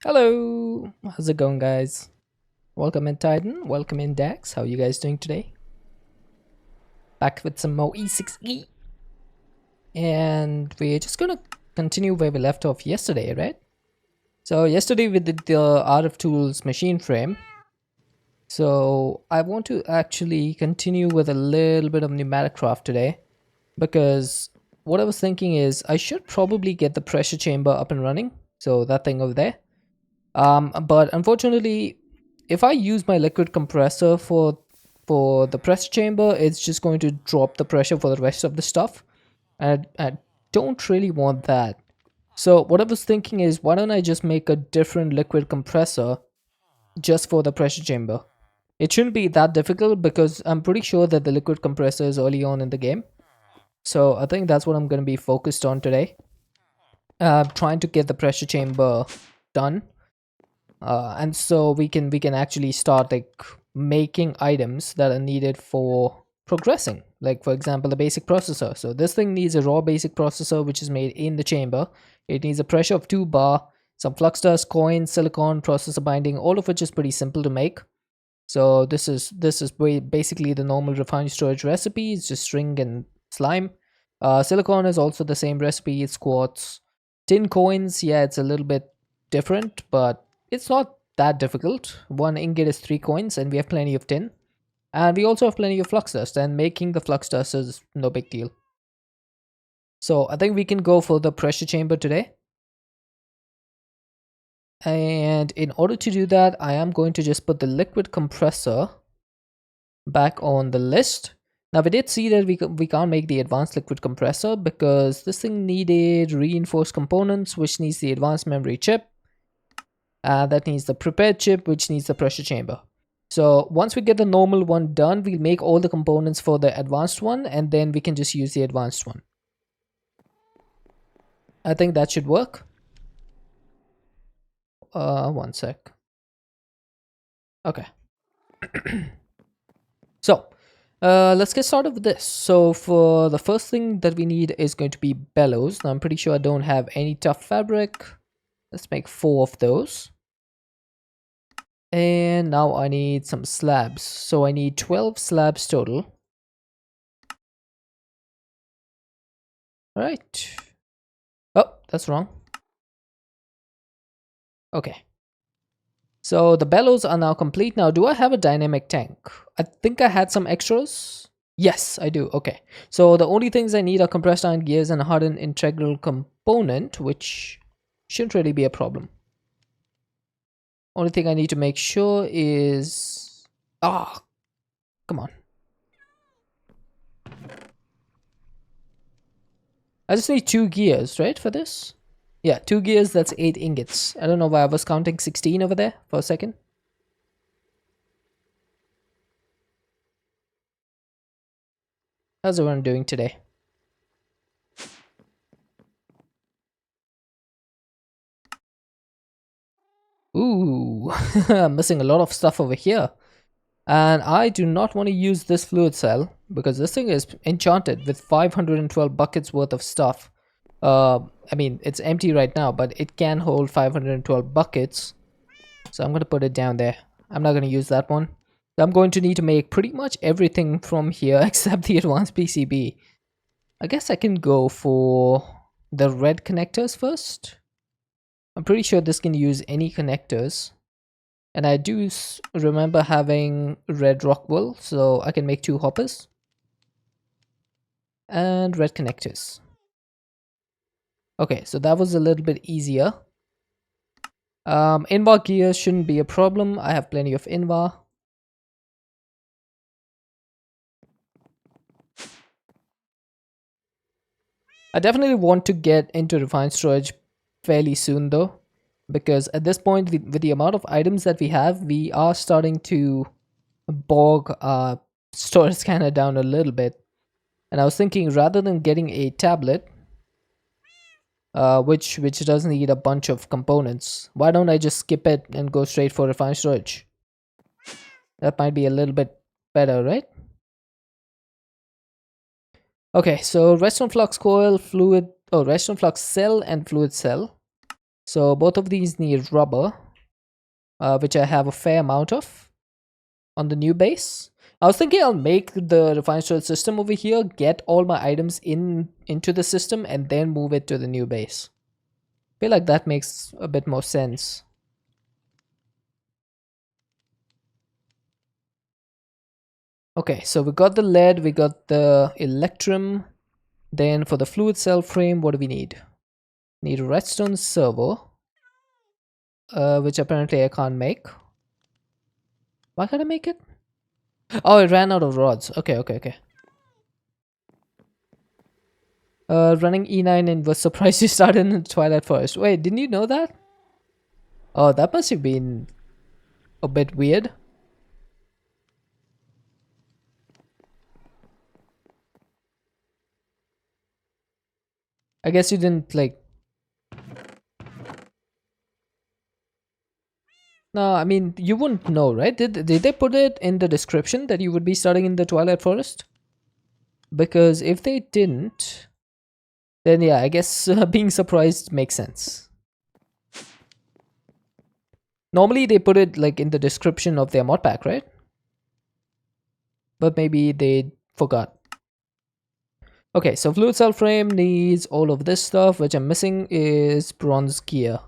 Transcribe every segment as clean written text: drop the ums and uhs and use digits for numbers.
Hello, how's it going, guys? Welcome in Titan, welcome in Dax. How you guys doing today? Back with some more E6E, and we're just gonna continue where we left off yesterday, right? So yesterday we did the Art of Tools machine frame. So I want to actually continue with a little bit of Pneumaticraft today, because what I was thinking is I should probably get the pressure chamber up and running. So that thing over there. But unfortunately, if I use my liquid compressor for the pressure chamber, it's just going to drop the pressure for the rest of the stuff. And I don't really want that. So what I was thinking is, why don't I just make a different liquid compressor just for the pressure chamber? It shouldn't be that difficult because I'm pretty sure that the liquid compressor is early on in the game. So I think that's what I'm going to be focused on today. Trying to get the pressure chamber done, and so we can actually start like making items that are needed for progressing, like for example the basic processor. So this thing needs a raw basic processor which is made in the chamber. It needs a pressure of 2 bar, some flux dust, coin, silicon, processor binding, all of which is pretty simple to make. So this is basically the normal refined storage recipe. It's just string and slime. Silicon is also the same recipe. It's quartz. Tin coins, yeah, it's a little bit different, but it's not that difficult. One ingot is 3 coins, and we have plenty of tin. And we also have plenty of flux dust, and making the flux dust is no big deal. So I think we can go for the pressure chamber today. And in order to do that, I am going to just put the liquid compressor back on the list. Now we did see that we can't make the advanced liquid compressor because this thing needed reinforced components, which needs the advanced memory chip. That needs the prepared chip, which needs the pressure chamber. So once we get the normal one done, we'll make all the components for the advanced one, and then we can just use the advanced one. I think that should work. One sec. Okay. So let's get started with this. So for the first thing that we need is going to be bellows. Now I'm pretty sure I don't have any tough fabric. Let's make 4 of those. And now I need some slabs. So I need 12 slabs total. All right. Oh, that's wrong. Okay. So the bellows are now complete. Now, do I have a dynamic tank? I think I had some extras. Yes, I do. Okay. So the only things I need are compressed iron gears and a hardened integral component, which shouldn't really be a problem. Only thing I need to make sure is... Ah, come on. I just need 2 gears, right, for this? Yeah, 2 gears, that's 8 ingots. I don't know why I was counting 16 over there for a second. How's everyone doing today? Ooh, I'm missing a lot of stuff over here. And I do not want to use this fluid cell because this thing is enchanted with 512 buckets worth of stuff. I mean, it's empty right now, but it can hold 512 buckets. So I'm going to put it down there. I'm not going to use that one. So I'm going to need to make pretty much everything from here except the advanced PCB. I guess I can go for the red connectors first. I'm pretty sure this can use any connectors. And I do remember having red rock wool, so I can make 2 hoppers. And red connectors. Okay, so that was a little bit easier. Invar gears shouldn't be a problem. I have plenty of Invar. I definitely want to get into refined storage fairly soon though, because at this point with the amount of items that we have, we are starting to bog our storage scanner down a little bit. And I was thinking, rather than getting a tablet, which does need a bunch of components, why don't I just skip it and go straight for refined storage? That might be a little bit better, right? Okay, so redstone flux coil, fluid, redstone flux cell and fluid cell. So both of these need rubber, which I have a fair amount of on the new base. I was thinking I'll make the refined storage system over here, get all my items into the system, and then move it to the new base. I feel like that makes a bit more sense. Okay, so we got the lead, we got the electrum. Then for the fluid cell frame, what do we need? Need a redstone servo, which apparently I can't make. Why can't I make it? Oh, it ran out of rods. Okay. Running E9 and was surprised you started in the Twilight Forest. Wait, didn't you know that? Oh, that must have been a bit weird. I guess you didn't like... No, I mean, you wouldn't know, right? Did they put it in the description that you would be starting in the Twilight Forest? Because if they didn't, then yeah, I guess being surprised makes sense. Normally they put it like in the description of their mod pack, right? But maybe they forgot. Okay, so fluid cell frame needs all of this stuff, which I'm missing is bronze gear.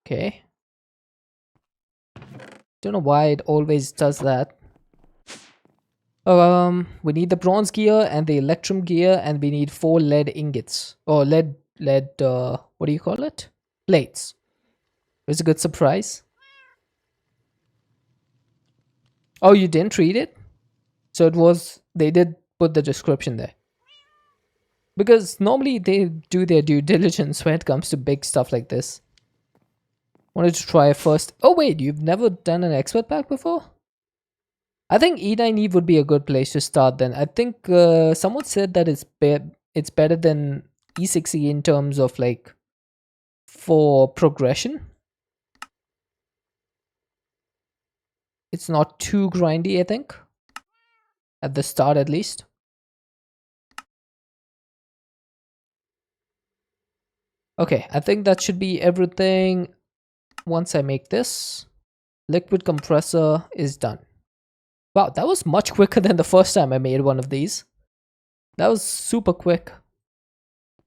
Okay. Don't know why it always does that. We need the bronze gear and the electrum gear, and we need 4 lead ingots. Or lead, what do you call it? Plates. It's a good surprise. Oh, you didn't read it? So it was, they did put the description there. Because normally they do their due diligence when it comes to big stuff like this. Wanted to try first. Oh wait, you've never done an expert pack before? I think E9 Eve would be a good place to start then. I think someone said that it's better than E6E in terms of like for progression. It's not too grindy, I think. At the start at least. Okay, I think that should be everything. Once I make this, liquid compressor is done. Wow, that was much quicker than the first time I made one of these. That was super quick.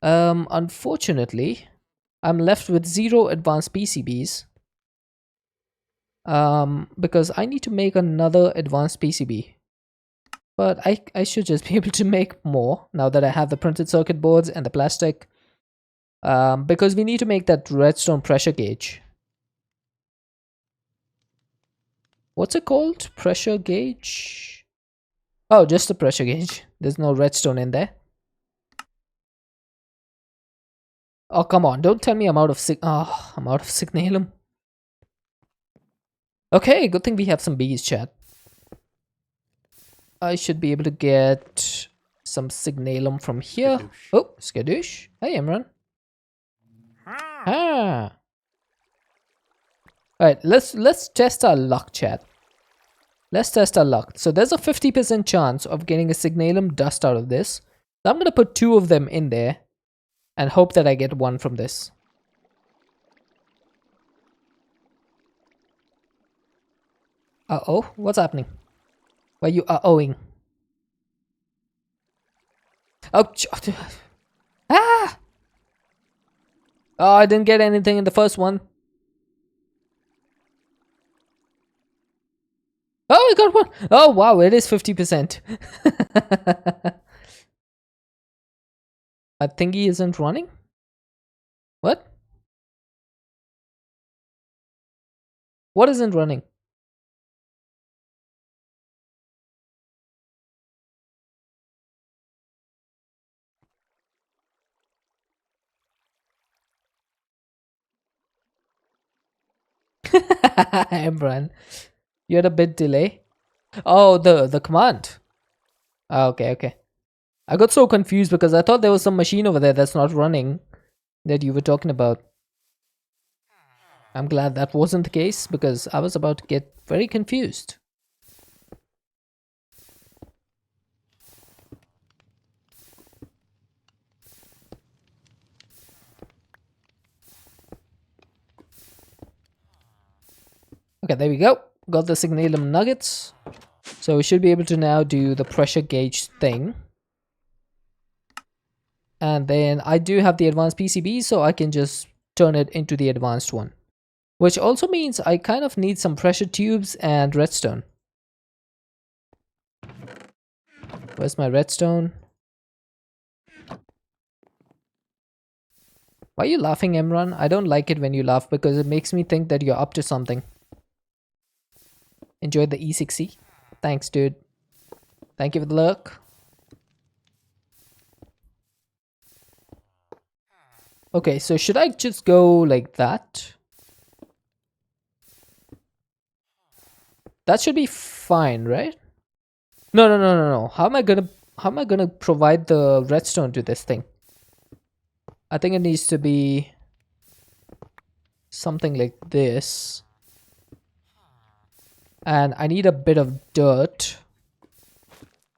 Unfortunately, I'm left with 0 advanced PCBs. Because I need to make another advanced PCB. But I should just be able to make more now that I have the printed circuit boards and the plastic. Because we need to make that redstone pressure gauge. What's it called? Pressure gauge? Oh, just a pressure gauge. There's no redstone in there. Oh, come on. Don't tell me I'm out of I'm out of signalum. Okay, good thing we have some bees, chat. I should be able to get some signalum from here. Skadoosh. Oh, skadoosh. Hey, Imran. Ah. Alright, let's test our luck, chat. Let's test our luck. So there's a 50% chance of getting a signalum dust out of this. So I'm gonna put 2 of them in there and hope that I get 1 from this. Uh-oh, what's happening? Why are you uh-ohing? Oh, ah! Oh, I didn't get anything in the first one. Oh, I got 1. Oh, wow, it is 50%. My thingy isn't running? What? What isn't running? Emran, you had a bit delay. Oh, the command. Oh, okay. I got so confused because I thought there was some machine over there that's not running that you were talking about. I'm glad that wasn't the case because I was about to get very confused. Okay, there we go. Got the signalum nuggets. So we should be able to now do the pressure gauge thing. And then I do have the advanced PCB, so I can just turn it into the advanced one. Which also means I kind of need some pressure tubes and redstone. Where's my redstone? Why are you laughing, Imran? I don't like it when you laugh because it makes me think that you're up to something. Enjoy the E60. Thanks, dude. Thank you for the look. Okay, so should I just go like that? That should be fine, right? No. How am I gonna provide the redstone to this thing? I think it needs to be something like this. And I need a bit of dirt.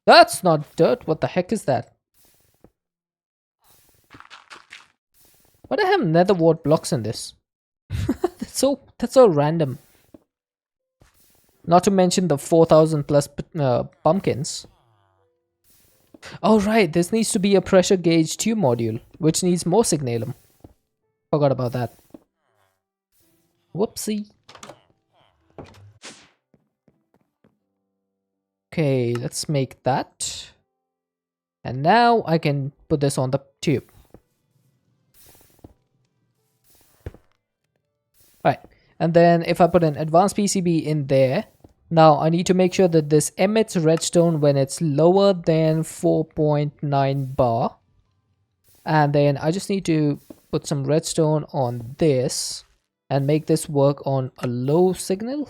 That's not dirt. What the heck is that? Why do I have nether wart blocks in this? that's so random. Not to mention the 4,000 plus pumpkins. Oh right, this needs to be a pressure gauge tube module, which needs more signalum. Forgot about that. Whoopsie. Okay, let's make that. And now I can put this on the tube. Right, and then if I put an advanced PCB in there, now I need to make sure that this emits redstone when it's lower than 4.9 bar. And then I just need to put some redstone on this and make this work on a low signal.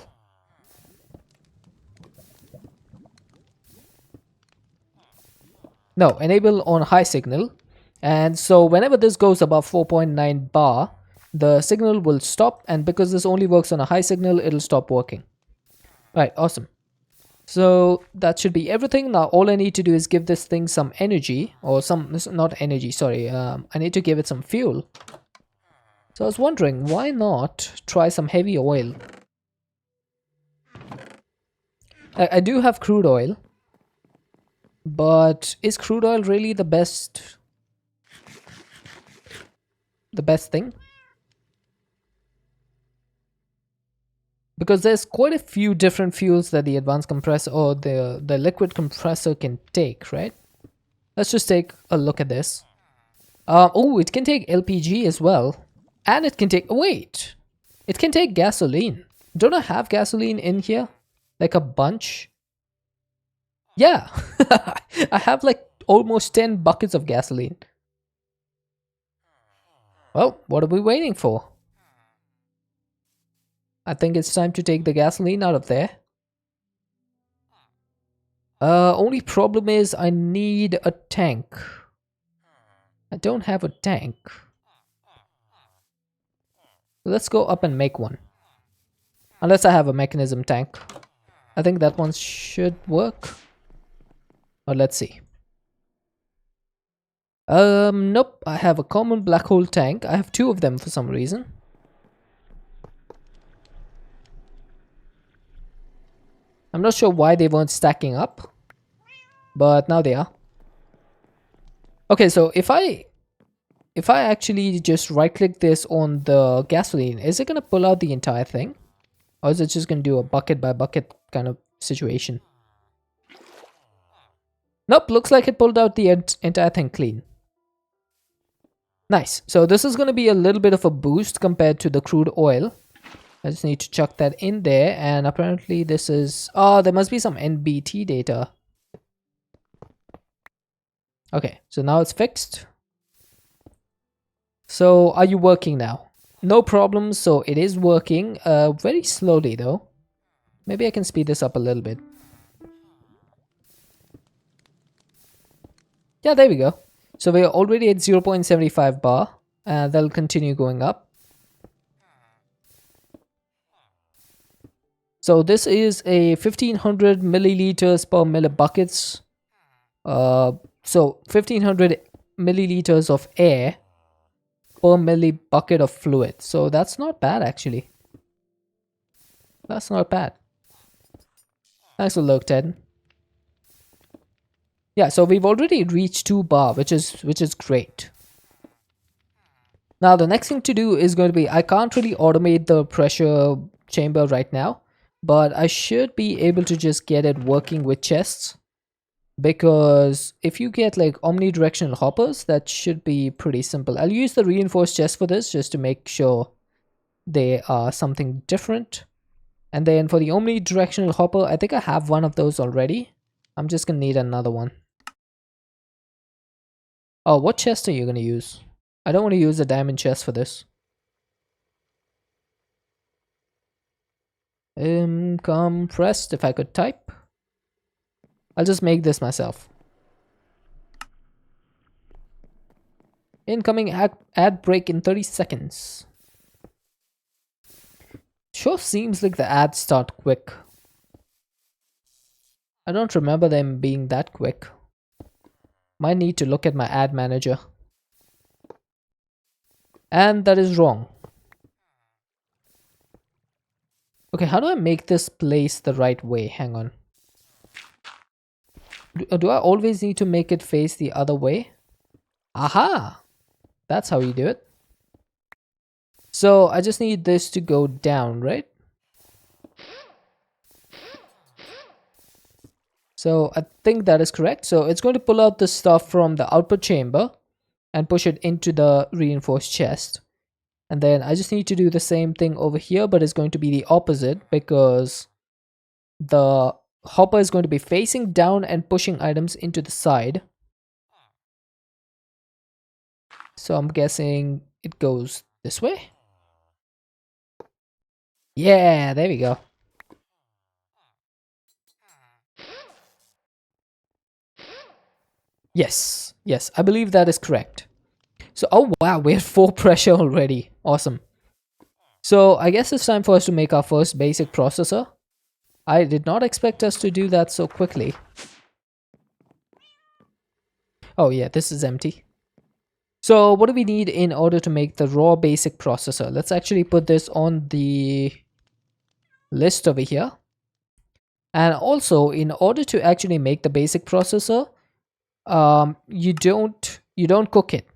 No, enable on high signal. And so whenever this goes above 4.9 bar, the signal will stop, and because this only works on a high signal, it'll stop working. Right, awesome. So that should be everything. Now all I need to do is give this thing some energy, or not energy, sorry. I need to give it some fuel. So I was wondering, why not try some heavy oil? I do have crude oil, but is crude oil really the best thing? Because there's quite a few different fuels that the advanced compressor or the liquid compressor can take, right? Let's just take a look at this. Oh, it can take LPG as well. And it can take, wait, it can take gasoline. Don't I have gasoline in here? Like a bunch? Yeah, I have like almost 10 buckets of gasoline. Well, what are we waiting for? I think it's time to take the gasoline out of there. Only problem is I need a tank. I don't have a tank. Let's go up and make one. Unless I have a mechanism tank. I think that one should work. Or let's see. Nope. I have a common black hole tank. I have 2 of them for some reason. I'm not sure why they weren't stacking up, but now they are. Okay, so if I actually just right click this on the gasoline, is it going to pull out the entire thing? Or is it just going to do a bucket by bucket kind of situation? Nope, looks like it pulled out the entire thing clean. Nice. So this is going to be a little bit of a boost compared to the crude oil. I just need to chuck that in there, and apparently this is... Oh, there must be some NBT data. Okay, so now it's fixed. So are you working now? No problem, so it is working. Very slowly though. Maybe I can speed this up a little bit. Yeah, there we go. So we're already at 0.75 bar, and that'll continue going up. So this is a 1500 milliliters per millibuckets. So 1500 milliliters of air per millibucket of fluid. So that's not bad actually. That's not bad. Thanks for look, Ted. Yeah, so we've already reached 2 bar, which is great. Now the next thing to do is going to be, I can't really automate the pressure chamber right now, but I should be able to just get it working with chests, because if you get like omnidirectional hoppers, that should be pretty simple. I'll use the reinforced chest for this just to make sure they are something different. And then for the omnidirectional hopper, I think I have one of those already. I'm just gonna need another one. Oh, what chest are you gonna use? I don't want to use a diamond chest for this. Compressed, if I could type. I'll just make this myself. Incoming ad break in 30 seconds. Sure seems like the ads start quick. I don't remember them being that quick. Might need to look at my ad manager. And that is wrong. Okay, how do I make this place the right way? Hang on. Do I always need to make it face the other way? Aha! That's how you do it. So I just need this to go down, right? So I think that is correct. So it's going to pull out the stuff from the output chamber and push it into the reinforced chest. And then I just need to do the same thing over here, but it's going to be the opposite, because the hopper is going to be facing down and pushing items into the side. So I'm guessing it goes this way. Yeah, there we go. Yes, yes, I believe that is correct. So, oh wow, we're at 4 pressure already. Awesome. So I guess it's time for us to make our first basic processor. I did not expect us to do that so quickly. Oh yeah, this is empty. So what do we need in order to make the raw basic processor? Let's actually put this on the list over here. And also, in order to actually make the basic processor, you don't cook it.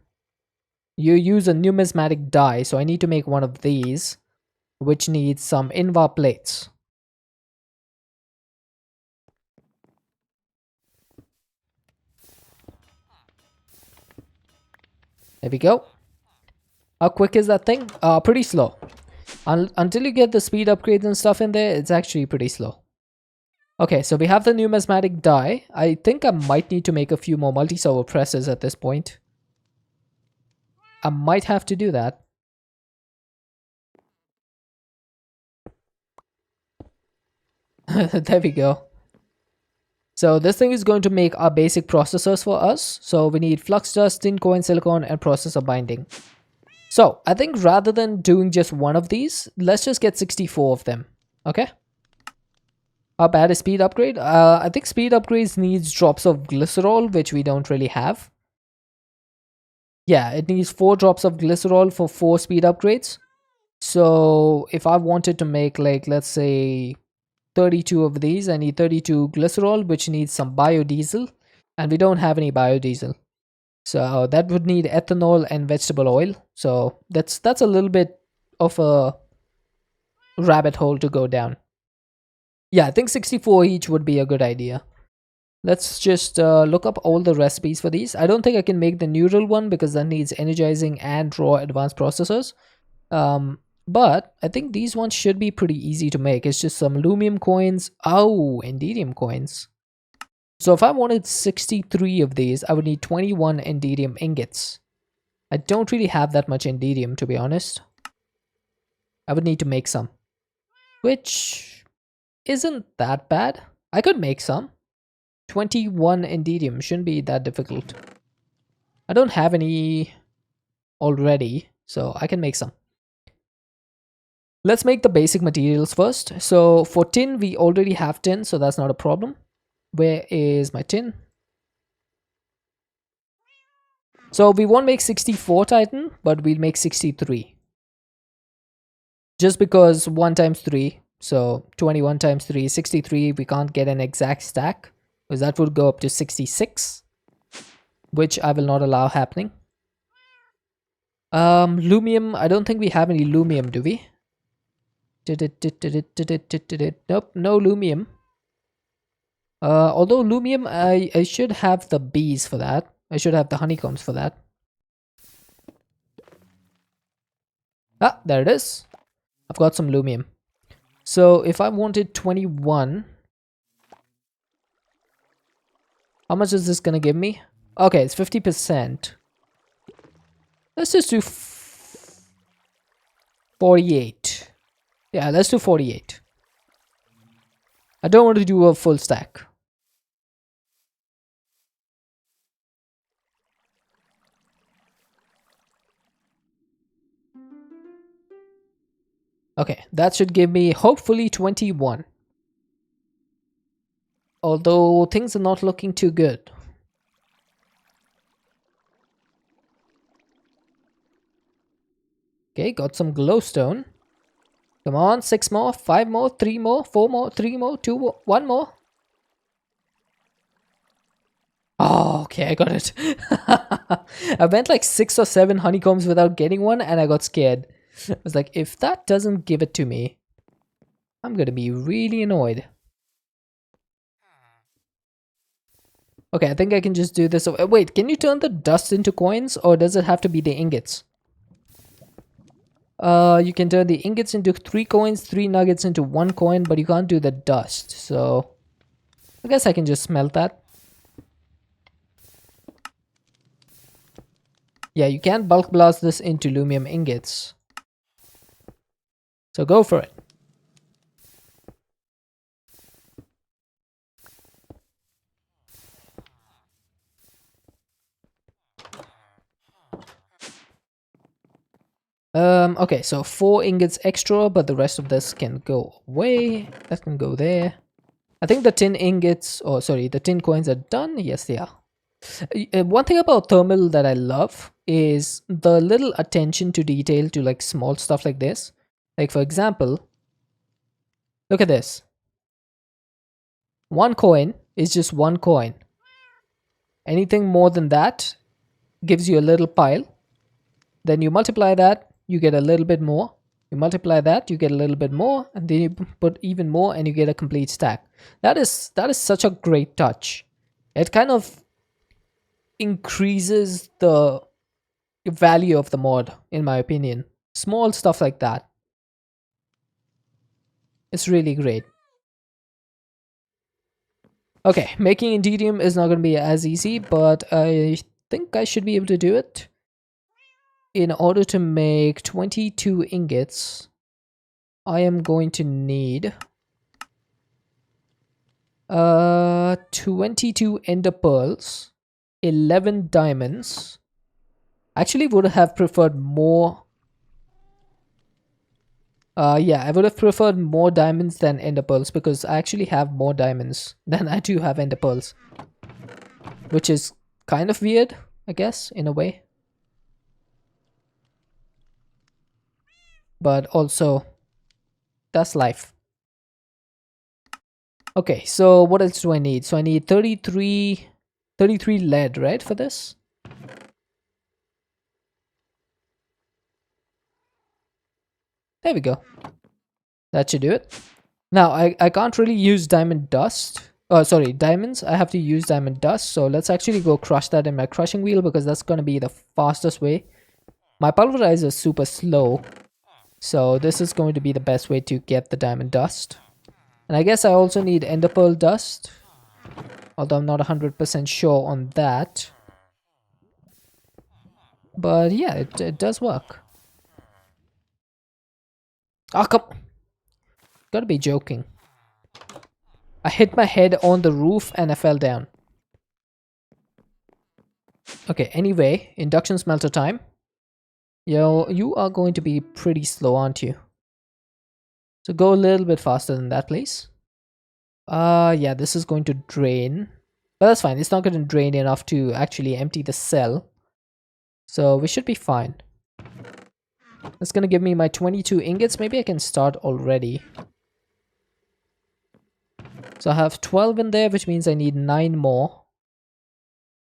You use a numismatic die. So I need to make one of these, which needs some invar plates. There we go. How quick is that thing? Pretty slow. Until you get the speed upgrades and stuff in there, it's actually pretty slow. Okay, so we have the numismatic die. I think I might need to make a few more multi-servo presses at this point. I might have to do that. There we go. So this thing is going to make our basic processors for us. So we need flux dust, tin coin, silicon, and processor binding. So I think rather than doing just one of these, let's just get 64 of them. Okay. How bad is speed upgrade? I think speed upgrades needs drops of glycerol, which we don't really have. Yeah, it needs 4 drops of glycerol for 4 speed upgrades. So if I wanted to make, like, let's say 32 of these, I need 32 glycerol, which needs some biodiesel, and we don't have any biodiesel. So that would need ethanol and vegetable oil. So that's a little bit of a rabbit hole to go down. Yeah, I think 64 each would be a good idea. Let's just look up all the recipes for these. I don't think I can make the neural one because that needs energizing and raw advanced processors. But I think these ones should be pretty easy to make. It's just some lumium coins. Oh, endidium coins. So if I wanted 63 of these, I would need 21 endidium ingots. I don't really have that much endidium, to be honest. I would need to make some, which isn't that bad. I could make some. 21 endidium shouldn't be that difficult. I don't have any already, so I can make some. Let's make the basic materials first. So for tin, we already have tin, so that's not a problem. Where is my tin? So we won't make 64 titan, but we'll make 63. Just because 1 times 3, So 21 times 3 is 63. We can't get an exact stack because that would go up to 66, which I will not allow happening. Lumium, I don't think we have any lumium, do we? Nope, no lumium. Although lumium, I should have the bees for that. I should have the honeycombs for that. Ah, there it is. I've got some lumium. So if I wanted 21, how much is this gonna give me? Okay, it's 50%. Let's just do 48. Yeah, let's do 48. I don't want to do a full stack. Okay, that should give me hopefully 21. Although things are not looking too good. Okay, got some glowstone. Come on, 6 more, 5 more, 3 more, 4 more, 3 more, 2 more, 1 more. Oh, okay, I got it. I went like 6 or 7 honeycombs without getting one and I got scared. I was like, if that doesn't give it to me, I'm gonna be really annoyed. Okay, I think I can just do this. Wait, can you turn the dust into coins or does it have to be the ingots? You can turn the ingots into 3 coins, 3 nuggets into 1 coin, but you can't do the dust. So I guess I can just smelt that. Yeah, you can't bulk blast this into lumium ingots. So go for it. Okay, so 4 ingots extra, but the rest of this can go away. That can go there. I think the tin ingots, the tin coins are done. Yes, they are. One thing about thermal that I love is the little attention to detail to like small stuff like this. Like for example, look at this. 1 coin is just 1 coin. Anything more than that gives you a little pile. Then you multiply that, you get a little bit more. You multiply that, you get a little bit more, and then you put even more and you get a complete stack. That is such a great touch. It kind of increases the value of the mod, in my opinion. Small stuff like that. It's really great. Okay, making indidium is not going to be as easy, but I think I should be able to do it. In order to make 22 ingots, I am going to need 22 ender pearls, 11 diamonds. Actually would have preferred more. Yeah, I would have preferred more diamonds than ender pearls because I actually have more diamonds than I do have ender pearls, which is kind of weird, I guess, in a way. But also, that's life. Okay, so what else do I need? So I need 33 lead, right, for this? There we go. That should do it. Now, I can't really use diamond dust. Oh, sorry, diamonds. I have to use diamond dust. So let's actually go crush that in my crushing wheel because that's going to be the fastest way. My pulverizer is super slow. So this is going to be the best way to get the diamond dust. And I guess I also need ender pearl dust. Although I'm not 100% sure on that. But yeah, it does work. Oh, come. Gotta be joking. I hit my head on the roof and I fell down. Okay, anyway, induction smelter time. Yo, you are going to be pretty slow, aren't you? So go a little bit faster than that, please. Yeah, this is going to drain. But that's fine. It's not going to drain enough to actually empty the cell. So we should be fine. That's going to give me my 22 ingots. Maybe I can start already. So I have 12 in there, which means I need 9 more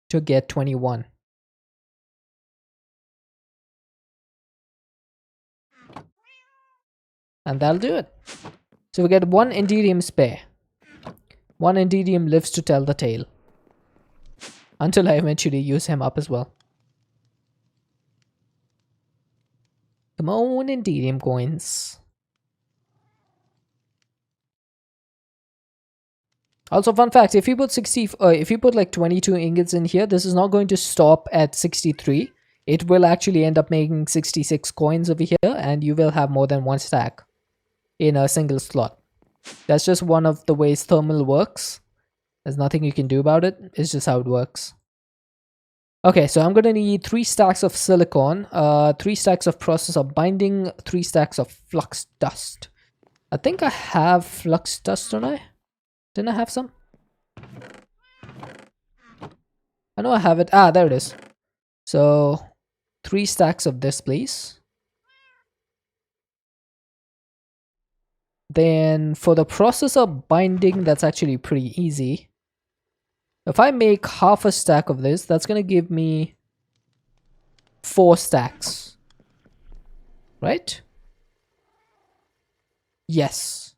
to get 21. And that'll do it. So we get 1 Enderium spare. 1 Enderium lives to tell the tale. Until I eventually use him up as well. Come on, Enderium coins. Also, fun fact, if you put like 22 ingots in here, this is not going to stop at 63. It will actually end up making 66 coins over here, and you will have more than 1 stack in a single slot. That's just one of the ways thermal works. There's nothing you can do about it. It's just how it works. Okay, so I'm gonna need 3 stacks of silicon, 3 stacks of processor binding, 3 stacks of flux dust. I think I have flux dust, don't I? Didn't I have some? I know I have it. Ah, there it is. So 3 stacks of this, please. Then for the processor binding, that's actually pretty easy. If I make half a stack of this, that's going to give me 4 stacks. Right? Yes.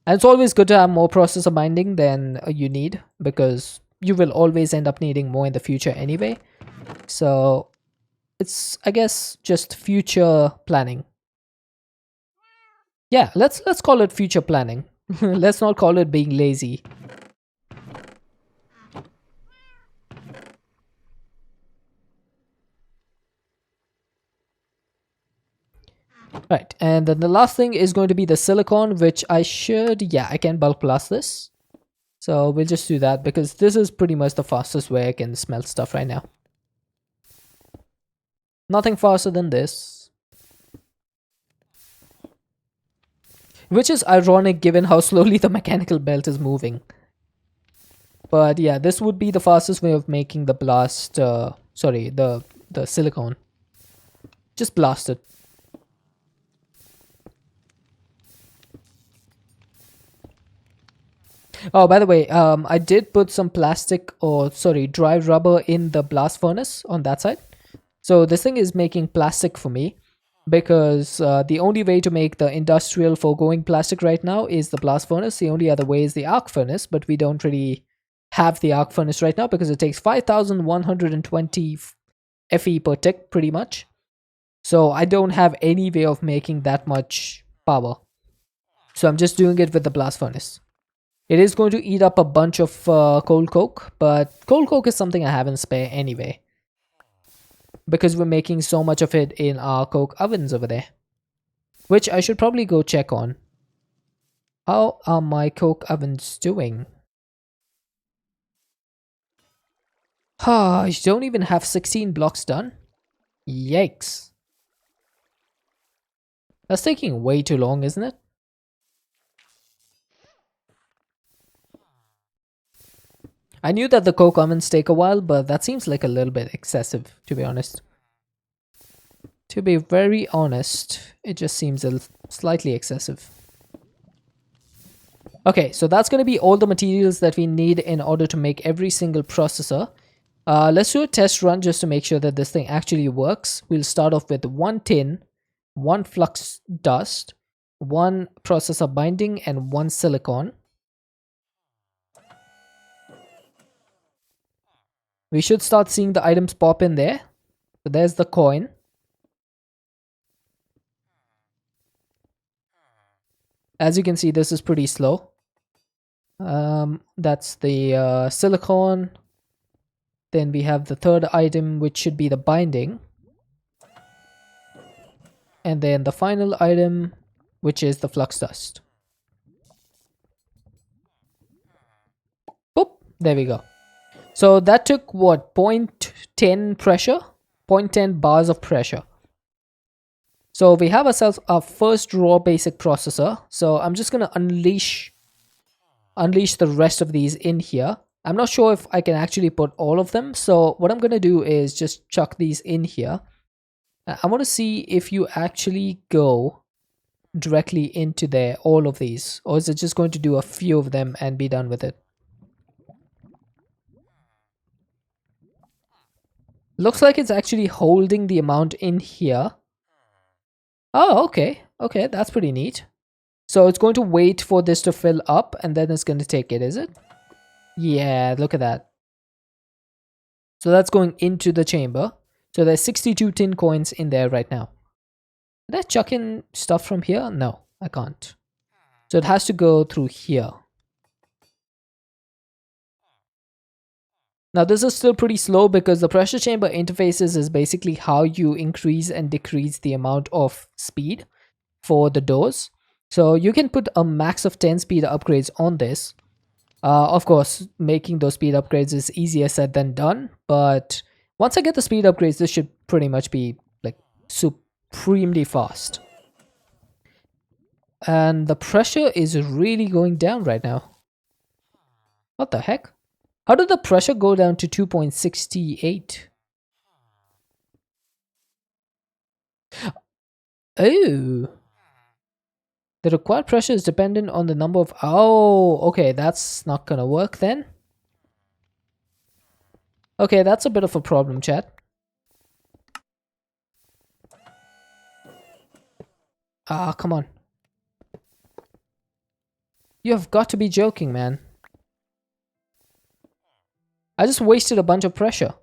And it's always good to have more processor binding than you need, because you will always end up needing more in the future anyway. So it's, I guess, just future planning. Yeah, let's call it future planning. Let's not call it being lazy. Right, and then the last thing is going to be the silicon, which I can bulk blast this. So we'll just do that, because this is pretty much the fastest way I can smelt stuff right now. Nothing faster than this. Which is ironic given how slowly the mechanical belt is moving. But yeah, this would be the fastest way of making the blast, the silicon. Just blast it. Oh, by the way, I did put some dry rubber in the blast furnace on that side. So this thing is making plastic for me, because the only way to make the industrial foregoing plastic right now is the blast furnace. The only other way is the arc furnace, but we don't really have the arc furnace right now because it takes 5,120 Fe per tick pretty much. So I don't have any way of making that much power. So I'm just doing it with the blast furnace. It is going to eat up a bunch of coal coke, but coal coke is something I have in spare anyway, because we're making so much of it in our coke ovens over there, which I should probably go check on. How are my coke ovens doing? I don't even have 16 blocks done. Yikes. That's taking way too long, isn't it? I knew that the coke ovens take a while, but that seems like a little bit excessive, to be honest. To be very honest, it just seems slightly excessive. Okay, so that's going to be all the materials that we need in order to make every single processor. Let's do a test run just to make sure that this thing actually works. We'll start off with 1 tin, 1 flux dust, 1 processor binding, and 1 silicon. We should start seeing the items pop in there. So there's the coin. As you can see, this is pretty slow. That's the silicon. Then we have the third item, which should be the binding. And then the final item, which is the flux dust. Boop, there we go. So that took what, 0.10 pressure? 0.10 bars of pressure. So we have ourselves our first raw basic processor. So I'm just going to unleash the rest of these in here. I'm not sure if I can actually put all of them. So what I'm going to do is just chuck these in here. I want to see if you actually go directly into there, all of these? Or is it just going to do a few of them and be done with it? Looks like it's actually holding the amount in here. Oh, okay. Okay, that's pretty neat. So it's going to wait for this to fill up and then it's going to take it, is it? Yeah, look at that. So that's going into the chamber. So there's 62 tin coins in there right now. Did I chuck in stuff from here? No, I can't. So it has to go through here. Now this is still pretty slow because the pressure chamber interfaces is basically how you increase and decrease the amount of speed for the doors. So you can put a max of 10 speed upgrades on this. Of course, making those speed upgrades is easier said than done, but once I get the speed upgrades, this should pretty much be like supremely fast. And the pressure is really going down right now. What the heck? How did the pressure go down to 2.68? Oh. The required pressure is dependent on the number of... Oh, okay, that's not gonna work then. Okay, that's a bit of a problem, chat. Ah, come on. You have got to be joking, man. I just wasted a bunch of pressure.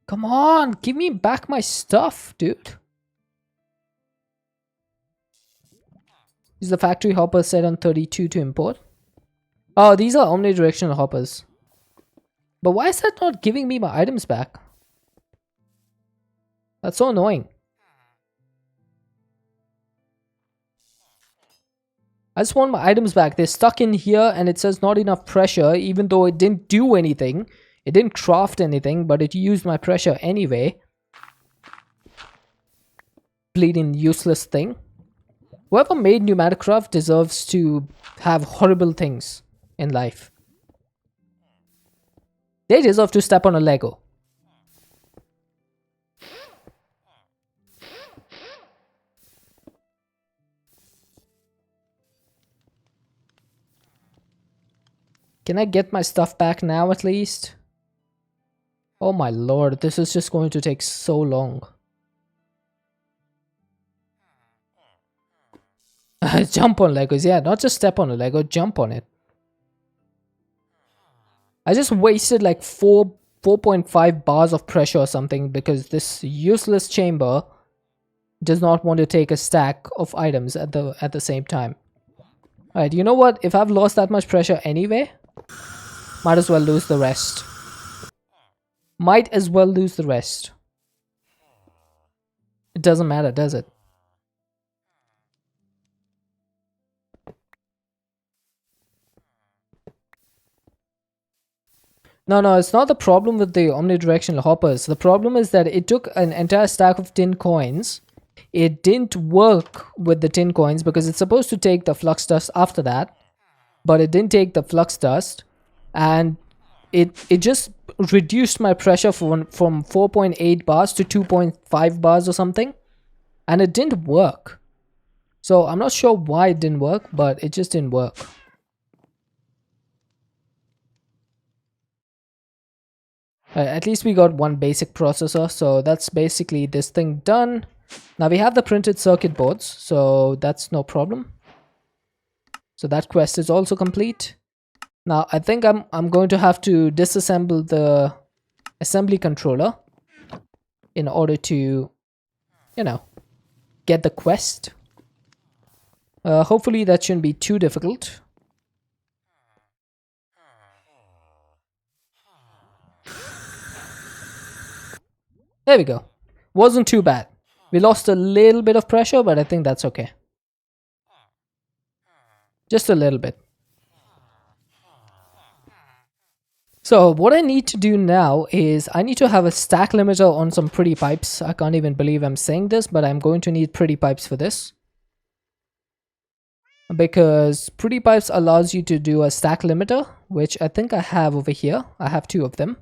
Come on, give me back my stuff, dude. Is the factory hopper set on 32 to import? Oh, these are omnidirectional hoppers. But why is that not giving me my items back? That's so annoying. I just want my items back. They're stuck in here and it says not enough pressure, even though it didn't do anything. It didn't craft anything, but it used my pressure anyway. Bleeding useless thing. Whoever made Pneumaticcraft deserves to have horrible things in life. They deserve to step on a Lego. Can I get my stuff back now at least? Oh my lord, this is just going to take so long. Jump on Legos, yeah, not just step on a Lego, jump on it. I just wasted like 4.5 bars of pressure or something because this useless chamber does not want to take a stack of items at the same time. Alright, you know what? If I've lost that much pressure anyway, might as well lose the rest. Might as well lose the rest. It doesn't matter, does it? No, it's not the problem with the omnidirectional hoppers. The problem is that it took an entire stack of tin coins. It didn't work with the tin coins because it's supposed to take the flux dust after that. But it didn't take the flux dust. And it just reduced my pressure from 4.8 bars to 2.5 bars or something. And it didn't work. So I'm not sure why it didn't work, but it just didn't work. At least we got one basic processor, so that's basically this thing done. Now we have the printed circuit boards, so that's no problem. So that quest is also complete. Now I think I'm going to have to disassemble the assembly controller in order to, you know, get the quest. Hopefully that shouldn't be too difficult. There we go. Wasn't too bad. We lost a little bit of pressure, but I think that's okay. Just a little bit. So what I need to do now is I need to have a stack limiter on some pretty pipes. I can't even believe I'm saying this, but I'm going to need pretty pipes for this. Because pretty pipes allows you to do a stack limiter, which I think I have over here. I have two of them.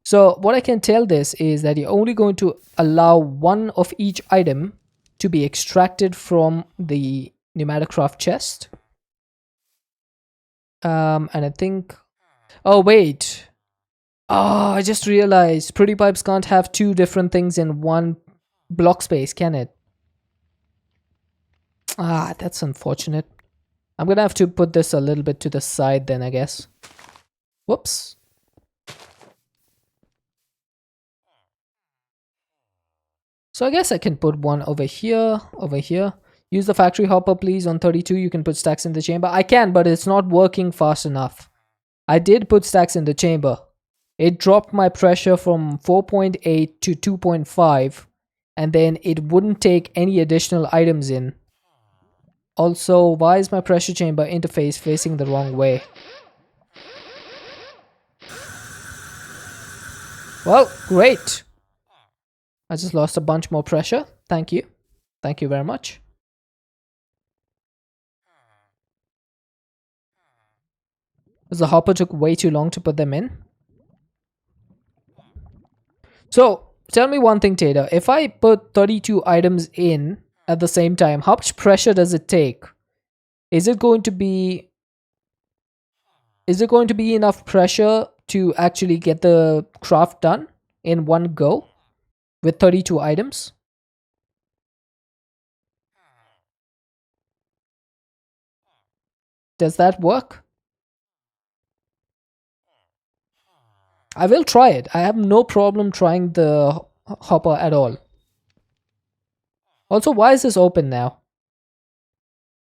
So what I can tell this is that you're only going to allow one of each item to be extracted from the Pneumaticcraft chest. And I think, oh wait, oh, I just realized Pretty Pipes can't have two different things in one block space, can it? Ah, that's unfortunate. I'm gonna have to put this a little bit to the side then, I guess. Whoops. So I guess I can put one over here, over here. Use the factory hopper, please. On 32, you can put stacks in the chamber. I can, but it's not working fast enough. I did put stacks in the chamber. It dropped my pressure from 4.8 to 2.5, and then it wouldn't take any additional items in. Also, why is my pressure chamber interface facing the wrong way? Well, great. I just lost a bunch more pressure. Thank you. Thank you very much. Because the hopper took way too long to put them in. So, tell me one thing, Tater. If I put 32 items in at the same time, how much pressure does it take? Is it going to be enough pressure to actually get the craft done in one go with 32 items? Does that work? I will try it. I have no problem trying the hopper at all. Also, why is this open now?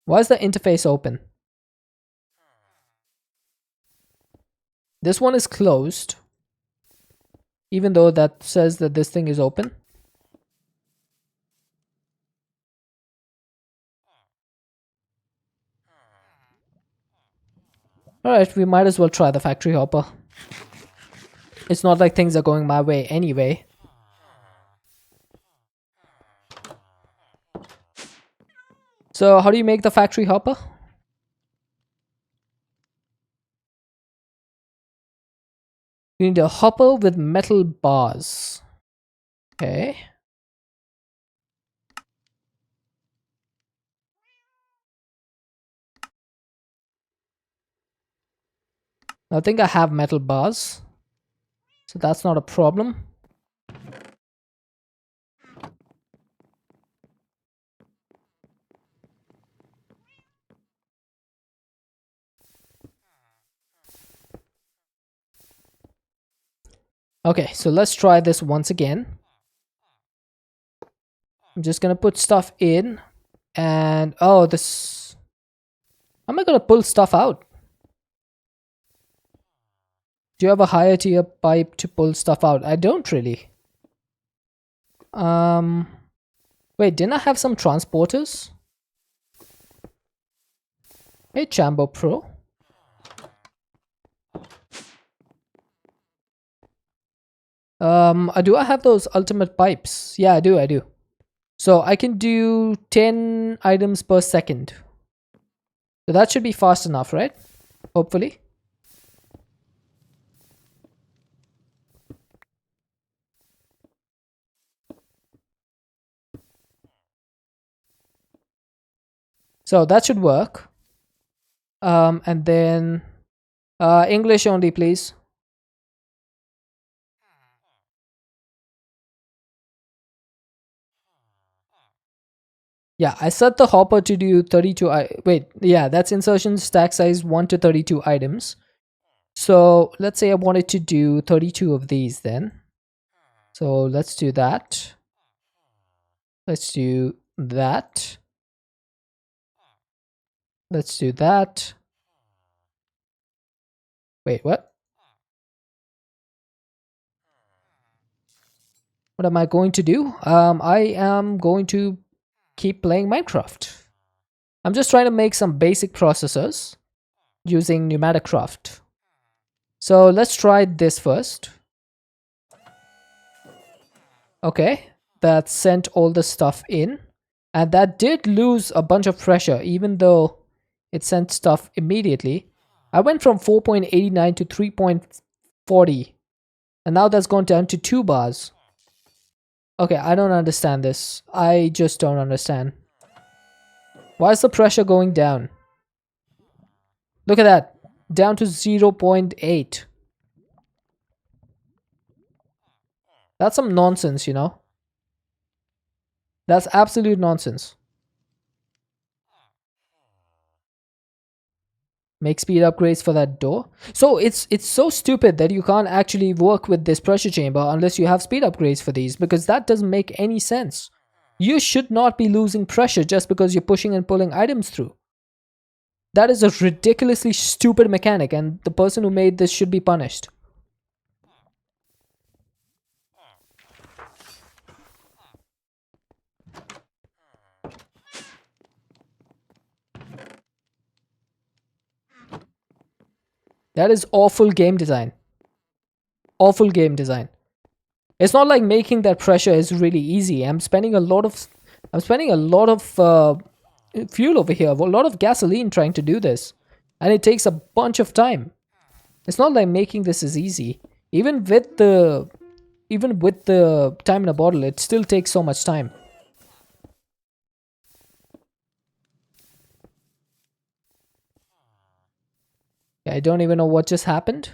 Why is the interface open? This one is closed, even though that says that this thing is open. Alright, we might as well try the factory hopper. It's not like things are going my way anyway. So how do you make the factory hopper? You need a hopper with metal bars. Okay. I think I have metal bars, so that's not a problem. Okay, so let's try this once again. I'm just gonna put stuff in, and oh, this... How am I gonna pull stuff out? Do you have a higher tier pipe to pull stuff out? I don't really. Wait, didn't I have some transporters? Hey, Chambo Pro. Do I have those ultimate pipes? Yeah, I do. So I can do 10 items per second. So that should be fast enough, right? Hopefully. So that should work. And then English only, please. Yeah, I set the hopper to do 32. Wait, yeah, that's insertion stack size 1 to 32 items. So let's say I wanted to do 32 of these then. So let's do that. Let's do that. Let's do that. Wait, what? What am I going to do? I am going to keep playing Minecraft. I'm just trying to make some basic processors using Pneumaticraft. So let's try this first. Okay, that sent all the stuff in. And that did lose a bunch of pressure, even though it sent stuff immediately. I went from 4.89 to 3.40. And now that's gone down to 2 bars. Okay, I don't understand this. I just don't understand. Why is the pressure going down? Look at that. Down to 0.8. That's some nonsense, you know. That's absolute nonsense. Make speed upgrades for that door. So it's so stupid that you can't actually work with this pressure chamber unless you have speed upgrades for these, because that doesn't make any sense. You should not be losing pressure just because you're pushing and pulling items through. That is a ridiculously stupid mechanic, and the person who made this should be punished. That is awful game design. Awful game design. It's not like making that pressure is really easy. I'm spending a lot of fuel over here, a lot of gasoline trying to do this, and it takes a bunch of time. It's not like making this is easy. Even with the time in a bottle, it still takes so much time. I don't even know what just happened.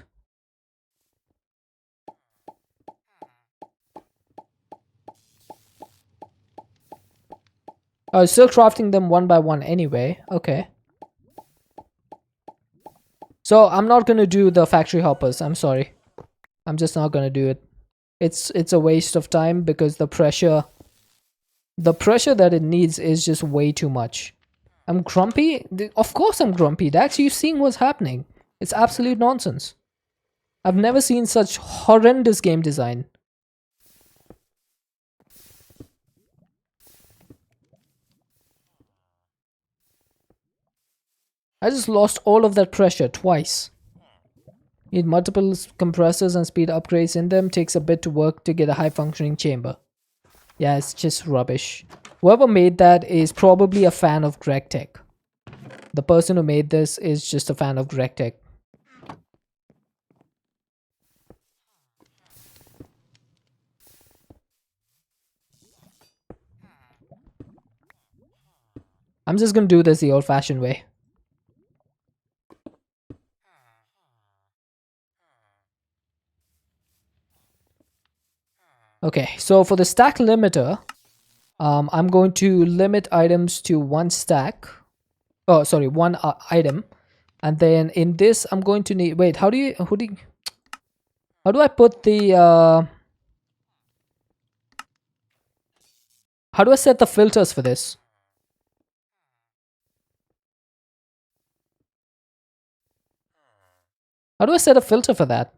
Oh, still crafting them one by one anyway. Okay. So I'm not gonna do the factory hoppers. I'm sorry. I'm just not gonna do it. It's a waste of time because the pressure that it needs is just way too much. I'm grumpy? Of course I'm grumpy. Dax, you seeing what's happening. It's absolute nonsense. I've never seen such horrendous game design. I just lost all of that pressure twice. Need multiple compressors and speed upgrades in them. Takes a bit to work to get a high functioning chamber. Yeah, it's just rubbish. Whoever made that is probably a fan of Greg Tech. The person who made this is just a fan of Greg Tech. I'm just gonna do this the old-fashioned way. Okay, so for the stack limiter, I'm going to limit items to 1 stack. Oh, sorry, 1 item. And then in this, I'm going to need... Wait, how do I put the... How do I set the filters for this? How do I set a filter for that?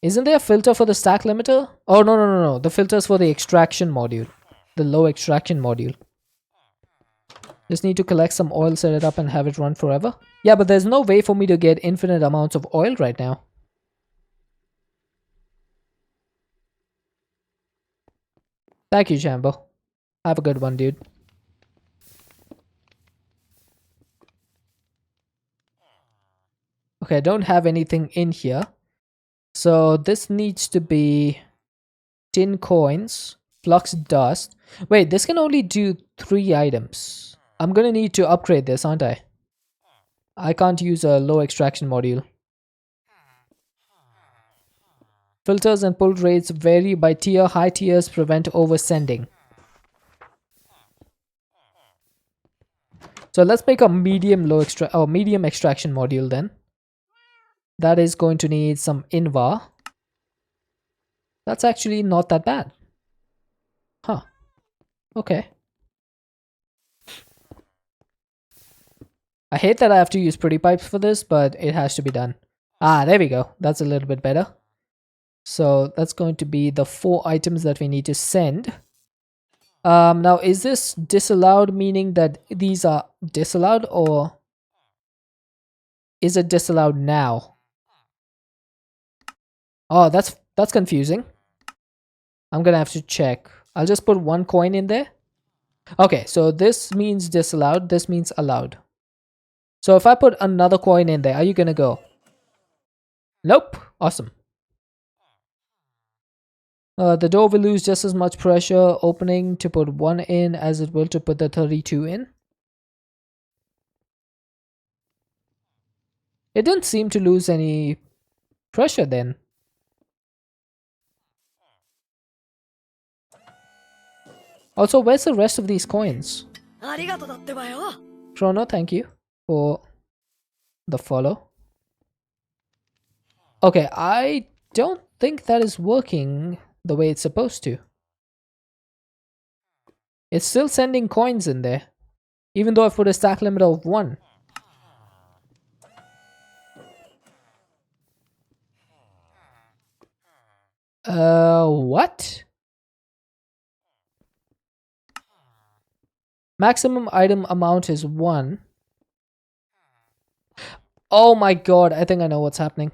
Isn't there a filter for the stack limiter? Oh, no. The filter's for the extraction module. The low extraction module. Just need to collect some oil, set it up, and have it run forever. Yeah, but there's no way for me to get infinite amounts of oil right now. Thank you, Jambo. Have a good one, dude. Okay, I don't have anything in here. So this needs to be tin coins, flux dust. Wait, this can only do 3 items. I'm gonna need to upgrade this, aren't I? I can't use a low extraction module. Filters and pull rates vary by tier. High tiers prevent oversending. So let's make a medium extraction module then. That is going to need some invar. That's actually not that bad. Huh. Okay. I hate that I have to use pretty pipes for this, but it has to be done. Ah, there we go. That's a little bit better. So that's going to be the 4 items that we need to send. Now, is this disallowed, meaning that these are disallowed, or is it disallowed now? Oh, that's confusing. I'm gonna have to check. I'll just put 1 coin in there. Okay, so this means disallowed. This means allowed. So if I put another coin in there, are you gonna go? Nope. Awesome. The door will lose just as much pressure opening to put 1 in as it will to put the 32 in. It didn't seem to lose any pressure then. Also, where's the rest of these coins? Chrono, thank you for the follow. Okay, I don't think that is working the way it's supposed to. It's still sending coins in there, even though I've put a stack limit of 1. What? Maximum item amount is 1. Oh my god, I think I know what's happening.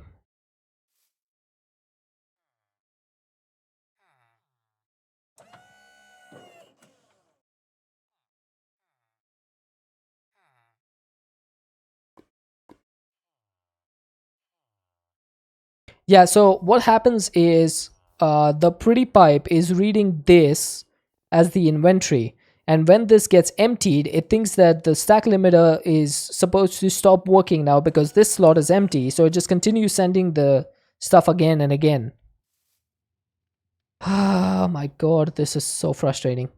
Yeah, so what happens is the pretty pipe is reading this as the inventory. And when this gets emptied, it thinks that the stack limiter is supposed to stop working now because this slot is empty. So it just continues sending the stuff again and again. Oh my god, this is so frustrating.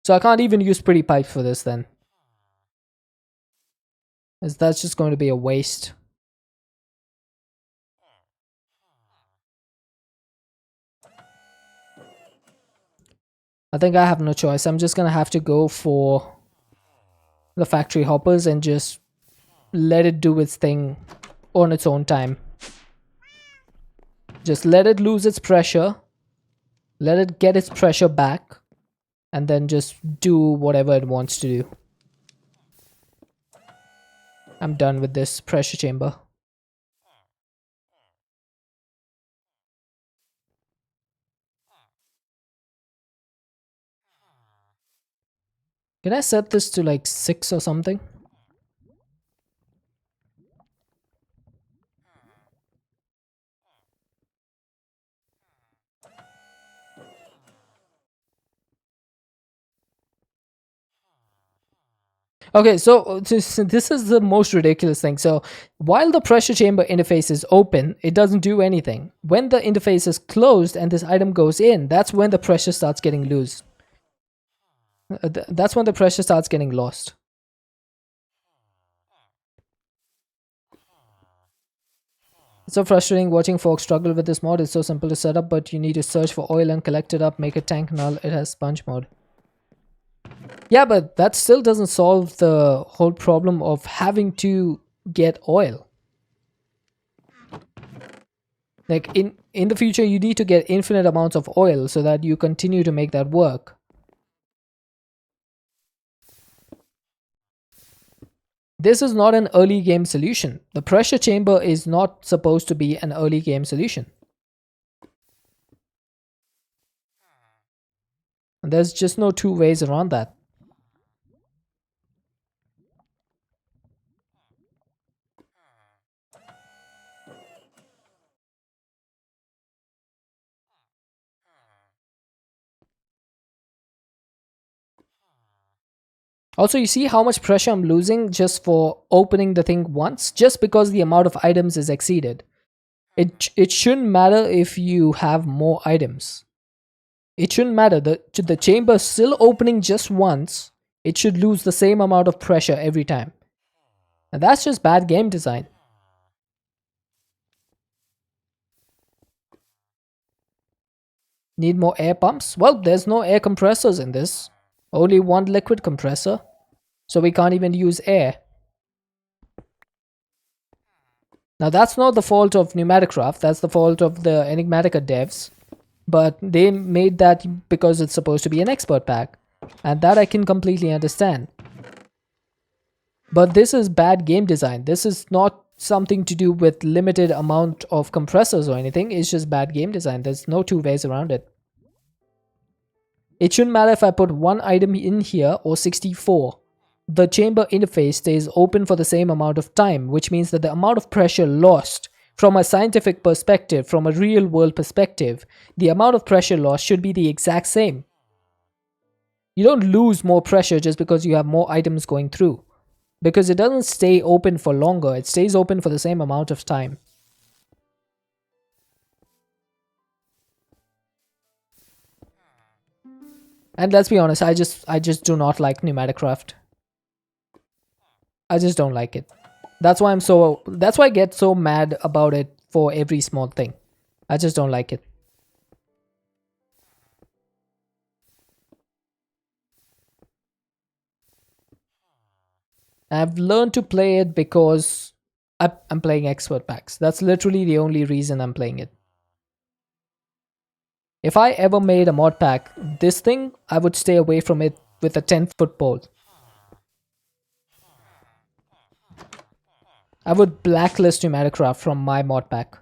So I can't even use pretty pipes for this then. As that's just going to be a waste. I think I have no choice. I'm just gonna have to go for the factory hoppers and just let it do its thing on its own time. Just let it lose its pressure. Let it get its pressure back. And then just do whatever it wants to do. I'm done with this pressure chamber. Can I set this to like 6 or something? Okay, so this is the most ridiculous thing. So while the pressure chamber interface is open, it doesn't do anything. When the interface is closed and this item goes in, that's when the pressure starts getting loose. That's when the pressure starts getting lost. It's so frustrating watching folks struggle with this mod. It's so simple to set up, but you need to search for oil and collect it up, make a tank null. It has sponge mode. Yeah, but that still doesn't solve the whole problem of having to get oil. Like in the future, you need to get infinite amounts of oil so that you continue to make that work. This is not an early game solution. The pressure chamber is not supposed to be an early game solution. And there's just no two ways around that. Also, you see how much pressure I'm losing just for opening the thing once, just because the amount of items is exceeded. It shouldn't matter if you have more items. It shouldn't matter. The chamber still opening just once, it should lose the same amount of pressure every time. And that's just bad game design. Need more air pumps? Well, there's no air compressors in this. Only one liquid compressor. So we can't even use air. Now that's not the fault of Pneumaticcraft, that's the fault of the Enigmatica devs. But they made that because it's supposed to be an expert pack. And that I can completely understand. But this is bad game design. This is not something to do with limited amount of compressors or anything. It's just bad game design. There's no two ways around it. It shouldn't matter if I put one item in here or 64. The chamber interface stays open for the same amount of time, which means that the amount of pressure lost from a scientific perspective, from a real world perspective, the amount of pressure loss should be the exact same. You don't lose more pressure just because you have more items going through. Because it doesn't stay open for longer, it stays open for the same amount of time. And let's be honest, I just do not like Pneumaticcraft. I just don't like it. That's why I get so mad about it for every small thing. I just don't like it. I've learned to play it because I'm playing expert packs. That's literally the only reason I'm playing it. If I ever made a mod pack, this thing, I would stay away from it with a 10-foot pole. I would blacklist Enigmatica from my mod pack.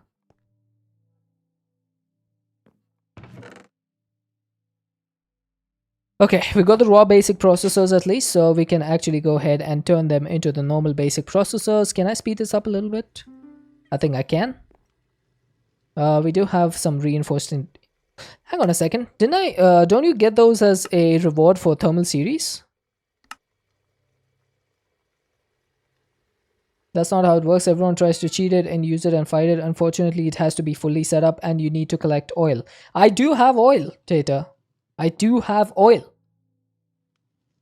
Okay, we got the raw basic processors at least, so we can actually go ahead and turn them into the normal basic processors. Can I speed this up a little bit? I think I can. We do have some reinforcing. Hang on a second. Didn't I? Don't you get those as a reward for thermal series? That's not how it works. Everyone tries to cheat it and use it and fight it. Unfortunately, it has to be fully set up and you need to collect oil. I do have oil, Tata. I do have oil.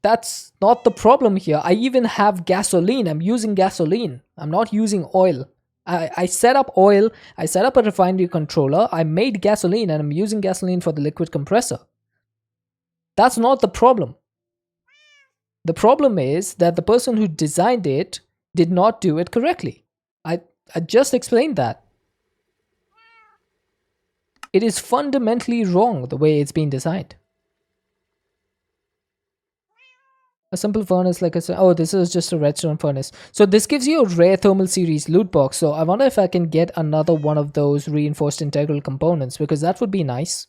That's not the problem here. I even have gasoline. I'm using gasoline. I'm not using oil. I set up oil. I set up a refinery controller. I made gasoline and I'm using gasoline for the liquid compressor. That's not the problem. The problem is that the person who designed it did not do it correctly. I just explained that. It is fundamentally wrong the way it's been designed. A simple furnace like a... Oh, this is just a redstone furnace. So this gives you a rare thermal series loot box. So I wonder if I can get another one of those reinforced integral components, because that would be nice.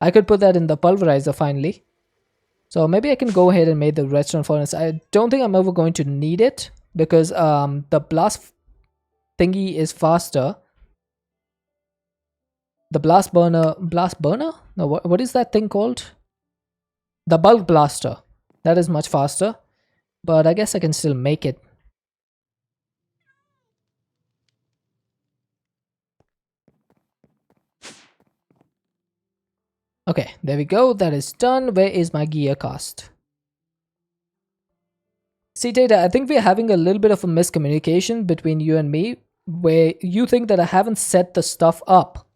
I could put that in the pulverizer finally. So maybe I can go ahead and make the redstone furnace. I don't think I'm ever going to need it, because the blast thingy is faster. The blast burner... No, what is that thing called? The bulk blaster. That is much faster, but I guess I can still make it. Okay, there we go. That is done. Where is my gear cast? See, Tata, I think we're having a little bit of a miscommunication between you and me, where you think that I haven't set the stuff up,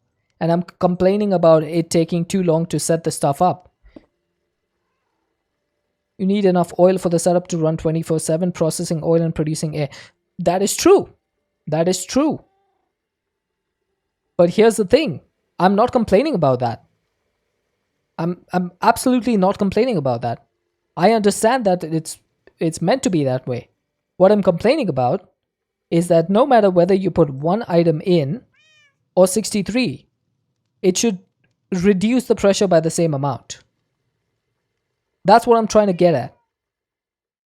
and I'm complaining about it taking too long to set the stuff up. You need enough oil for the setup to run 24/7, processing oil and producing air. That is true. That is true. But here's the thing. I'm not complaining about that. I'm absolutely not complaining about that. I understand that it's meant to be that way. What I'm complaining about is that no matter whether you put one item in or 63, it should reduce the pressure by the same amount. That's what I'm trying to get at.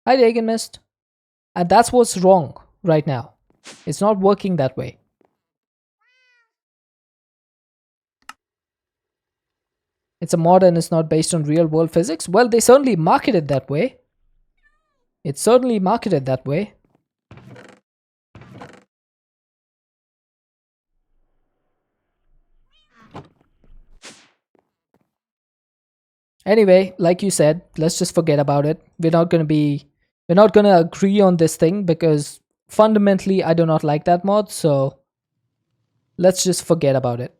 Hi, Dagon Mist. And that's what's wrong right now. It's not working that way. It's a mod and it's not based on real world physics. Well, they certainly market it that way. It's certainly marketed that way. Anyway, like you said, let's just forget about it. We're not going to agree on this thing because fundamentally I do not like that mod, so let's just forget about it.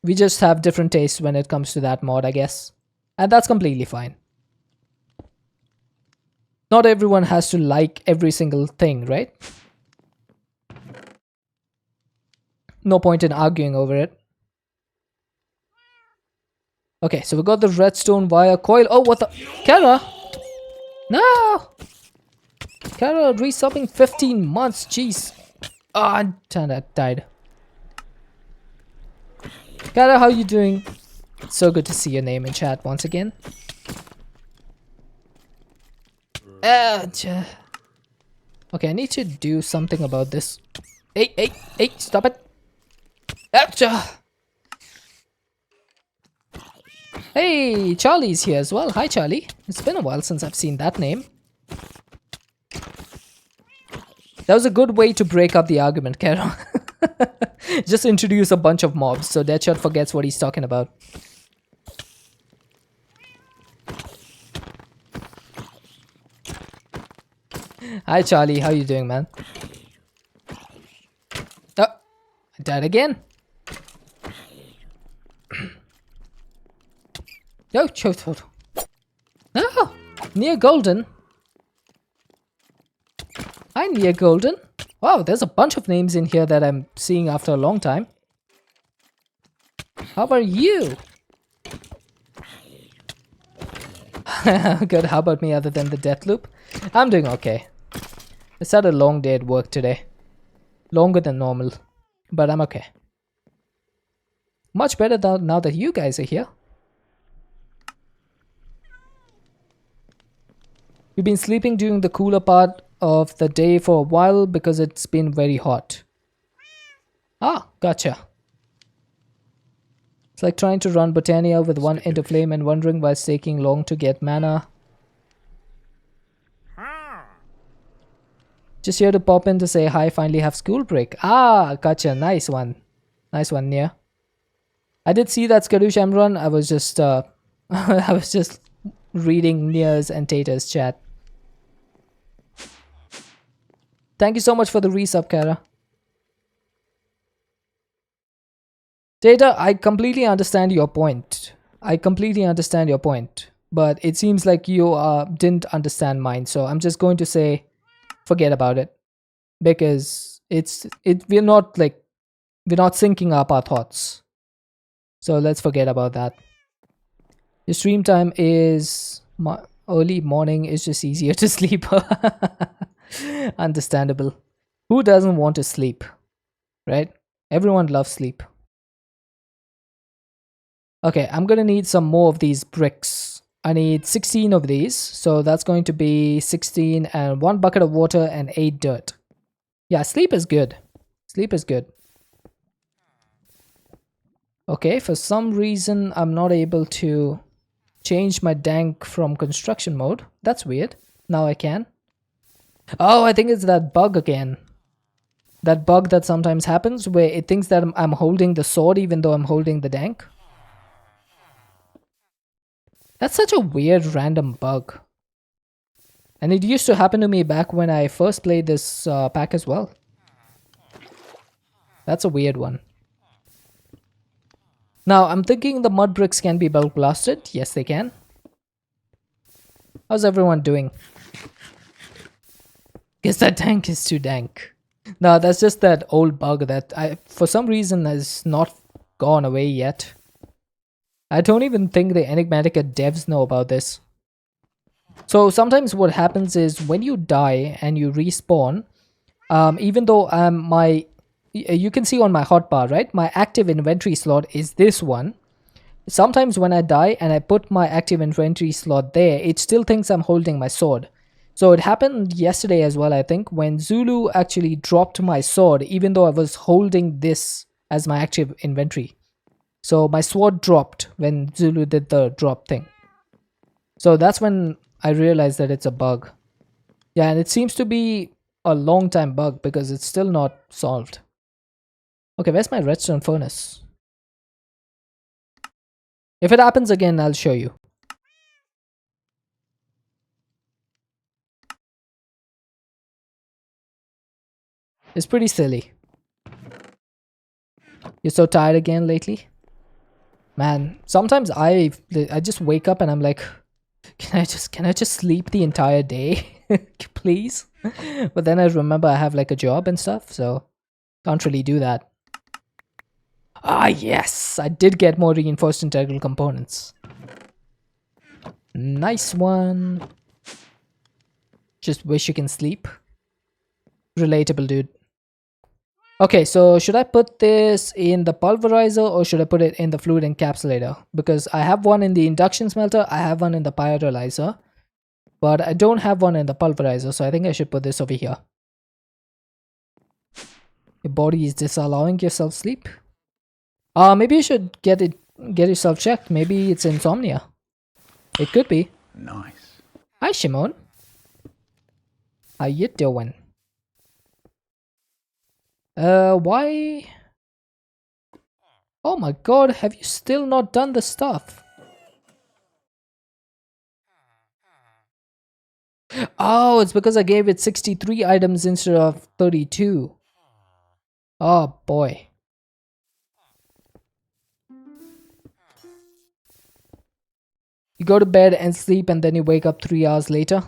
We just have different tastes when it comes to that mod, I guess. And that's completely fine. Not everyone has to like every single thing, right? No point in arguing over it. Okay, so we got the redstone wire coil. Oh, what the... Kara! No! Kara resubbing 15 months. Jeez. Ah, oh, died. Kara, how you doing? It's so good to see your name in chat once again. Okay, I need to do something about this. Hey, hey, hey, stop it. Achha! Hey, Charlie's here as well. Hi, Charlie. It's been a while since I've seen that name. That was a good way to break up the argument, Carol. Just introduce a bunch of mobs so Deadshot forgets what he's talking about. Hi, Charlie. How you doing, man? Oh, I died again. Oh, choke. Oh, near golden. Hi, near golden. Wow, there's a bunch of names in here that I'm seeing after a long time. How about you? Good. How about me other than the death loop? I'm doing okay. It's had a long day at work today. Longer than normal. But I'm okay. Much better now that you guys are here. You've been sleeping during the cooler part of the day for a while because it's been very hot. Ah, gotcha. It's like trying to run Botania with one end of flame and wondering why it's taking long to get mana. Just here to pop in to say hi, finally have school break. Ah, gotcha. Nice one. Nice one, Nia. I did see that Skadoosh Emron. I was just I was just reading Nia's and Tata's chat. Thank you so much for the resub, Kara. Tata, I completely understand your point. But it seems like you didn't understand mine. So I'm just going to say, forget about it. Because we're not syncing up our thoughts. So let's forget about that. The stream time is early morning. Is just easier to sleep. Understandable. Who doesn't want to sleep, right? Everyone loves sleep. Okay, I'm gonna need some more of these bricks. I need 16 of these, so that's going to be 16 and 1 bucket of water and 8 dirt. Yeah, sleep is good. Sleep is good. Okay, for some reason I'm not able to change my dank from construction mode. That's weird. Now I can. Oh, I think it's that bug again. That bug that sometimes happens where it thinks that I'm holding the sword even though I'm holding the dank. That's such a weird random bug. And it used to happen to me back when I first played this pack as well. That's a weird one. Now, I'm thinking the mud bricks can be bulk blasted. Yes, they can. How's everyone doing? Guess that tank is too dank. No, that's just that old bug that for some reason has not gone away yet. I don't even think the Enigmatica devs know about this. So sometimes what happens is when you die and you respawn, even though you can see on my hotbar, right? My active inventory slot is this one. Sometimes when I die and I put my active inventory slot there, it still thinks I'm holding my sword. So it happened yesterday as well, I think, when Zulu actually dropped my sword, even though I was holding this as my active inventory. So my sword dropped when Zulu did the drop thing. So that's when I realized that it's a bug. Yeah, and it seems to be a long time bug because it's still not solved. Okay, where's my redstone furnace? If it happens again, I'll show you. It's pretty silly. You're so tired again lately? Man, sometimes I just wake up and I'm like, can I just sleep the entire day? Please? But then I remember I have like a job and stuff, so can't really do that. Ah, yes! I did get more reinforced integral components. Nice one. Just wish you can sleep. Relatable, dude. Okay, so should I put this in the pulverizer or should I put it in the fluid encapsulator? Because I have one in the induction smelter, I have one in the pyrolyzer, but I don't have one in the pulverizer, so I think I should put this over here. Your body is disallowing yourself sleep. Maybe you should get yourself checked. Maybe it's insomnia. It could be. Nice. Hi, Shimon. How you doing? Why? Oh my god, have you still not done the stuff? Oh, it's because I gave it 63 items instead of 32. Oh boy. You go to bed and sleep and then you wake up 3 hours later.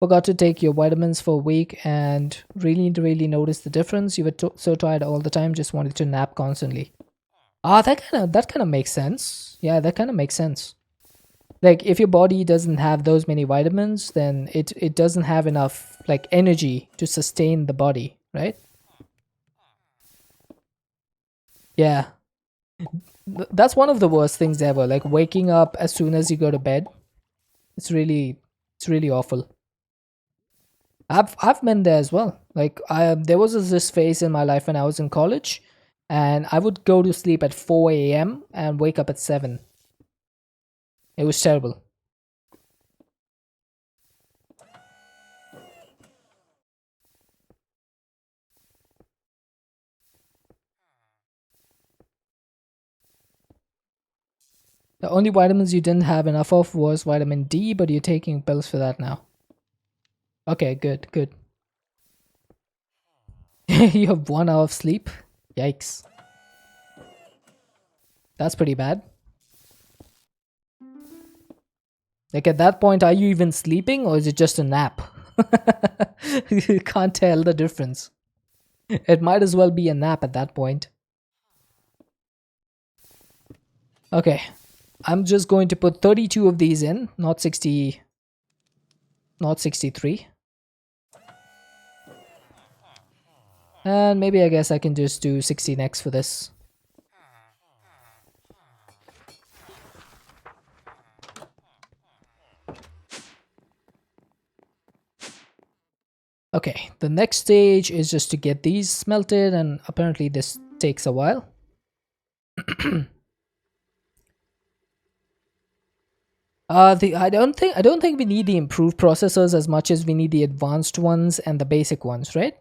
Forgot to take your vitamins for a week and really noticed the difference. You were so tired all the time, just wanted to nap constantly. Ah, that kind of makes sense. Yeah, that kind of makes sense. Like if your body doesn't have those many vitamins, then it doesn't have enough like energy to sustain the body, right? Yeah. That's one of the worst things ever. Like waking up as soon as you go to bed. It's really awful. I've been there as well. Like there was this phase in my life when I was in college, and I would go to sleep at 4 a.m. and wake up at 7. It was terrible. The only vitamins you didn't have enough of was vitamin D, but you're taking pills for that now. Okay, good. You have 1 hour of sleep? Yikes. That's pretty bad. Like at that point, are you even sleeping or is it just a nap? You can't tell the difference. It might as well be a nap at that point. Okay, I'm just going to put 32 of these in, not 60, not 63. And maybe I guess I can just do 60 next for this. Okay, the next stage is just to get these smelted, and apparently this takes a while. I don't think we need the improved processors as much as we need the advanced ones and the basic ones, right?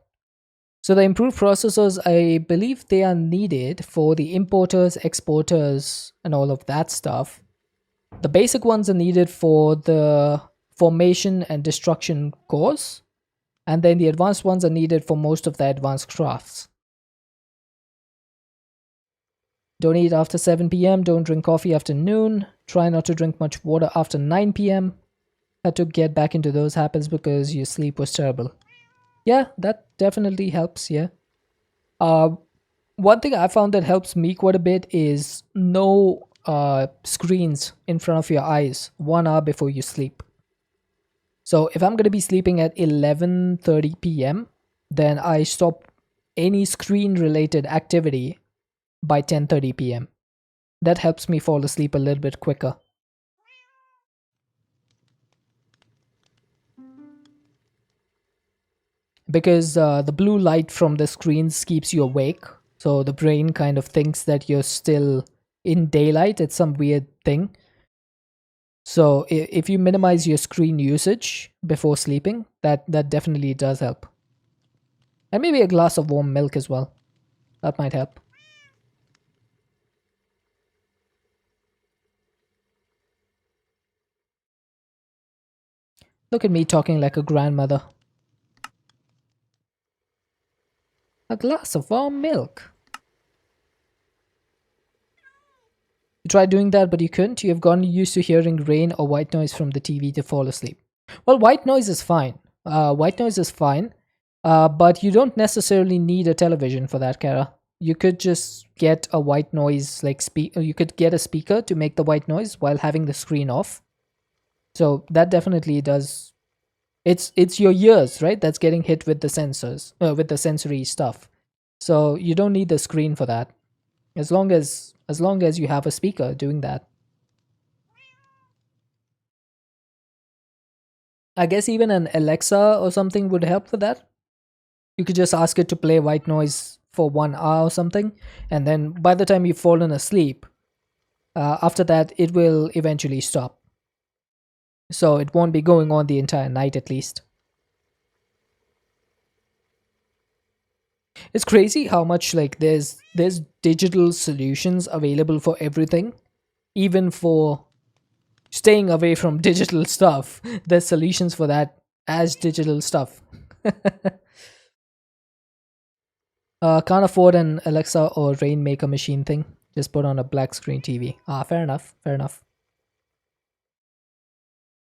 So the improved processors, I believe they are needed for the importers, exporters, and all of that stuff. The basic ones are needed for the formation and destruction cores, and then the advanced ones are needed for most of the advanced crafts. Don't eat after 7 p.m. Don't drink coffee after noon. Try not to drink much water after 9 p.m. Had to get back into those habits because your sleep was terrible. Yeah, that definitely helps. Yeah. Uh, One thing I found that helps me quite a bit is no screens in front of your eyes 1 hour before you sleep. So if I'm going to be sleeping at 11:30 p.m., then I stop any screen related activity by 10:30 p.m. That helps me fall asleep a little bit quicker. Because the blue light from the screens keeps you awake. So the brain kind of thinks that you're still in daylight. It's some weird thing. So if you minimize your screen usage before sleeping, that definitely does help. And maybe a glass of warm milk as well. That might help. Look at me talking like a grandmother. A glass of warm milk. You tried doing that, but you couldn't. You have gotten used to hearing rain or white noise from the TV to fall asleep. Well, white noise is fine. White noise is fine, but you don't necessarily need a television for that, Kara. You could just get a white noise like you could get a speaker to make the white noise while having the screen off. So that definitely does. It's your ears, right? That's getting hit with the sensors, with the sensory stuff. So you don't need the screen for that. As long as you have a speaker doing that. I guess even an Alexa or something would help with that. You could just ask it to play white noise for 1 hour or something, and then by the time you've fallen asleep, after that, it will eventually stop. So it won't be going on the entire night at least. It's crazy how much like there's digital solutions available for everything, even for staying away from digital stuff. There's solutions for that as digital stuff. Can't afford an Alexa or Rainmaker machine thing. Just put on a black screen TV. Ah, fair enough. Fair enough.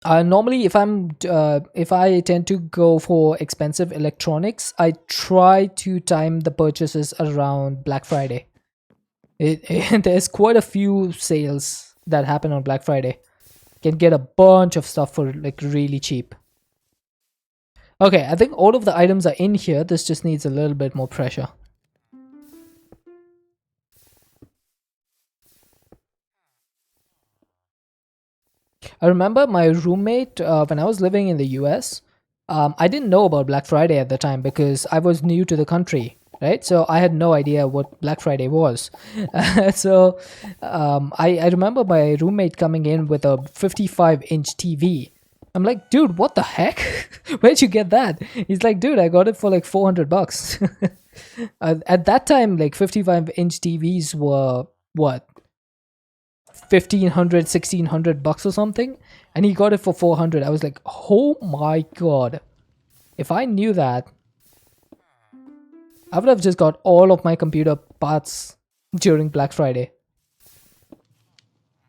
Normally, if I tend to go for expensive electronics, I try to time the purchases around Black Friday. There's quite a few sales that happen on Black Friday. Can get a bunch of stuff for like really cheap. Okay, I think all of the items are in here. This just needs a little bit more pressure. I remember my roommate when I was living in the US. I didn't know about Black Friday at the time because I was new to the country, right? So I had no idea what Black Friday was. I remember my roommate coming in with a 55-inch TV. I'm like, dude, what the heck? Where'd you get that? He's like, dude, I got it for like $400. At that time, like 55-inch TVs were what, 1500, 1600 bucks or something, and he got it for 400. I was like, oh my god, if I knew that, I would have just got all of my computer parts during Black Friday.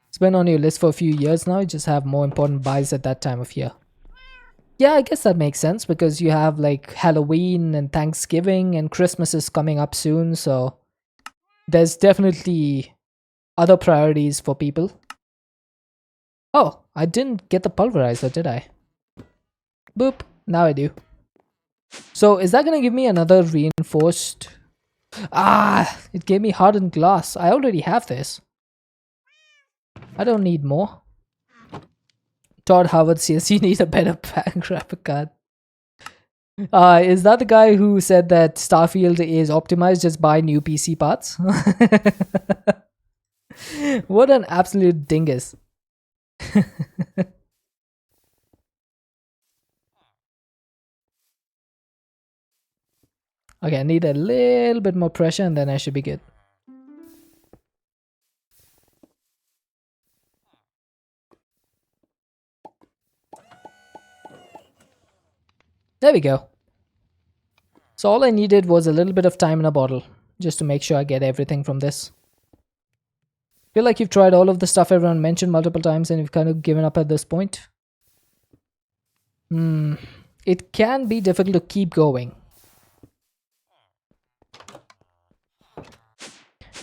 It's been on your list for a few years now. You just have more important buys at that time of year. Yeah, I guess that makes sense because you have like Halloween and Thanksgiving and Christmas is coming up soon, so there's definitely other priorities for people. Oh, I didn't get the pulverizer, did I? Boop. Now I do. So is that going to give me another reinforced? Ah, it gave me hardened glass. I already have this. I don't need more. Todd Howard says you need a better graphic card. Is that the guy who said that Starfield is optimized? Just buy new PC parts? What an absolute dingus. Okay, I need a little bit more pressure and then I should be good. There we go. So all I needed was a little bit of time in a bottle, just to make sure I get everything from this. Feel like you've tried all of the stuff everyone mentioned multiple times and you've kind of given up at this point? It can be difficult to keep going.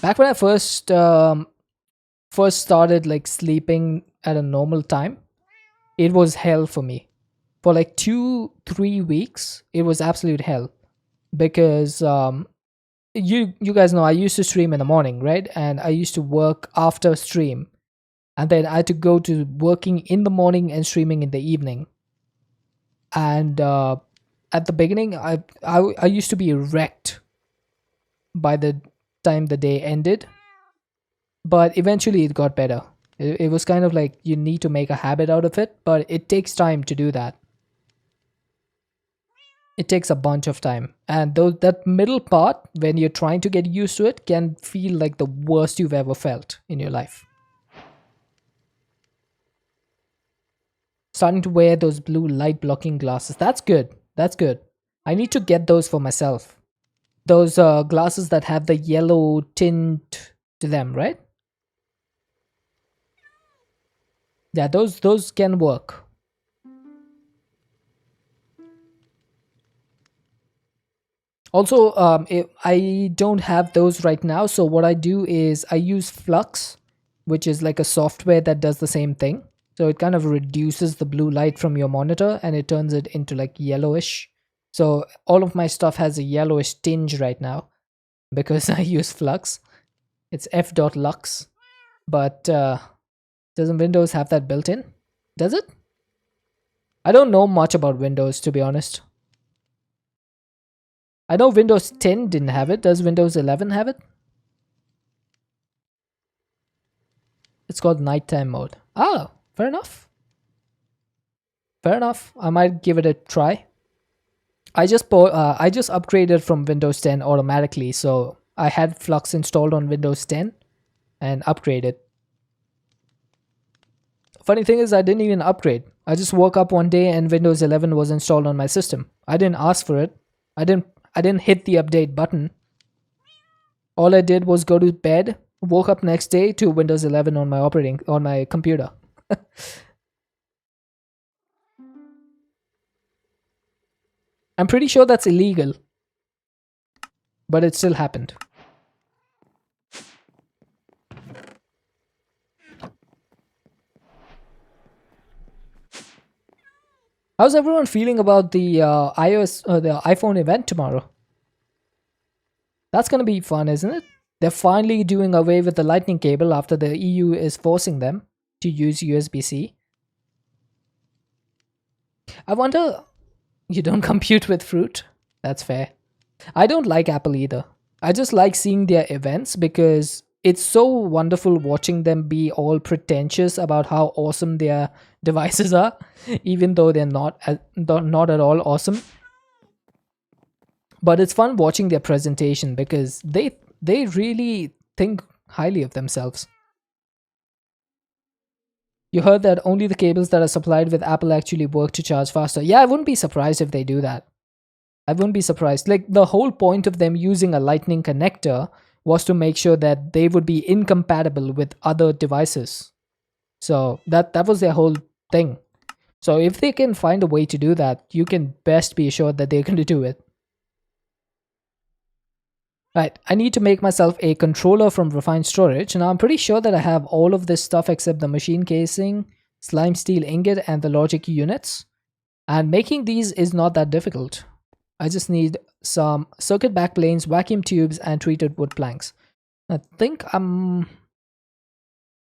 Back when I first started like sleeping at a normal time, it was hell for me. For like 2-3 weeks, it was absolute hell because you guys know I used to stream in the morning, right? And I used to work after stream, and then I had to go to working in the morning and streaming in the evening. And at the beginning, I used to be wrecked by the time the day ended, but eventually it got better. It was kind of like you need to make a habit out of it, but it takes time to do that. It takes a bunch of time, and that middle part when you're trying to get used to it can feel like the worst you've ever felt in your life. Starting to wear those blue light blocking glasses, that's good. That's good. I need to get those for myself. Those glasses that have the yellow tint to them, right? Yeah, those can work. Also, I don't have those right now, so what I do is I use Flux, which is like a software that does the same thing. So it kind of reduces the blue light from your monitor and it turns it into like yellowish. So all of my stuff has a yellowish tinge right now because I use Flux. It's f.lux, but doesn't Windows have that built in? Does it? I don't know much about Windows, to be honest. I know Windows 10 didn't have it. Does Windows 11 have it? It's called nighttime mode. Ah, fair enough. Fair enough. I might give it a try. I just upgraded from Windows 10 automatically, so I had Flux installed on Windows 10 and upgraded. Funny thing is, I didn't even upgrade. I just woke up one day and Windows 11 was installed on my system. I didn't ask for it. I didn't hit the update button. All I did was go to bed, woke up next day to Windows 11 on my computer. I'm pretty sure that's illegal, but it still happened. How's everyone feeling about the the iPhone event tomorrow? That's gonna be fun, isn't it? They're finally doing away with the lightning cable after the EU is forcing them to use USB-C. I wonder, you don't compute with fruit? That's fair. I don't like Apple either. I just like seeing their events because it's so wonderful watching them be all pretentious about how awesome their devices are, even though they're not at all awesome. But it's fun watching their presentation because they really think highly of themselves. You heard that only the cables that are supplied with Apple actually work to charge faster. Yeah, I wouldn't be surprised if they do that. I wouldn't be surprised. Like, the whole point of them using a lightning connector was to make sure that they would be incompatible with other devices. So that was their whole thing. So if they can find a way to do that, you can best be assured that they're going to do it. Right, I need to make myself a controller from refined storage. Now I'm pretty sure that I have all of this stuff except the machine casing, slime steel ingot, and the logic units. And making these is not that difficult. I just need some circuit backplanes, vacuum tubes, and treated wood planks. I think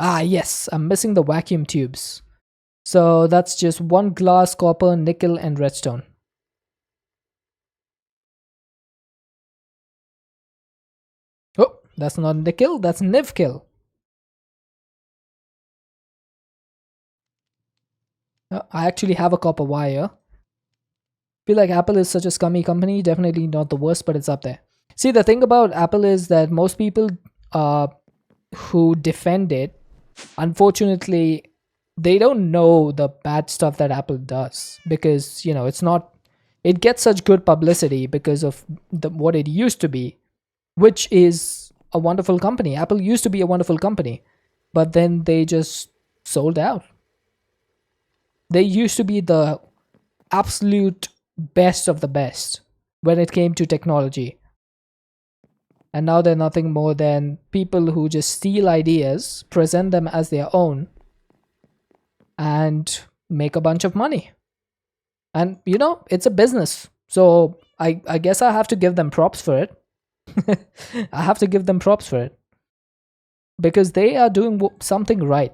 yes, I'm missing the vacuum tubes. So that's just one glass, copper, nickel, and redstone. Oh, that's not nickel, that's nivkill. I actually have a copper wire. Feel like Apple is such a scummy company. Definitely not the worst, but it's up there. See, the thing about Apple is that most people who defend it, unfortunately, they don't know the bad stuff that Apple does because, it's not, it gets such good publicity because of what it used to be, which is a wonderful company. Apple used to be a wonderful company, but then they just sold out. They used to be the absolute best of the best when it came to technology. And now they're nothing more than people who just steal ideas, present them as their own, and make a bunch of money. And, it's a business. So I guess I have to give them props for it. I have to give them props for it. Because they are doing something right.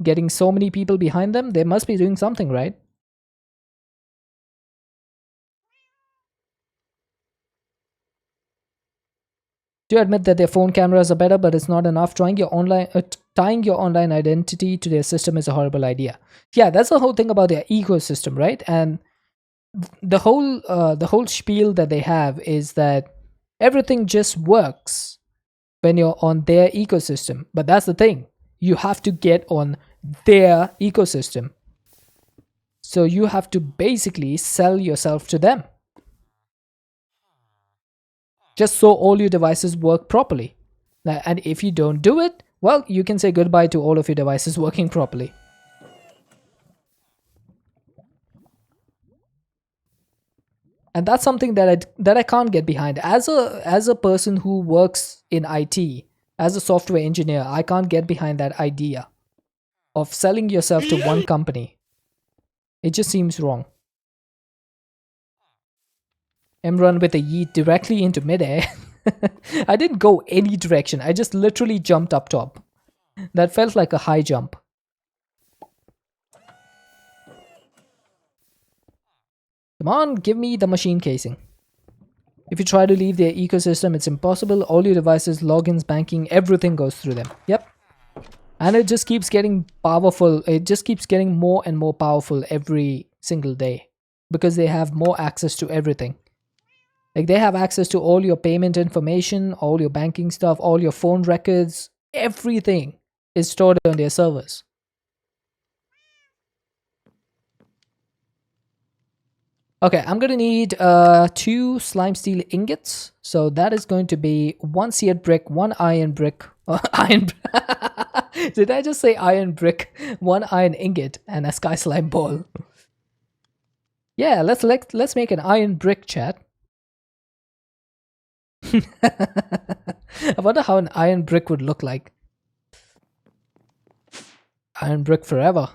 Getting so many people behind them, they must be doing something right. Do admit that their phone cameras are better, but it's not enough. Tying your online identity to their system is a horrible idea. Yeah, that's the whole thing about their ecosystem, right? And the whole spiel that they have is that everything just works when you're on their ecosystem. But that's the thing. You have to get on their ecosystem. So you have to basically sell yourself to them. Just so all your devices work properly. And if you don't do it, well, you can say goodbye to all of your devices working properly. And that's something that I can't get behind. As a person who works in IT, as a software engineer, I can't get behind that idea of selling yourself to one company. It just seems wrong. Run with a yeet directly into midair. I didn't go any direction. I just literally jumped up top. That felt like a high jump. Come on, give me the machine casing. If you try to leave their ecosystem, it's impossible. All your devices, logins, banking, everything goes through them. Yep. And it just keeps getting powerful. It just keeps getting more and more powerful every single day because they have more access to everything. Like they have access to all your payment information, all your banking stuff, all your phone records, everything is stored on their servers. Okay, I'm gonna need 2 slime steel ingots. So that is going to be 1 seared brick, 1 iron brick. Iron. Did I just say iron brick? 1 iron ingot and a sky slime ball. Yeah, let's make an iron brick, chat. I wonder how an iron brick would look like. Iron brick forever.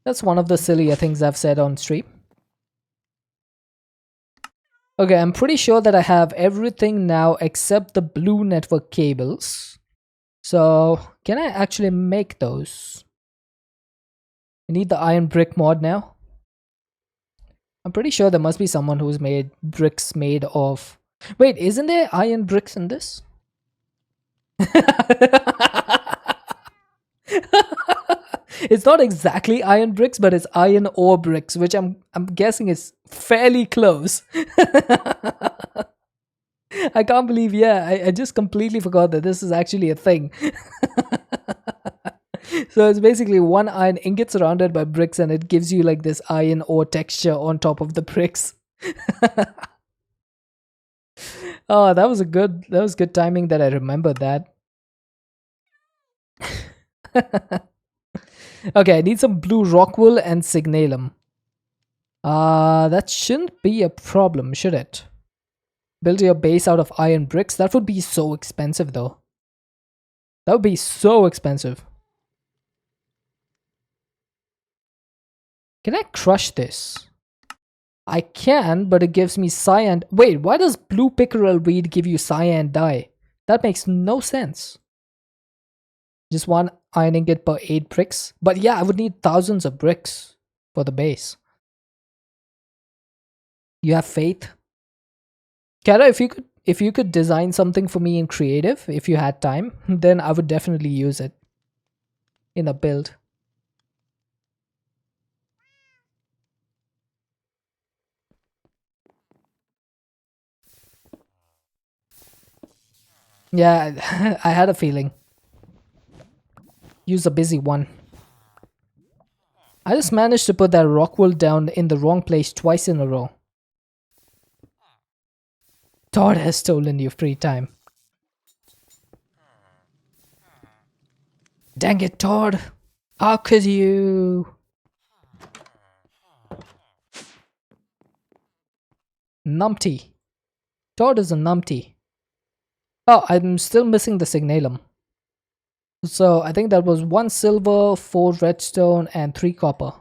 That's one of the sillier things I've said on stream. Okay, I'm pretty sure that I have everything now except the blue network cables. So, can I actually make those? I need the iron brick mod now. I'm pretty sure there must be someone who's made bricks made of... Wait, isn't there iron bricks in this? It's not exactly iron bricks, but it's iron ore bricks, which I'm guessing is fairly close. I can't believe, yeah, I just completely forgot that this is actually a thing. So it's basically 1 iron ingot surrounded by bricks, and it gives you like this iron ore texture on top of the bricks. Oh, that was good timing that I remembered that. Okay, I need some blue rock wool and signalum. That shouldn't be a problem, should it? Build your base out of iron bricks. That would be so expensive though. That would be so expensive. Can I crush this? I can, but it gives me cyan. Wait, why does blue pickerel weed give you cyan dye? That makes no sense. Just 1 iron ingot per 8 bricks. But yeah, I would need thousands of bricks for the base. You have faith? Kara, if you could design something for me in creative, if you had time, then I would definitely use it in a build. Yeah, I had a feeling. Use a busy one. I just managed to put that rock wool down in the wrong place twice in a row. Todd has stolen your free time. Dang it, Todd. How could you? Numpty. Todd is a numpty. Oh, I'm still missing the signalum. So I think that was 1 silver, 4 redstone, and 3 copper.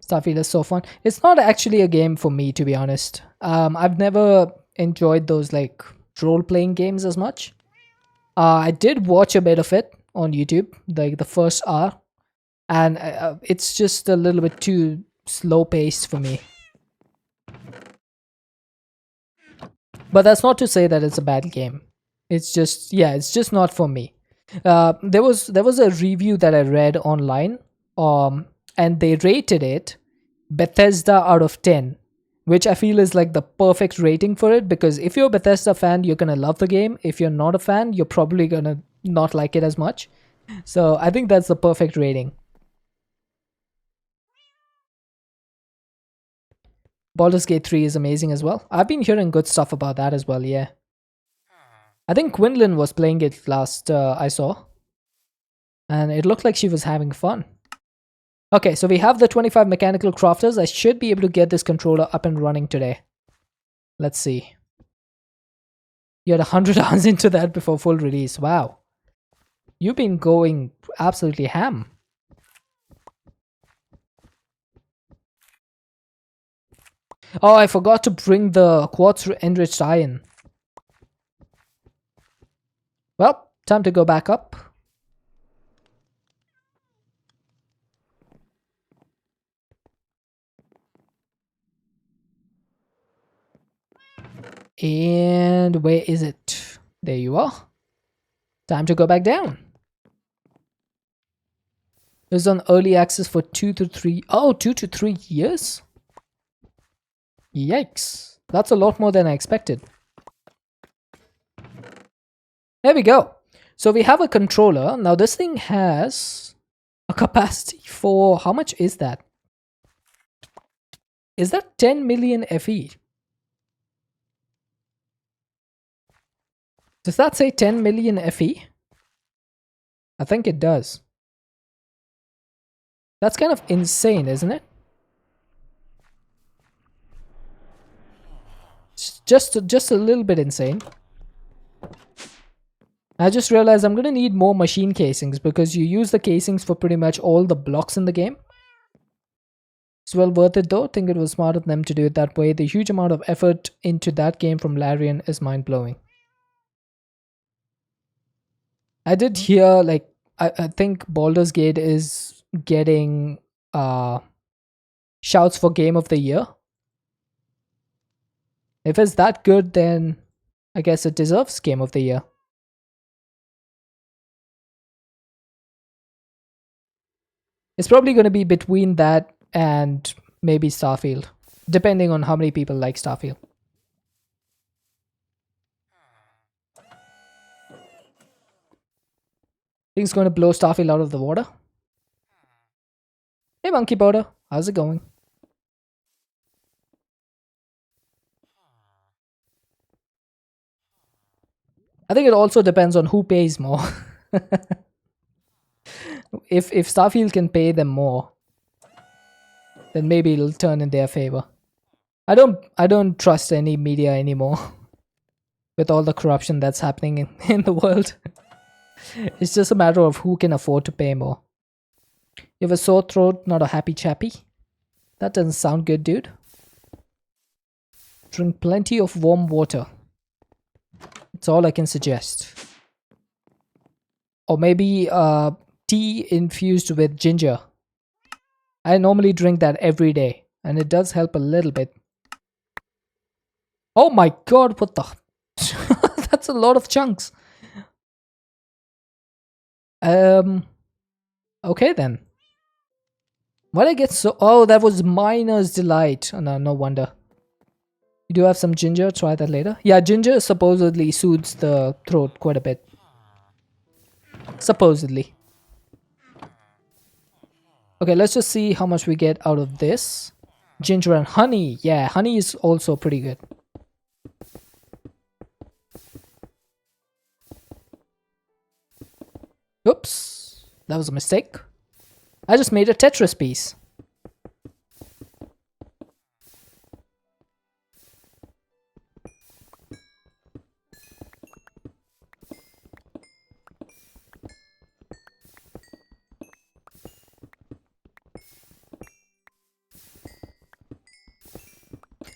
Starfield is so fun. It's not actually a game for me, to be honest. I've never enjoyed those like role-playing games as much. I did watch a bit of it on YouTube, like the first hour, and it's just a little bit too slow-paced for me. But that's not to say that it's a bad game. It's just, yeah, it's just not for me. There was a review that I read online, and they rated it Bethesda out of 10, which I feel is like the perfect rating for it, because if you're a Bethesda fan, you're gonna love the game. If you're not a fan, you're probably gonna not like it as much. So I think that's the perfect rating. Baldur's Gate 3 is amazing as well. I've been hearing good stuff about that as well, yeah. I think Quinlan was playing it last I saw, and it looked like she was having fun. Okay, so we have the 25 mechanical crafters. I should be able to get this controller up and running today. Let's see. You had 100 hours into that before full release. Wow. You've been going absolutely ham. Oh, I forgot to bring the quartz enriched iron. Well, time to go back up. And where is it? There you are. Time to go back down. It's on early access for 2 to 3. Oh, 2 to 3 years? Yikes. That's a lot more than I expected. There we go. So we have a controller. Now this thing has a capacity for... How much is that? Is that 10 million FE? Does that say 10 million FE? I think it does. That's kind of insane, isn't it? It's just a little bit insane. I just realized I'm going to need more machine casings because you use the casings for pretty much all the blocks in the game. It's well worth it though. I think it was smart of them to do it that way. The huge amount of effort into that game from Larian is mind-blowing. I did hear, like, I think Baldur's Gate is getting shouts for Game of the Year. If it's that good, then I guess it deserves Game of the Year. It's probably going to be between that and maybe Starfield, depending on how many people like Starfield. Things going to blow Starfield out of the water. Hey Monkey Powder, how's it going? I think it also depends on who pays more. If Starfield can pay them more, then maybe it'll turn in their favor. I don't trust any media anymore with all the corruption that's happening in the world. It's just a matter of who can afford to pay more. You have a sore throat, not a happy chappy? That doesn't sound good, dude. Drink plenty of warm water. That's all I can suggest. Or maybe tea infused with ginger. I normally drink that every day, and it does help a little bit. Oh my god, what the... That's a lot of chunks. Okay then. Why'd I get so... Oh, that was Miner's Delight. Oh, no wonder. You do have some ginger, try that later. Yeah, ginger supposedly soothes the throat quite a bit. Supposedly. Okay, let's just see how much we get out of this. Ginger and honey. Yeah, honey is also pretty good. Oops, that was a mistake. I just made a Tetris piece.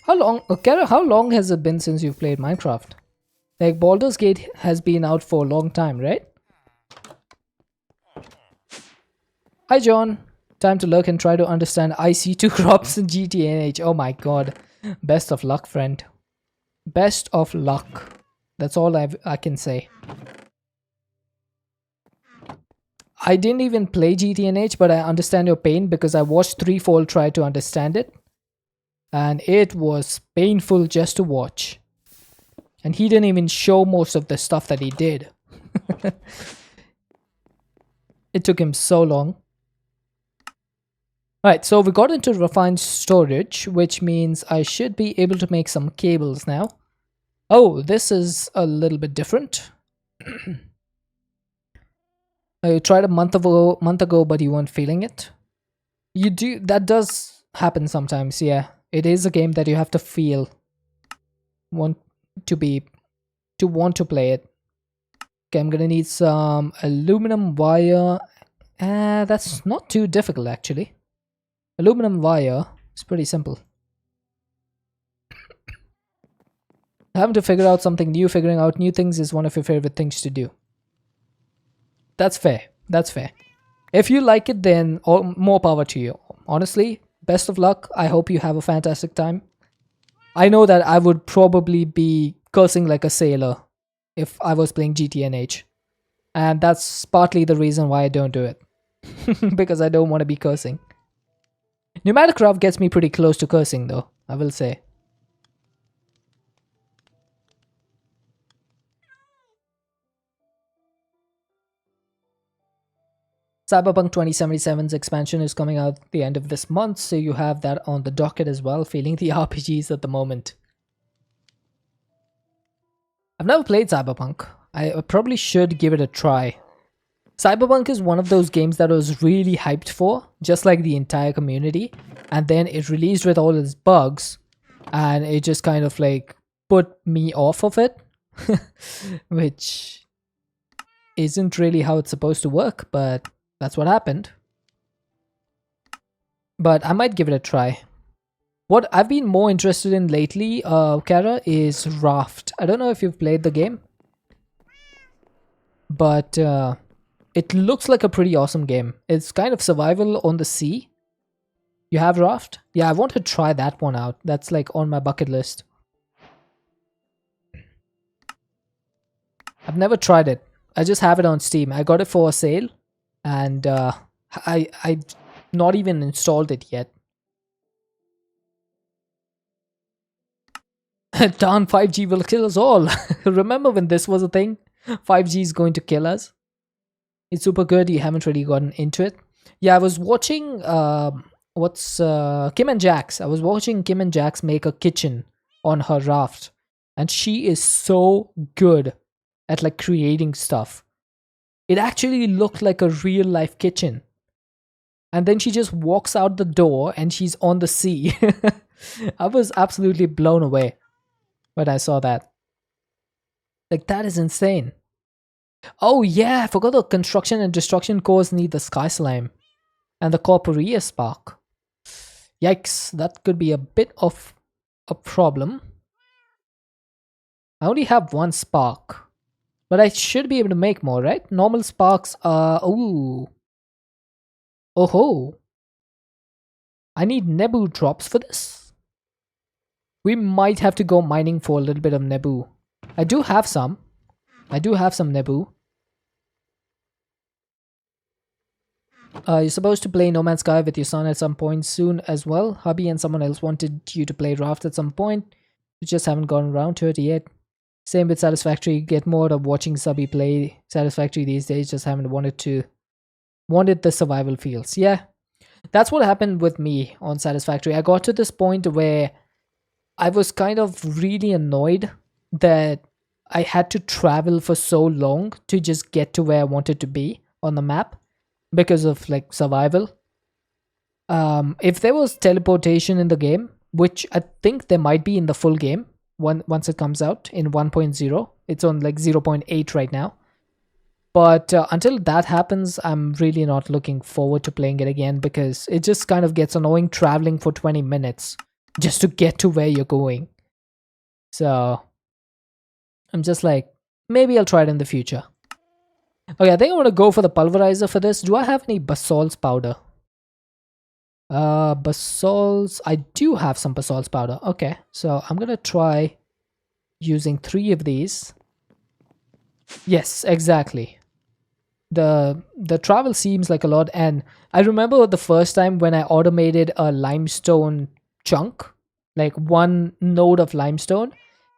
How long has it been since you've played Minecraft? Like, Baldur's Gate has been out for a long time, right? Hi John, time to look and try to understand IC2 crops in GTNH. Oh my god. Best of luck, friend. Best of luck. That's all I can say. I didn't even play GTNH, but I understand your pain because I watched Threefold try to understand it. And it was painful just to watch. And he didn't even show most of the stuff that he did. It took him so long. Alright, so we got into refined storage, which means I should be able to make some cables now. Oh, this is a little bit different. I tried a month ago, but you weren't feeling it. That does happen sometimes, yeah. It is a game that you have to feel. Want to play it. Okay, I'm gonna need some aluminum wire. That's not too difficult actually. Aluminum wire is pretty simple. Having to figure out something new, figuring out new things is one of your favorite things to do. That's fair. That's fair. If you like it, then more power to you. Honestly, best of luck. I hope you have a fantastic time. I know that I would probably be cursing like a sailor if I was playing GTNH. And that's partly the reason why I don't do it. Because I don't want to be cursing. Pneumaticcraft gets me pretty close to cursing though, I will say. Cyberpunk 2077's expansion is coming out at the end of this month, so you have that on the docket as well, feeling the RPGs at the moment. I've never played Cyberpunk. I probably should give it a try. Cyberpunk is one of those games that I was really hyped for, just like the entire community, and then it released with all its bugs, and it just kind of like put me off of it, which isn't really how it's supposed to work, but that's what happened. But I might give it a try. What I've been more interested in lately, Kara, is Raft. I don't know if you've played the game, but it looks like a pretty awesome game. It's kind of survival on the sea. You have Raft? Yeah, I want to try that one out. That's like on my bucket list. I've never tried it. I just have it on Steam. I got it for a sale, and I not even installed it yet. Darn, 5G will kill us all. Remember when this was a thing? 5G is going to kill us. It's super good. You haven't really gotten into it. Yeah, I was watching Kim and Jax. I was watching Kim and Jax make a kitchen on her Raft, and she is so good at like creating stuff. It actually looked like a real life kitchen. And then she just walks out the door and she's on the sea. I was absolutely blown away when I saw that. Like, that is insane. Oh yeah, I forgot the construction and destruction cores need the sky slime and the corporeal spark. Yikes, that could be a bit of a problem. I only have one spark, but I should be able to make more, right? Normal sparks are... Ooh. Oh ho. I need Nebu drops for this. We might have to go mining for a little bit of Nebu. I do have some. Nebu. You're supposed to play No Man's Sky with your son at some point soon as well. Hubby and someone else wanted you to play Raft at some point. You just haven't gotten around to it yet. Same with Satisfactory. Get more of watching Subby play Satisfactory these days. Just haven't wanted the survival feels. Yeah, that's what happened with me on Satisfactory. I got to this point where I was kind of really annoyed that I had to travel for so long to just get to where I wanted to be on the map because of like survival. If there was teleportation in the game, which I think there might be in the full game once it comes out in 1.0, it's on like 0.8 right now. But until that happens, I'm really not looking forward to playing it again because it just kind of gets annoying traveling for 20 minutes just to get to where you're going. So I'm just like, maybe I'll try it in the future. Okay, I think I want to go for the pulverizer for this. Do I have any basalts powder? Basalts. I do have some basalts powder. Okay, so I'm gonna try using 3 of these. Yes, exactly. The travel seems like a lot, and I remember the first time when I automated a limestone chunk, like 1 node of limestone,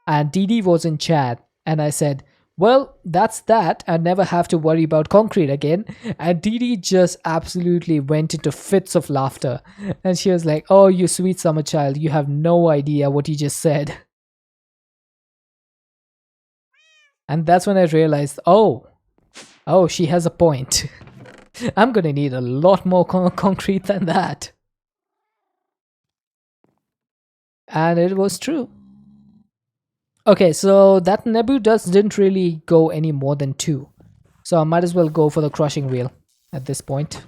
and DD was in chat, and I said, well, that's that. I never have to worry about concrete again. And DD just absolutely went into fits of laughter. And she was like, oh, you sweet summer child, you have no idea what you just said. And that's when I realized, oh, she has a point. I'm gonna need a lot more concrete than that. And it was true. Okay, so that Nebu dust didn't really go any more than 2. So I might as well go for the crushing wheel at this point.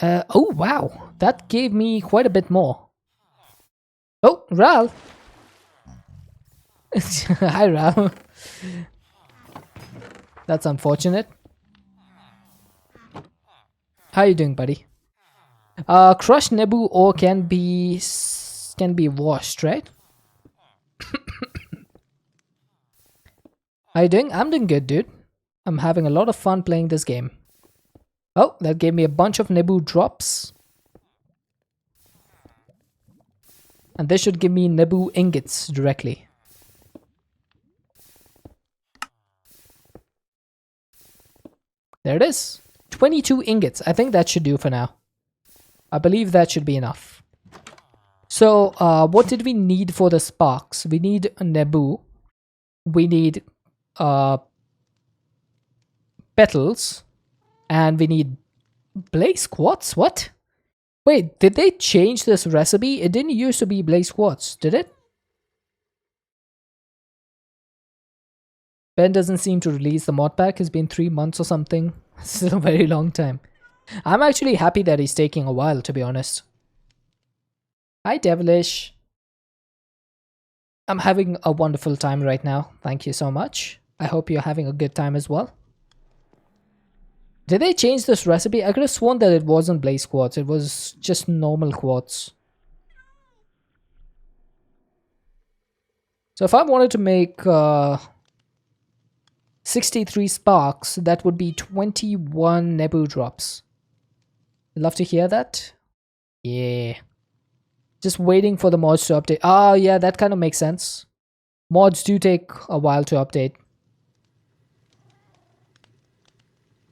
Oh, wow. That gave me quite a bit more. Oh, Ral. Hi, Ral. That's unfortunate. How you doing, buddy? Crushed Nebu ore can be this can be washed, right? How you doing? I'm doing good, dude. I'm having a lot of fun playing this game. Oh, that gave me a bunch of Nebu drops. And this should give me Nebu ingots directly. There it is. 22 ingots. I think that should do for now. I believe that should be enough. So, what did we need for the sparks? We need a Nebu. We need petals. And we need blaze quartz? What? Wait, did they change this recipe? It didn't used to be blaze quartz, did it? Ben doesn't seem to release the mod pack. It's been 3 months or something. This is a very long time. I'm actually happy that he's taking a while, to be honest. Hi, Devilish. I'm having a wonderful time right now. Thank you so much. I hope you're having a good time as well. Did they change this recipe? I could have sworn that it wasn't blaze quartz. It was just normal quartz. So if I wanted to make 63 sparks, that would be 21 Nebu drops. You'd love to hear that? Yeah. Just waiting for the mods to update. Oh, yeah, that kind of makes sense. Mods do take a while to update.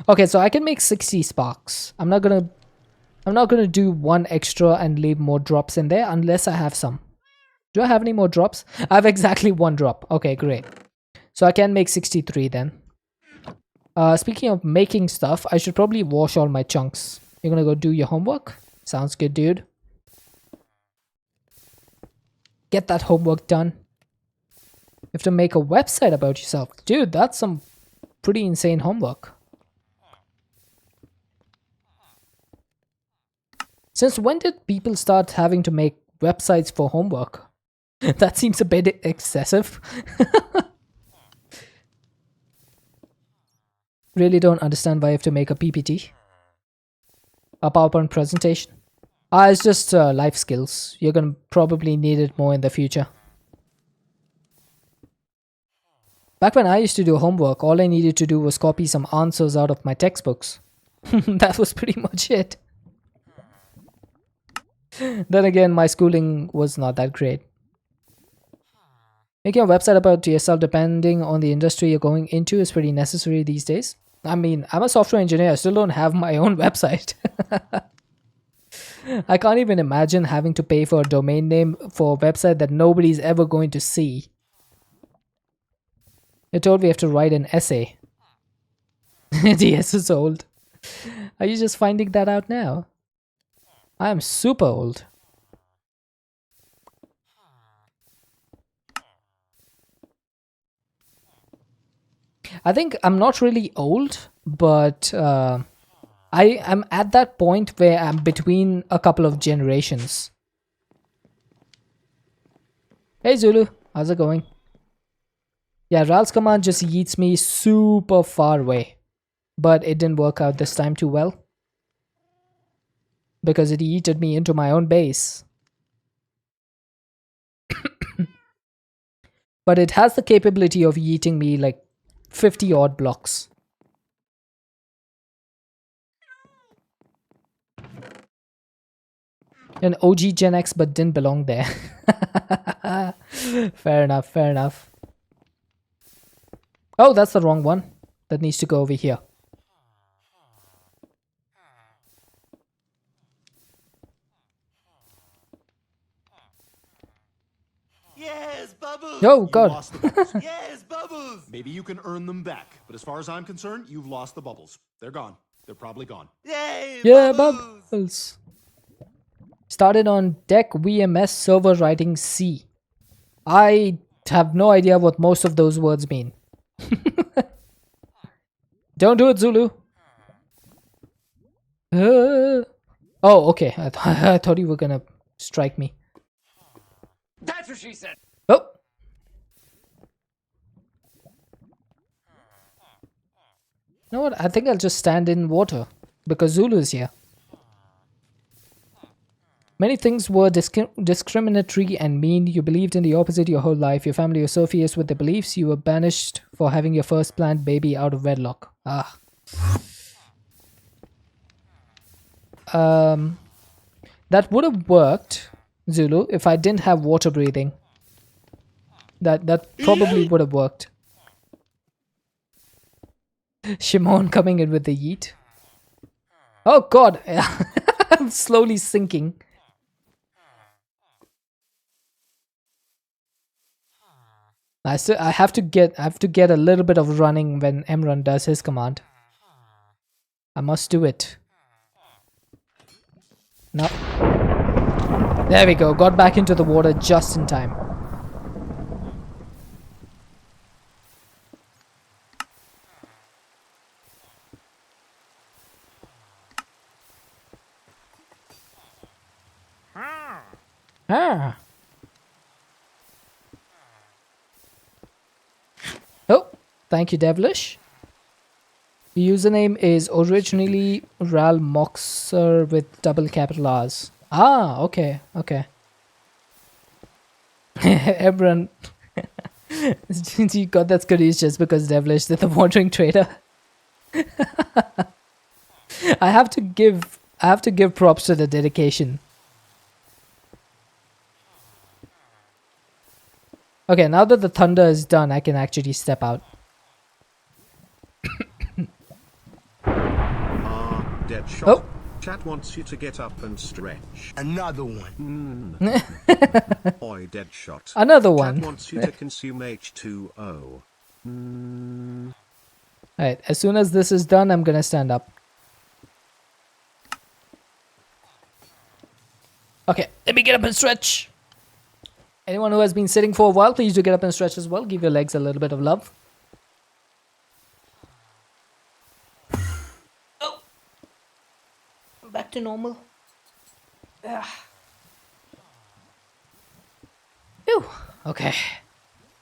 Okay, so I can make 60 sparks. I'm not gonna do one extra and leave more drops in there unless I have some. Do I have any more drops? I have exactly 1 drop. Okay, great. So I can make 63 then. Speaking of making stuff, I should probably wash all my chunks. You're gonna go do your homework? Sounds good, dude. Get that homework done. You have to make a website about yourself. Dude, that's some pretty insane homework. Since when did people start having to make websites for homework? That seems a bit excessive. Really don't understand why you have to make a PPT. A PowerPoint presentation. It's just life skills. You're gonna probably need it more in the future. Back when I used to do homework, all I needed to do was copy some answers out of my textbooks. That was pretty much it. Then again, my schooling was not that great. Making a website about yourself depending on the industry you're going into is pretty necessary these days. I mean, I'm a software engineer. I still don't have my own website. I can't even imagine having to pay for a domain name for a website that nobody's ever going to see. You're told we have to write an essay. DS is old. Are you just finding that out now? I am super old. I think I'm not really old, but I am at that point where I'm between a couple of generations. Hey Zulu, how's it going? Yeah, Ral's command just yeets me super far away. But it didn't work out this time too well. Because it yeeted me into my own base. But it has the capability of yeeting me like 50 odd blocks. An OG Gen X but didn't belong there. Fair enough, fair enough. Oh, that's the wrong one. That needs to go over here. Yes, Bubbles! Oh, You God. lost the bubbles. Yes, Bubbles! Maybe you can earn them back, but as far as I'm concerned, you've lost the bubbles. They're gone. They're probably gone. Yay, Yeah, Bubbles! bubbles. Started on deck VMS server writing C. I have no idea what most of those words mean. Don't do it, Zulu. Oh, okay. I thought you were gonna strike me. That's what she said. Oh. You know what? I think I'll just stand in water because Zulu is here. Many things were discriminatory and mean. You believed in the opposite your whole life. Your family was so fierce with their beliefs, you were banished for having your first planned baby out of wedlock. Ah. That would have worked, Zulu, if I didn't have water breathing. That probably would have worked. Shimon coming in with the yeet. Oh god, I'm slowly sinking. I have to get a little bit of running when Emran does his command. I must do it. No. There we go. Got back into the water just in time. Ah. Oh, thank you, Devilish. The username is originally Ral Moxer with double capital R's. Ah, okay, okay. Ebron, you got that scurry just because Devilish did the wandering trader. I have to give props to the dedication. Okay, now that the thunder is done, I can actually step out. Dead shot. Oh. Chat wants you to get up and stretch. Another one. Oi, dead shot. Another one. Chat wants you to consume H2O. Alright, as soon as this is done, I'm gonna stand up. Okay, let me get up and stretch. Anyone who has been sitting for a while, please do get up and stretch as well. Give your legs a little bit of love. Oh, back to normal. Phew. Okay,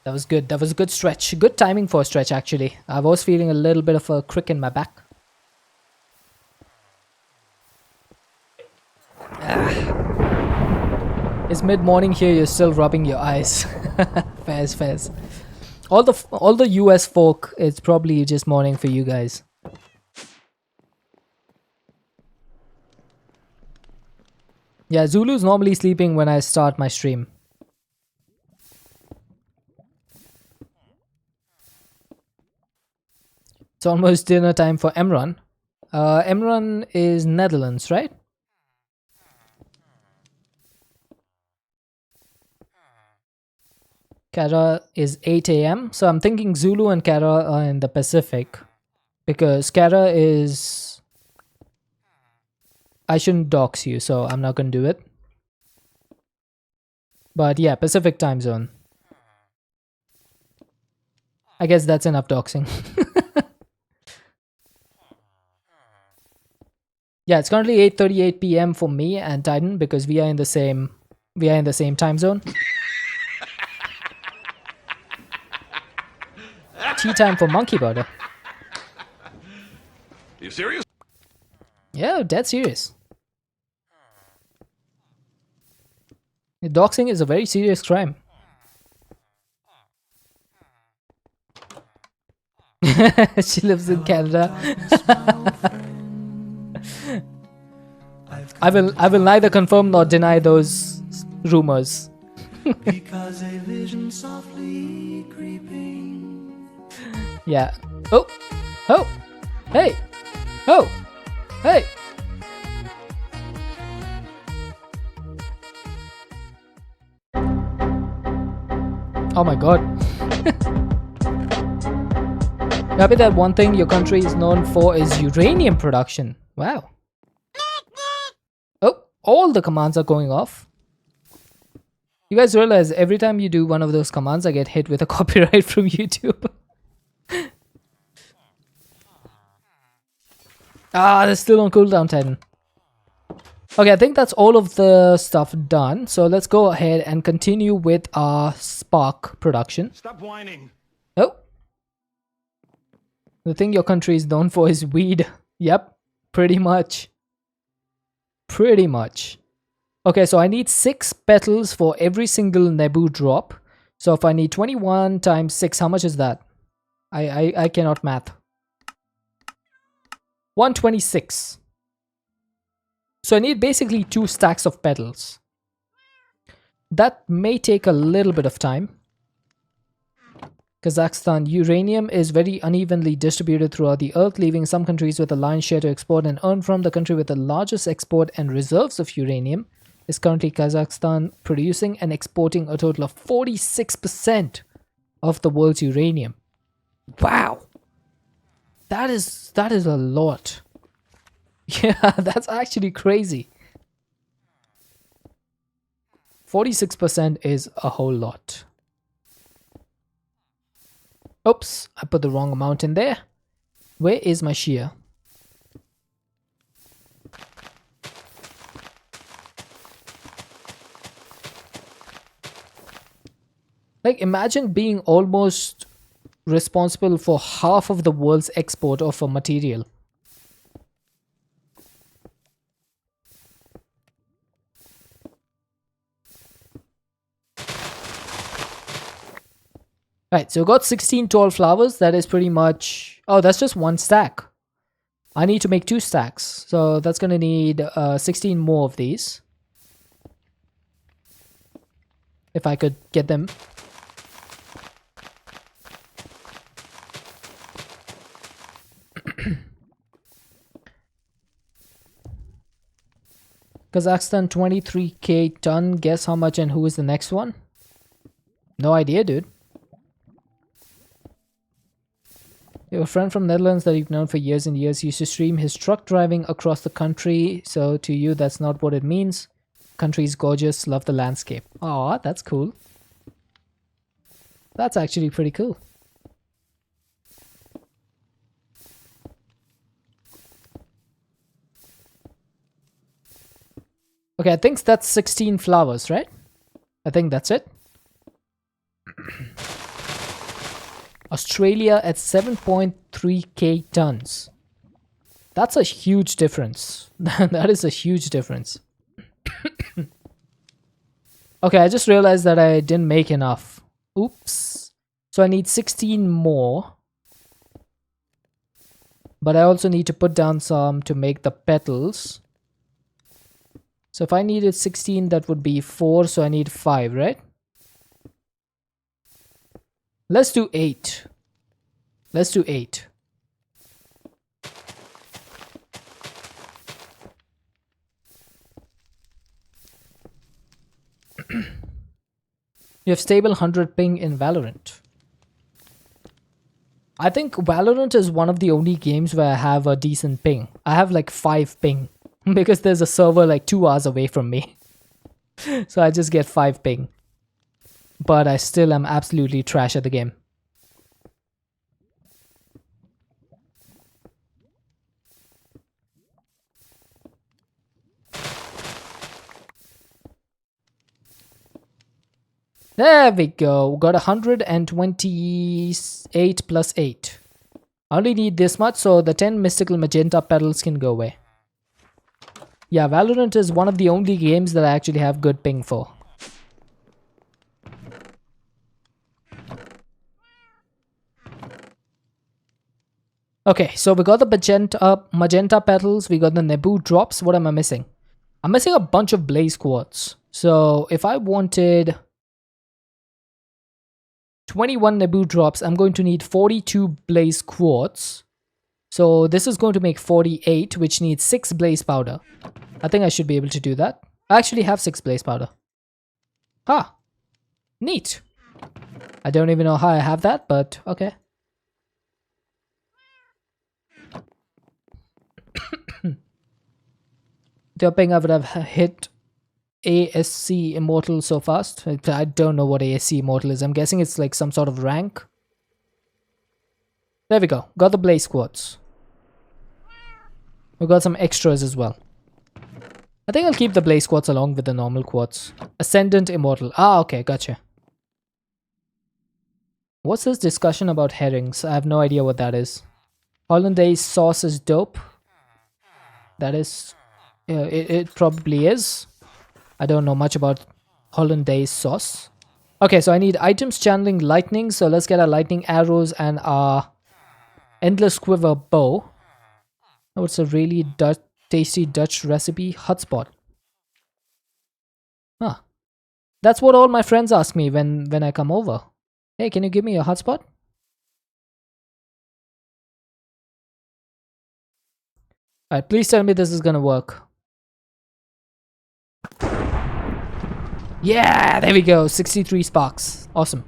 that was good. That was a good stretch. Good timing for a stretch, actually. I was feeling a little bit of a crick in my back. It's mid-morning here, you're still rubbing your eyes. Fairs. All the US folk, it's probably just morning for you guys. Yeah, Zulu's normally sleeping when I start my stream. It's almost dinner time for Emran. Emran is Netherlands, right? Kara is 8 a.m. So I'm thinking Zulu and Kara are in the Pacific. Because Kara is... I shouldn't dox you, so I'm not going to do it. But yeah, Pacific time zone. I guess that's enough doxing. Yeah, it's currently 8:38 p.m. for me and Titan because we are in the same time zone. Tea time for Monkey Butter. You serious? Yeah, dead serious. Doxing is a very serious crime. She lives in Canada. I will neither confirm nor deny those rumors. Because a vision softly creeping. Yeah. Oh. Oh. Hey. Oh. Hey. Oh my god. Maybe that one thing your country is known for is uranium production. Wow. Oh, all the commands are going off. You guys realize every time you do one of those commands, I get hit with a copyright from YouTube. Ah, they're still on cooldown, Titan. Okay, I think that's all of the stuff done. So let's go ahead and continue with our spark production. Stop whining. Oh. The thing your country is known for is weed. Yep, pretty much. Pretty much. Okay, so I need 6 petals for every single Nebu drop. So if I need 21 times 6, how much is that? I cannot math. 126. So I need basically 2 stacks of petals. That may take a little bit of time. Kazakhstan. Uranium is very unevenly distributed throughout the earth, leaving some countries with a lion's share to export and earn from. The country with the largest export and reserves of uranium is currently Kazakhstan, producing and exporting a total of 46% of the world's uranium. Wow! That is a lot. Yeah, that's actually crazy. 46% is a whole lot. Oops, I put the wrong amount in there. Where is my shear? Like, imagine being almost responsible for half of the world's export of a material. Right, so got 16 tall flowers. That is pretty much... Oh, that's just 1 stack. I need to make 2 stacks. So that's going to need 16 more of these. If I could get them. Kazakhstan 23k ton. Guess how much and who is the next one? No idea, dude. You have a friend from Netherlands that you've known for years and years used to stream his truck driving across the country. So to you, that's not what it means. Country is gorgeous. Love the landscape. Aw, that's cool. That's actually pretty cool. Okay, I think that's 16 flowers, right? I think that's it. Australia at 7.3k tons. That's a huge difference. That is a huge difference. Okay, I just realized that I didn't make enough. Oops. So I need 16 more. But I also need to put down some to make the petals. So if I needed 16, that would be 4. So I need 5, right? Let's do 8. Let's do 8. You have stable 100 ping in Valorant. I think Valorant is one of the only games where I have a decent ping. I have like 5 ping because there's a server like 2 hours away from me. So I just get 5 ping. But I still am absolutely trash at the game. There we go. Got 128 plus 8. I only need this much, so the 10 mystical magenta petals can go away. Yeah, Valorant is one of the only games that I actually have good ping for. Okay, so we got the magenta petals, we got the Nebu drops. What am I missing? I'm missing a bunch of blaze quartz. So if I wanted 21 Nebu drops, I'm going to need 42 blaze quartz. So this is going to make 48, which needs 6 blaze powder. I think I should be able to do that. I actually have 6 blaze powder. Ah, neat. I don't even know how I have that, but okay. Hoping I would have hit ASC Immortal so fast. I don't know what ASC Immortal is. I'm guessing it's like some sort of rank. There we go. Got the blaze quartz. We got some extras as well. I think I'll keep the blaze quartz along with the normal quartz. Ascendant Immortal. Ah, okay, gotcha. What's this discussion about herrings? I have no idea what that is. Hollandaise sauce is dope. That is... it probably is. I don't know much about hollandaise sauce. Okay, so I need items channeling lightning. So let's get our lightning arrows and our endless quiver bow. Oh, it's a really tasty Dutch recipe. Hotspot. Huh. That's what all my friends ask me when I come over. Hey, can you give me a hotspot? Alright, please tell me this is gonna work. Yeah, there we go. 63 sparks. Awesome.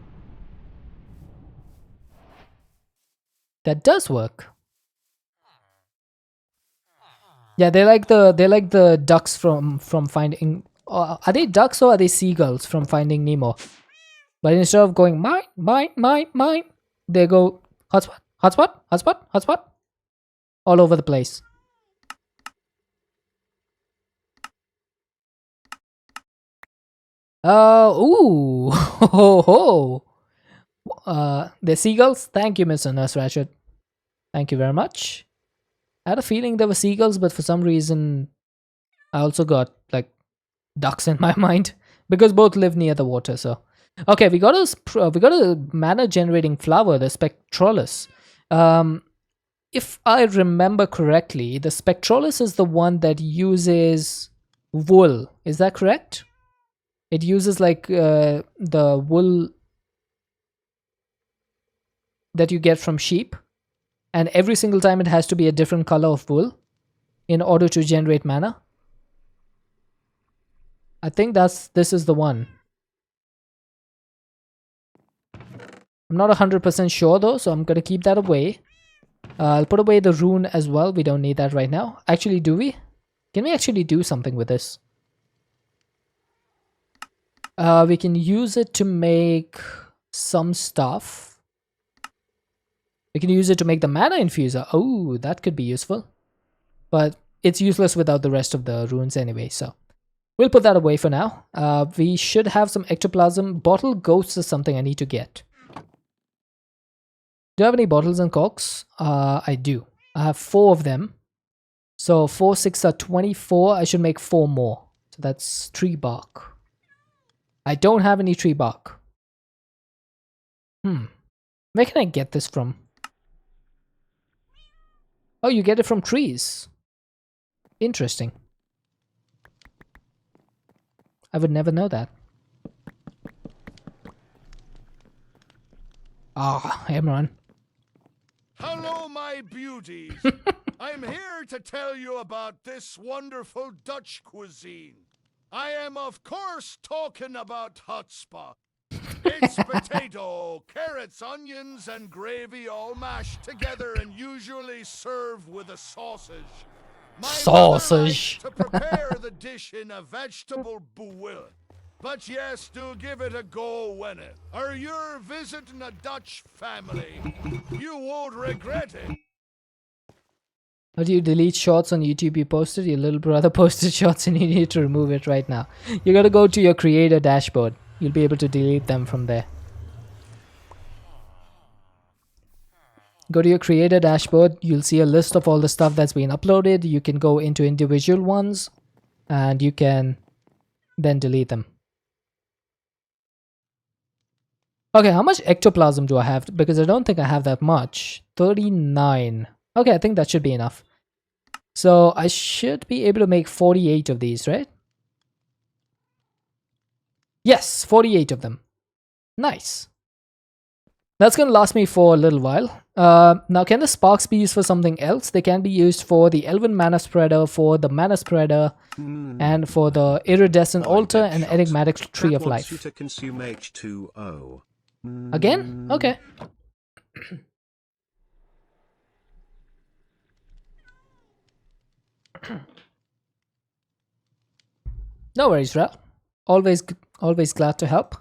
That does work. Yeah, they're like the ducks from Finding. Are they ducks or are they seagulls from Finding Nemo? But instead of going mine, they go hotspot, hotspot, hotspot, hotspot, all over the place. Ooh, ho ho. The seagulls. Thank you, Mr. Nurse Ratchet. Thank you very much. I had a feeling there were seagulls, but for some reason, I also got like ducks in my mind because both live near the water. So, okay, we got a mana generating flower, the Spectrolus. If I remember correctly, the Spectrolus is the one that uses wool. Is that correct? It uses like the wool that you get from sheep, and every single time it has to be a different color of wool in order to generate mana. I think this is the one. I'm not 100% sure though, so I'm gonna keep that away. I'll put away the rune as well. We don't need that right now. Actually, do we? Can we actually do something with this? We can use it to make some stuff. We can use it to make the mana infuser. Oh, that could be useful. But it's useless without the rest of the runes anyway, so we'll put that away for now. We should have some ectoplasm. Bottle ghosts is something I need to get. Do I have any bottles and corks? I do. I have 4 of them. So 4, 6 are 24. I should make 4 more. So that's tree bark. I don't have any tree bark. Where can I get this from? Oh, you get it from trees. Interesting. I would never know that. Ah, Emron. Hello, my beauties. I'm here to tell you about this wonderful Dutch cuisine. I am, of course, talking about hotspot. It's potato, carrots, onions, and gravy all mashed together and usually served with a sausage. My Sausage. mother likes to prepare the dish in a vegetable bouillon. But yes, do give it a go when it. Or you're visiting a Dutch family. You won't regret it. How do you delete shorts on YouTube you posted? Your little brother posted shorts and you need to remove it right now. You gotta go to your creator dashboard. You'll be able to delete them from there. Go to your creator dashboard. You'll see a list of all the stuff that's been uploaded. You can go into individual ones and you can then delete them. Okay, how much ectoplasm do I have? Because I don't think I have that much. 39. Okay, I think that should be enough. So I should be able to make 48 of these, right? Yes, 48 of them. Nice. That's going to last me for a little while. Now, can the sparks be used for something else? They can be used for the Elven Mana Spreader, for the Mana Spreader, and for the Iridescent Altar and Enigmatic Tree of Life. You to consume H2O. Again? Okay. No worries, Ra. Always glad to help.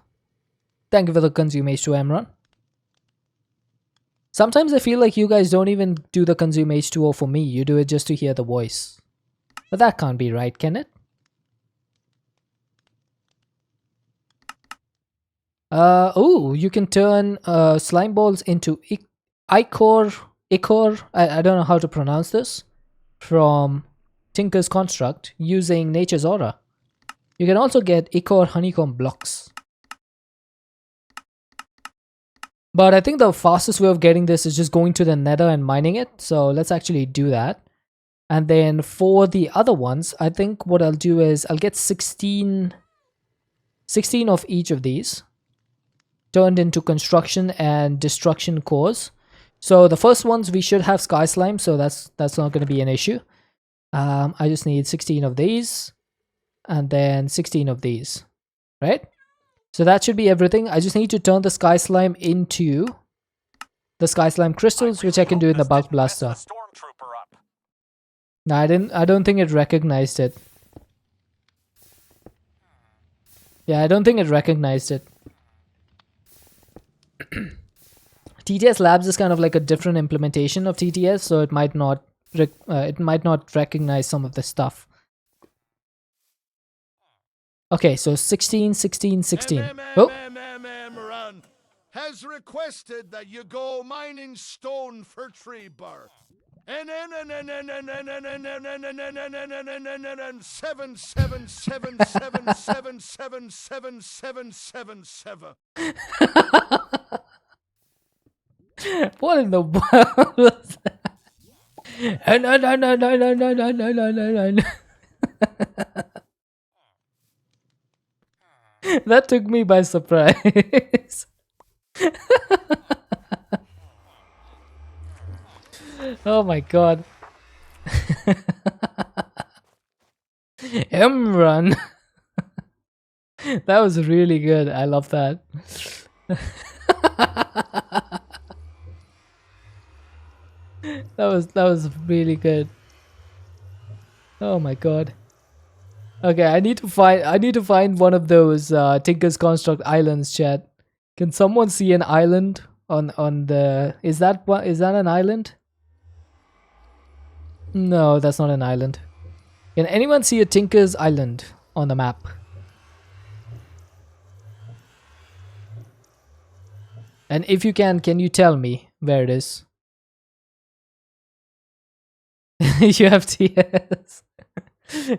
Thank you for the consume H2O, Emron. Sometimes I feel like you guys don't even do the consume H2O for me. You do it just to hear the voice. But that can't be right, can it? Oh, you can turn slime balls into ichor. I don't know how to pronounce this. From Tinker's Construct using Nature's Aura. You can also get ichor honeycomb blocks. But I think the fastest way of getting this is just going to the nether and mining it. So let's actually do that. And then for the other ones, I think what I'll do is I'll get 16 of each of these turned into construction and destruction cores. So the first ones we should have sky slime, so that's not going to be an issue. I just need 16 of these and then 16 of these, right? So that should be everything. I just need to turn the sky slime into the sky slime crystals, which I can do in the bulk blaster. No, I don't think it recognized it. Yeah, I don't think it recognized it. TTS Labs is kind of like a different implementation of TTS, so it might not recognize some of the stuff. Okay, so 16, 16, 16. Oh. Run has requested that you go mining stone for tree bark. And 77777777777. What in the world was that? No. That took me by surprise. Oh my god. Run. That was really good. I love that. That was really good. Oh my god. Okay, I need to find one of those Tinker's Construct islands, chat. Can someone see an island on the is that an island? No, that's not an island. Can anyone see a Tinker's Island on the map? And if you can you tell me where it is? You have TS.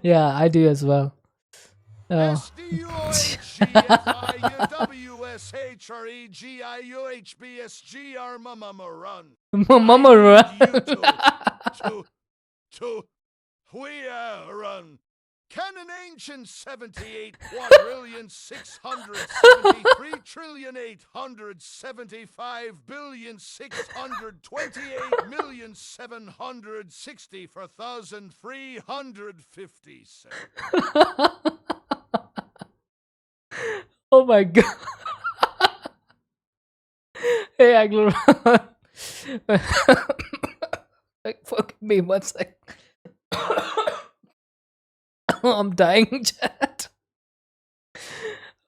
Yeah, I do as well. Oh. SDUIGFIUWSHREGIUHBSGR Mama Run. Mama Run. We run. Can an ancient 78,1,675,628,760,357? Oh my god. Hey, Agler. Fuck me, 1 sec. I'm dying, chat.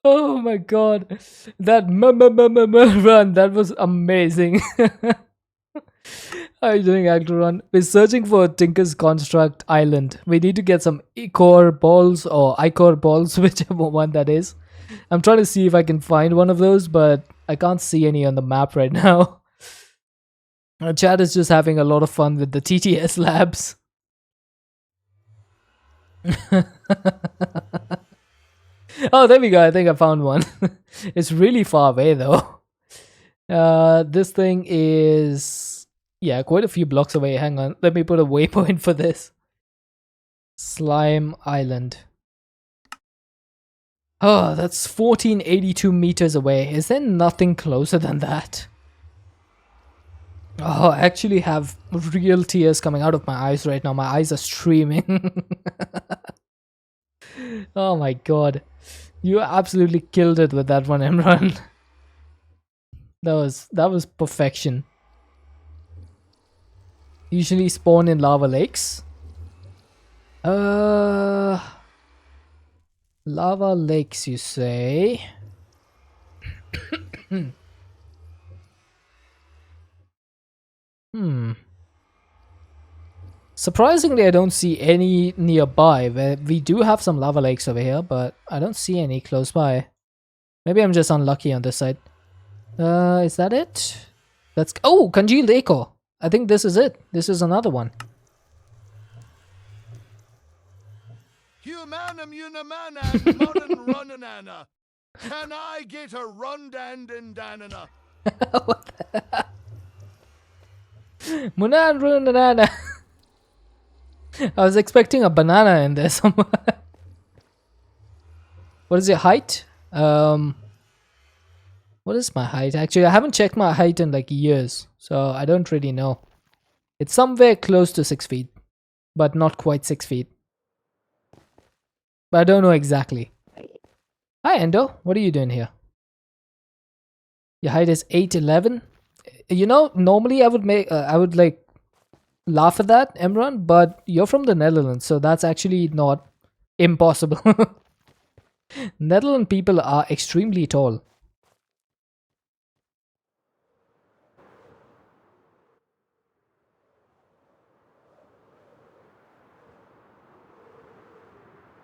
Oh my god. That run, that was amazing. How are you doing, Actor Run? We're searching for Tinker's Construct Island. We need to get some Ichor balls or Ichor balls, whichever one that is. I'm trying to see if I can find one of those, but I can't see any on the map right now. Our chat is just having a lot of fun with the TTS labs. Oh, there we go. I think I found one. It's really far away though. This thing is, yeah, quite a few blocks away. Hang on, let me put a waypoint for this. Slime Island. Oh, that's 1482 meters away. Is there nothing closer than that? Oh, I actually have real tears coming out of my eyes right now. My eyes are streaming. Oh my god. You absolutely killed it with that one, Imran. That was perfection. Usually spawn in lava lakes. Lava lakes, you say? Surprisingly, I don't see any nearby. We do have some lava lakes over here, but I don't see any close by. Maybe I'm just unlucky on this side. Is that it? That's congealed ichor. I think this is it. This is another one. Humanum unamanan munan runanana. Can I get a rundandandanana? Munan banana. I was expecting a banana in there somewhere. What is your height? What is my height? Actually, I haven't checked my height in like years, so I don't really know. It's somewhere close to 6 feet, but not quite 6 feet. But I don't know exactly. Hi, Endo. What are you doing here? Your height is 8'11". You know, normally I would like laugh at that, Emran, but you're from the Netherlands, so that's actually not impossible. Netherlands people are extremely tall.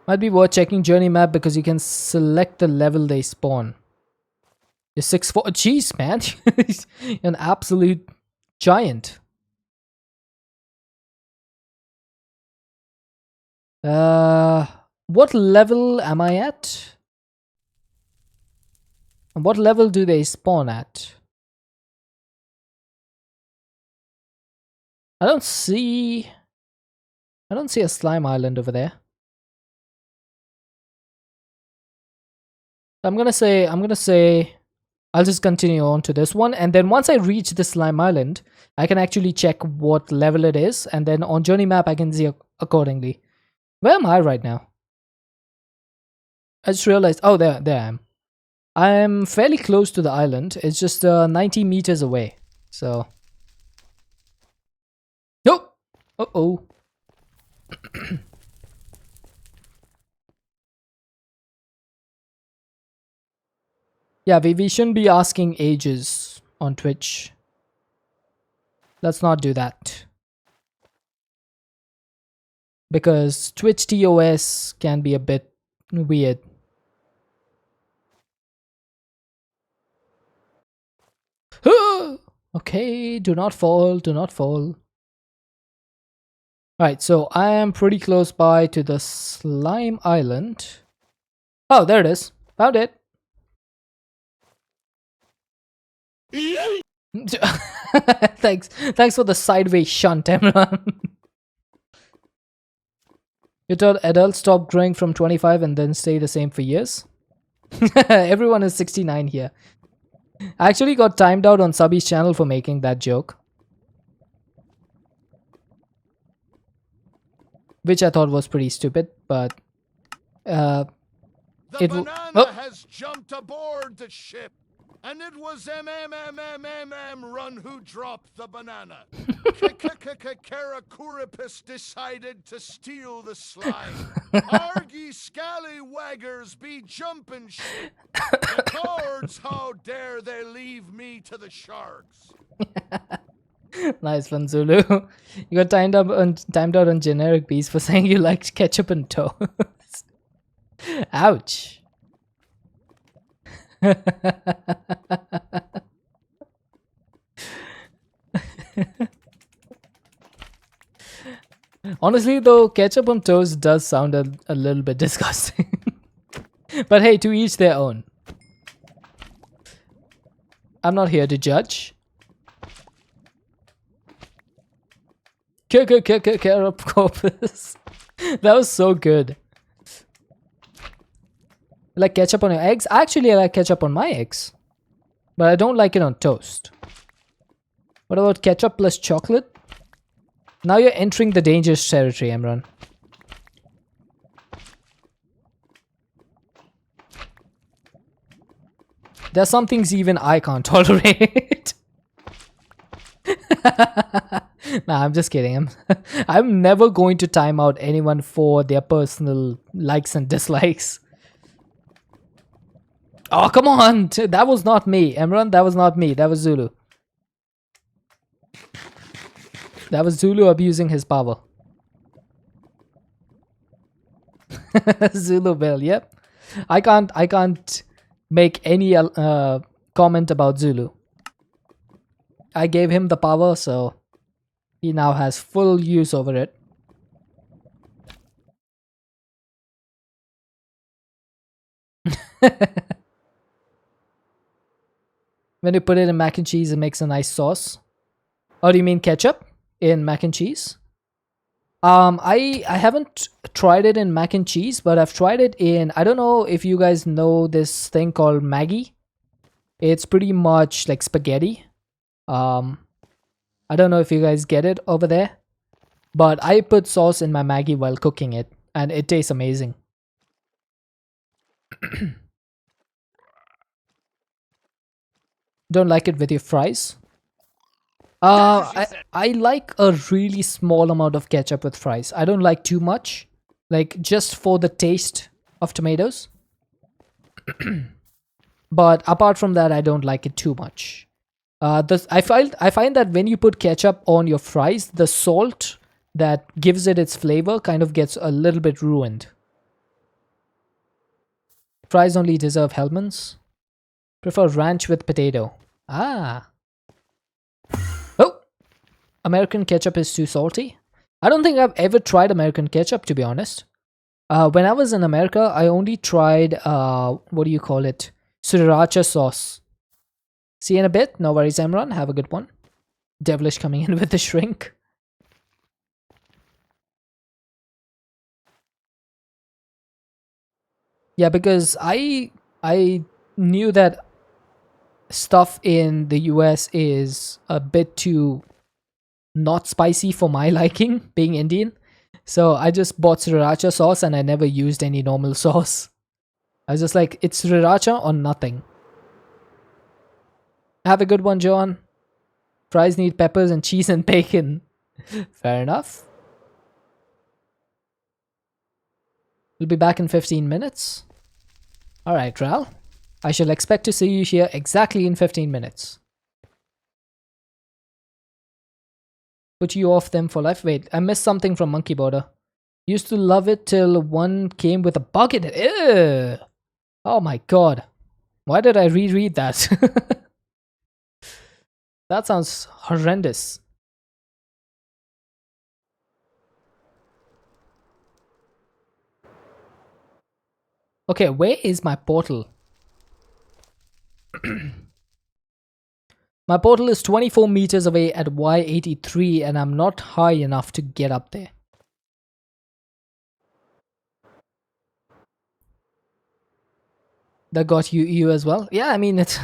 Might be worth checking journey map because you can select the level they spawn. You're 6'4". Jeez, man. You're an absolute giant. What level am I at? And what level do they spawn at? I don't see a slime island over there. I'm gonna say I'll just continue on to this one, and then once I reach the slime island, I can actually check what level it is, and then on journey map I can see accordingly. Where am I right now? I just realized, oh, there I am. I am fairly close to the island. It's just 90 meters away. So, nope. Uh-oh. Yeah, we shouldn't be asking ages on Twitch. Let's not do that. Because Twitch TOS can be a bit weird. Okay, do not fall, do not fall. Alright, so I am pretty close by to the slime island. Oh, there it is. Found it. Thanks for the sideways shunt, Emran. You told adults stop growing from 25 and then stay the same for years? Everyone is 69 here. I actually got timed out on Subby's channel for making that joke, which I thought was pretty stupid, but The it banana has jumped aboard the ship, and it was MMMMMM Run who dropped the banana. Karakuripus decided to steal the slime. Argy scallywaggers be jumping ship. The cords, how dare they leave me to the sharks? Nice one, Zulu. You got timed out on generic bees for saying you liked ketchup and toast. Ouch. Honestly though, ketchup on toast does sound a little bit disgusting. But hey, to each their own. I'm not here to judge. Carrot corpus. That was so good. Like ketchup on your eggs? Actually, I like ketchup on my eggs. But I don't like it on toast. What about ketchup plus chocolate? Now you're entering the dangerous territory, Emran. There's some things even I can't tolerate. Nah, I'm just kidding. I'm never going to time out anyone for their personal likes and dislikes. Oh, come on! That was not me, Emran. That was not me. That was Zulu. That was Zulu abusing his power. Zulu Bill, yep. I can't make any comment about Zulu. I gave him the power, so he now has full use over it. When you put it in mac and cheese, it makes a nice sauce. Or do you mean ketchup in mac and cheese? I haven't tried it in mac and cheese, but I've tried it in, I don't know if you guys know this thing called Maggi. It's pretty much like spaghetti. I don't know if you guys get it over there, but I put sauce in my Maggi while cooking it, and it tastes amazing. Don't like it with your fries? I like a really small amount of ketchup with fries. I don't like too much, like just for the taste of tomatoes. But apart from that, I don't like it too much. I find that when you put ketchup on your fries, the salt that gives it its flavor kind of gets a little bit ruined. Fries only deserve Hellmann's. Prefer ranch with potato. Ah. Oh! American ketchup is too salty. I don't think I've ever tried American ketchup, to be honest. When I was in America, I only tried, what do you call it? Sriracha sauce. See you in a bit. No worries, Emran. Have a good one. Devilish coming in with the shrink. Yeah, because I knew that stuff in the US is a bit too not spicy for my liking, being Indian. So I just bought sriracha sauce and I never used any normal sauce. I was just like, it's sriracha or nothing. Have a good one, John. Fries need peppers and cheese and bacon. Fair enough. We'll be back in 15 minutes. Alright, Ral. I shall expect to see you here exactly in 15 minutes. Put you off them for life. Wait, I missed something from Monkey Border. Used to love it till one came with a bug in it. Ew. Oh my god. Why did I reread that? That sounds horrendous. Okay, where is my portal? My portal is 24 meters away at Y83 and I'm not high enough to get up there. That got you as well? Yeah, I mean, it's...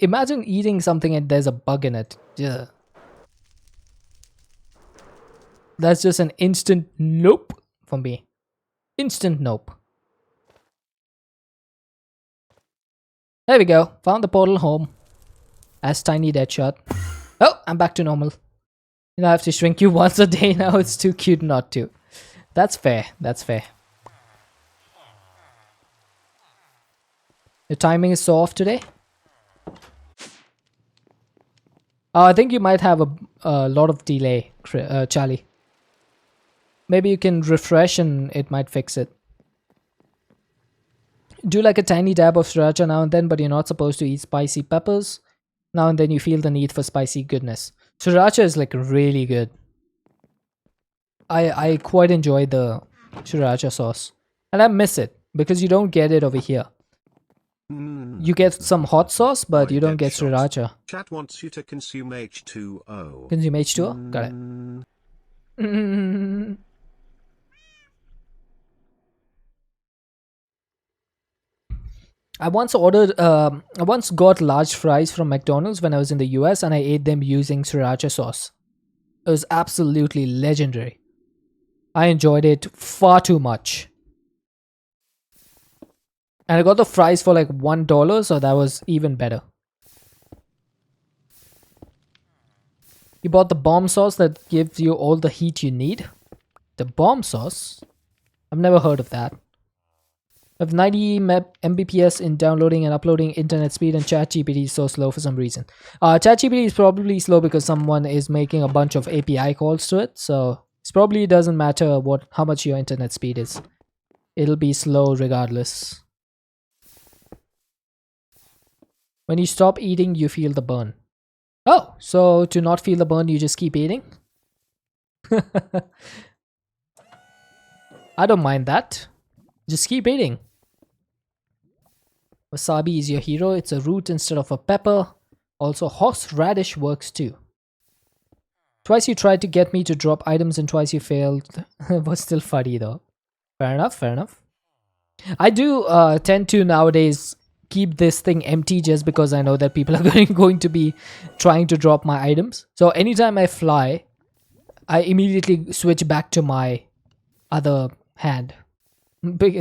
imagine eating something and there's a bug in it. Yeah. That's just an instant nope for me. Instant nope. There we go. Found the portal home. As Tiny Deadshot. Oh, I'm back to normal. You know, I have to shrink you once a day now. It's too cute not to. That's fair. That's fair. Your timing is so off today? I think you might have a lot of delay, Charlie. Maybe you can refresh and it might fix it. Do like a tiny dab of sriracha now and then, but you're not supposed to eat spicy peppers. Now and then you feel the need for spicy goodness. Sriracha is like really good. I quite enjoy the sriracha sauce. And I miss it because you don't get it over here. You get some hot sauce, but you don't get sriracha. Chat wants you to consume H2O. Consume H2O? Got it. I once got large fries from McDonald's when I was in the US and I ate them using sriracha sauce. It was absolutely legendary. I enjoyed it far too much. And I got the fries for like $1, so that was even better. You bought the bomb sauce that gives you all the heat you need? The bomb sauce? I've never heard of that. I have 90 Mbps in downloading and uploading internet speed, and ChatGPT is so slow for some reason. ChatGPT is probably slow because someone is making a bunch of API calls to it, so it probably doesn't matter how much your internet speed is. It'll be slow regardless. When you stop eating, you feel the burn. Oh, so to not feel the burn, you just keep eating? I don't mind that. Just keep eating. Wasabi is your hero. It's a root instead of a pepper. Also, horseradish works too. Twice you tried to get me to drop items and twice you failed. Was still funny though. Fair enough, fair enough. I do tend to nowadays keep this thing empty just because I know that people are going to be trying to drop my items. So anytime I fly, I immediately switch back to my other hand.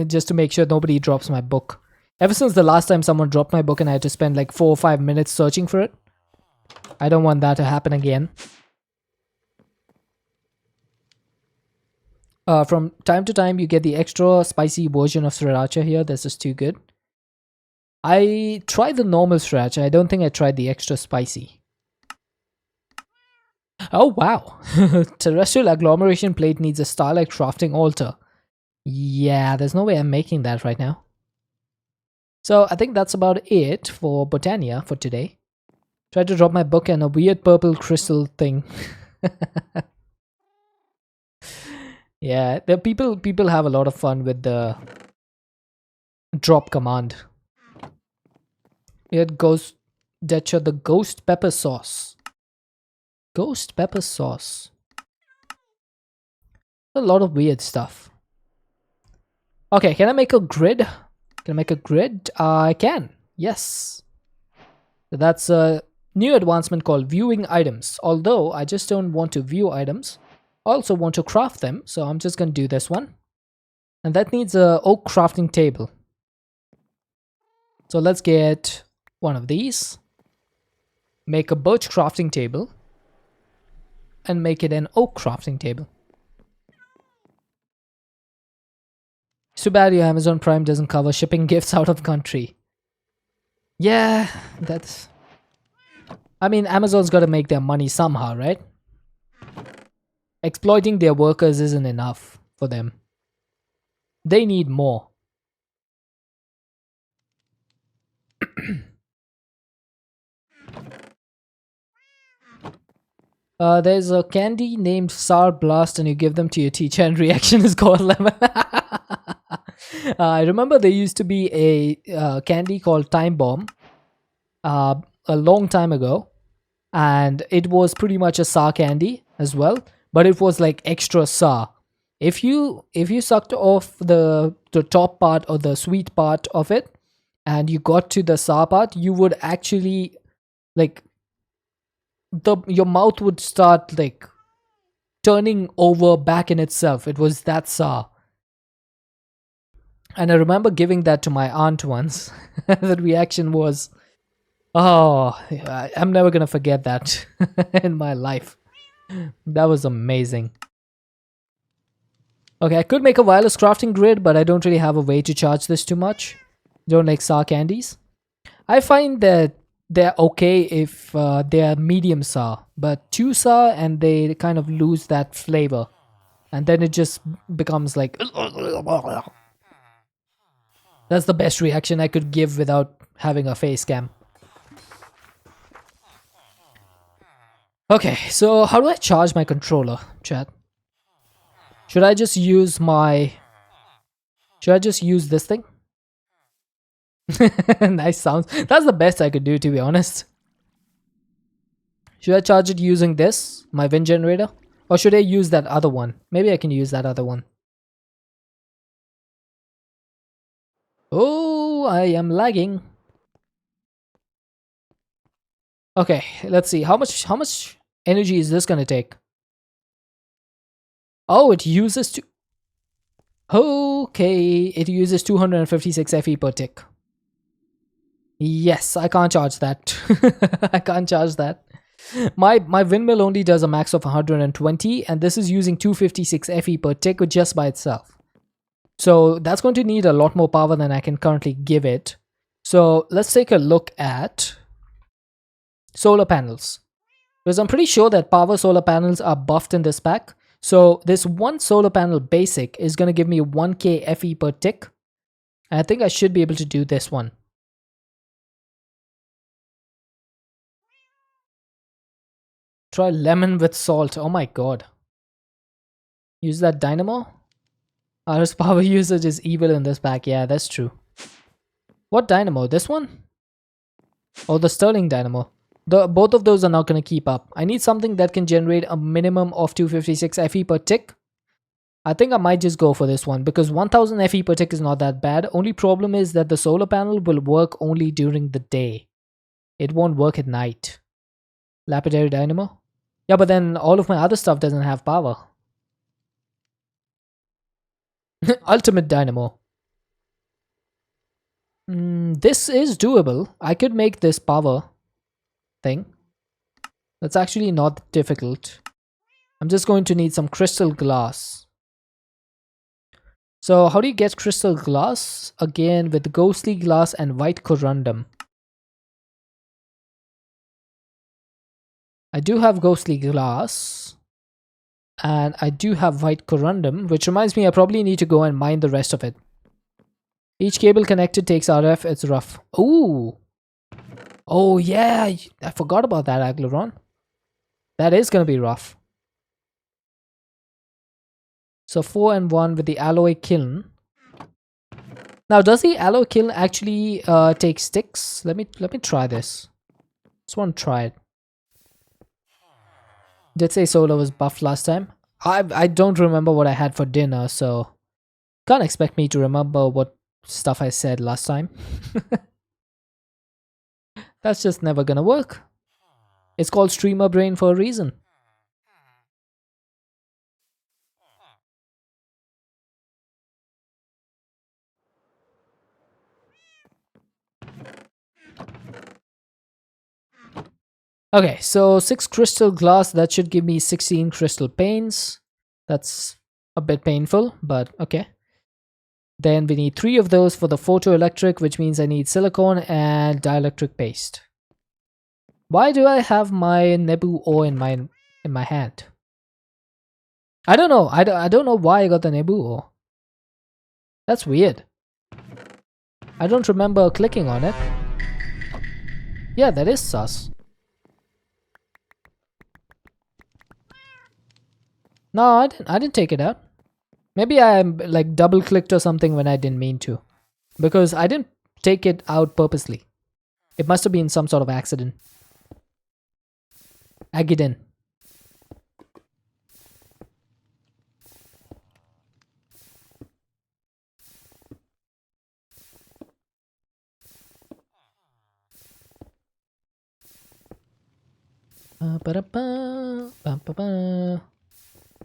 Just to make sure nobody drops my book. Ever since the last time someone dropped my book and I had to spend like 4 or 5 minutes searching for it. I don't want that to happen again. From time to time, you get the extra spicy version of sriracha here. This is too good. I tried the normal sriracha. I don't think I tried the extra spicy. Oh, wow. Terrestrial agglomeration plate needs a starlight crafting altar. Yeah, there's no way I'm making that right now. So I think that's about it for Botania for today. Tried to drop my book and a weird purple crystal thing. Yeah, the people have a lot of fun with the drop command. We had Ghost Detcha, the ghost pepper sauce. Ghost pepper sauce. A lot of weird stuff. Okay, can I make a grid? Can I make a grid? I can. Yes. So that's a new advancement called viewing items. Although I just don't want to view items. I also want to craft them, so I'm just going to do this one. And that needs a oak crafting table. So let's get one of these. Make a birch crafting table. And make it an oak crafting table. It's too bad your Amazon Prime doesn't cover shipping gifts out of country. Yeah, that's... I mean, Amazon's got to make their money somehow, right? Exploiting their workers isn't enough for them. They need more. There's a candy named Sour Blast and you give them to your teacher and reaction is called lemon. I remember there used to be a candy called Time Bomb a long time ago. And it was pretty much a sour candy as well. But it was like extra sour. If you sucked off the top part or the sweet part of it and you got to the sour part, you would actually like your mouth would start like turning over back in itself. It was that sour. And I remember giving that to my aunt once. The reaction was, oh, I'm never gonna forget that in my life. That was amazing. Okay, I could make a wireless crafting grid, but I don't really have a way to charge this too much. Don't like sour candies. I find that they're okay if they're medium sour, but too sour and they kind of lose that flavor. And then it just becomes like... That's the best reaction I could give without having a face cam. Okay, so how do I charge my controller, chat? Should I just use my... Should I just use this thing? Nice sounds. That's the best I could do, to be honest. Should I charge it using this, my wind generator? Or should I use that other one? Maybe I can use that other one. Oh, I am lagging. Okay, let's see. How much energy is this gonna take? Oh, it uses to... Okay, it uses 256 FE per tick. Yes, I can't charge that. I can't charge that. My windmill only does a max of 120 and this is using 256 FE per tick just by itself. So that's going to need a lot more power than I can currently give it. So let's take a look at solar panels. Because I'm pretty sure that power solar panels are buffed in this pack. So this one solar panel basic is going to give me 1k FE per tick. And I think I should be able to do this one. Try lemon with salt. Oh my god. Use that dynamo? RS power usage is evil in this pack. Yeah, that's true. What dynamo? This one? Or the Stirling dynamo? Both of those are not going to keep up. I need something that can generate a minimum of 256 FE per tick. I think I might just go for this one because 1000 FE per tick is not that bad. Only problem is that the solar panel will work only during the day. It won't work at night. Lapidary dynamo? Yeah, but then all of my other stuff doesn't have power. Ultimate dynamo. This is doable. I could make this power thing. That's actually not difficult. I'm just going to need some crystal glass. So how do you get crystal glass? Again, with ghostly glass and white corundum. I do have ghostly glass. And I do have white corundum, which reminds me I probably need to go and mine the rest of it. Each cable connected takes RF. It's rough. Ooh. Oh yeah, I forgot about that, Agleron. That is going to be rough. So 4 and 1 with the alloy kiln. Now, does the alloy kiln actually take sticks? Let me try this. Just want to try it. Did say solar was buffed last time. I don't remember what I had for dinner, so can't expect me to remember what stuff I said last time. That's just never gonna work. It's called streamer brain for a reason. Okay, so 6 crystal glass, that should give me 16 crystal panes. That's a bit painful, but okay. Then we need 3 of those for the photoelectric, which means I need silicone and dielectric paste. Why do I have my Nebu ore in my hand? I don't know. I don't know why I got the Nebu ore. That's weird. I don't remember clicking on it. Yeah, that is sus. No, I didn't take it out. Maybe I like double clicked or something when I didn't mean to. Because I didn't take it out purposely. It must have been some sort of accident. Agidin.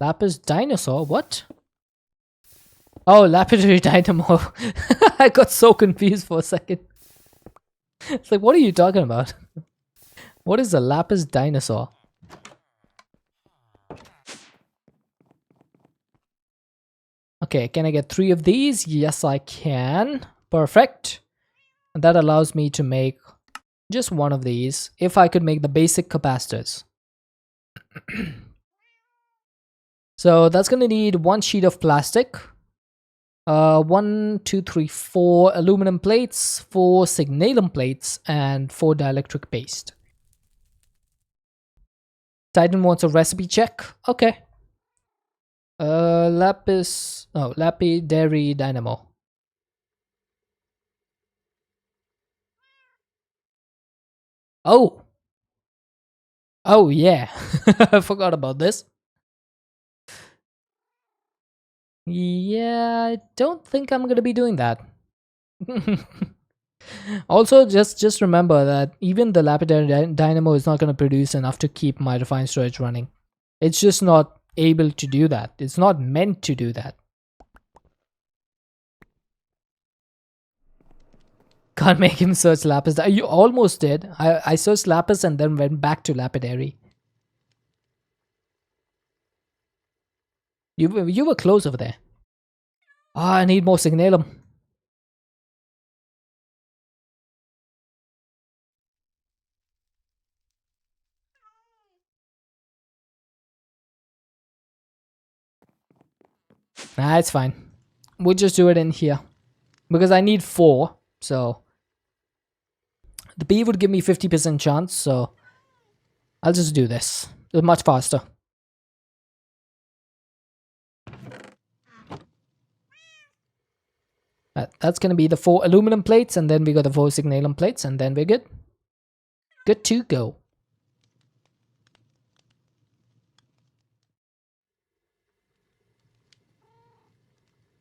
Lapis dinosaur? What? Oh, lapidary dynamo. I got so confused for a second. It's like, what are you talking about? What is a lapis dinosaur? Okay, can I get 3 of these? Yes, I can. Perfect. And that allows me to make just 1 of these if I could make the basic capacitors. So that's going to need 1 sheet of plastic. 1, 2, 3, 4 aluminum plates, 4 signalum plates, and 4 dielectric paste. Titan wants a recipe check. Okay. Lapidary dynamo. Oh. Oh yeah. I forgot about this. Yeah, I don't think I'm gonna be doing that. Also, just remember that even the lapidary dynamo is not gonna produce enough to keep my refined storage running. It's just not able to do that. It's not meant to do that. Can't make him search lapis. You almost did. I searched lapis and then went back to lapidary. You were close over there. Ah, I need more signalum. Nah, it's fine. We'll just do it in here. Because I need 4, so... The B would give me 50% chance, so... I'll just do this. It's much faster. That's going to be the 4 aluminum plates, and then we got the 4 signalum plates, and then we're good. Good to go.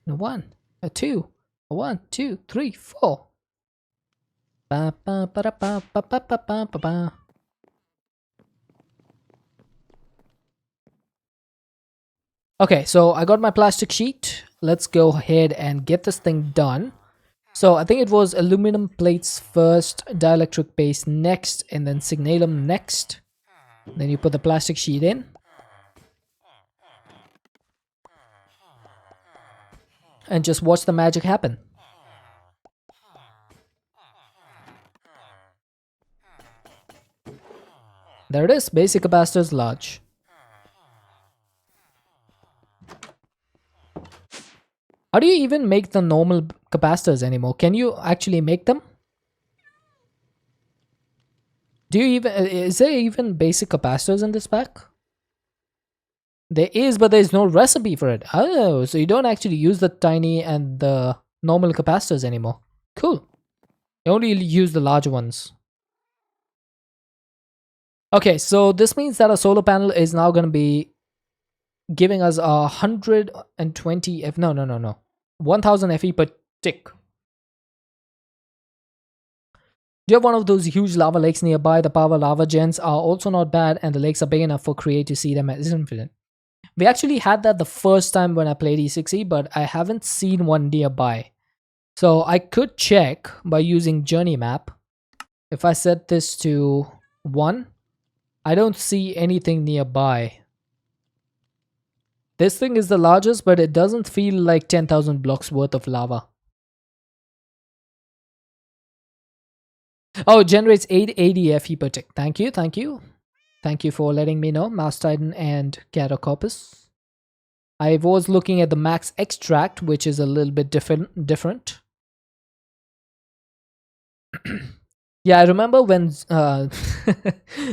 A 1, a 2, a 1, 2, 3, 4. Ba, ba, ba, da, ba, ba, ba, ba, ba, ba, ba. Okay, so I got my plastic sheet. Let's go ahead and get this thing done. So I think it was aluminum plates first, dielectric base next, and then signalum next. Then you put the plastic sheet in. And just watch the magic happen. There it is, basic capacitors large. How do you even make the normal capacitors anymore? Can you actually make them? Do you even, is there even basic capacitors in this pack? There is, but there's no recipe for it. Oh, so you don't actually use the tiny and the normal capacitors anymore. Cool. You only use the larger ones. Okay, so this means that a solar panel is now going to be giving us 120 F. No. 1000 FE per tick. Do you have one of those huge lava lakes nearby? The power lava gens are also not bad, and the lakes are big enough for Create to see them as infinite. We actually had that the first time when I played E6E, but I haven't seen one nearby. So I could check by using journey map. If I set this to 1, I don't see anything nearby. This thing is the largest, but it doesn't feel like 10,000 blocks worth of lava. Oh, it generates 880 FE per tick. Thank you, thank you. Thank you for letting me know, Mouse Titan and Catacopus. I was looking at the max extract, which is a little bit different. Yeah, I remember when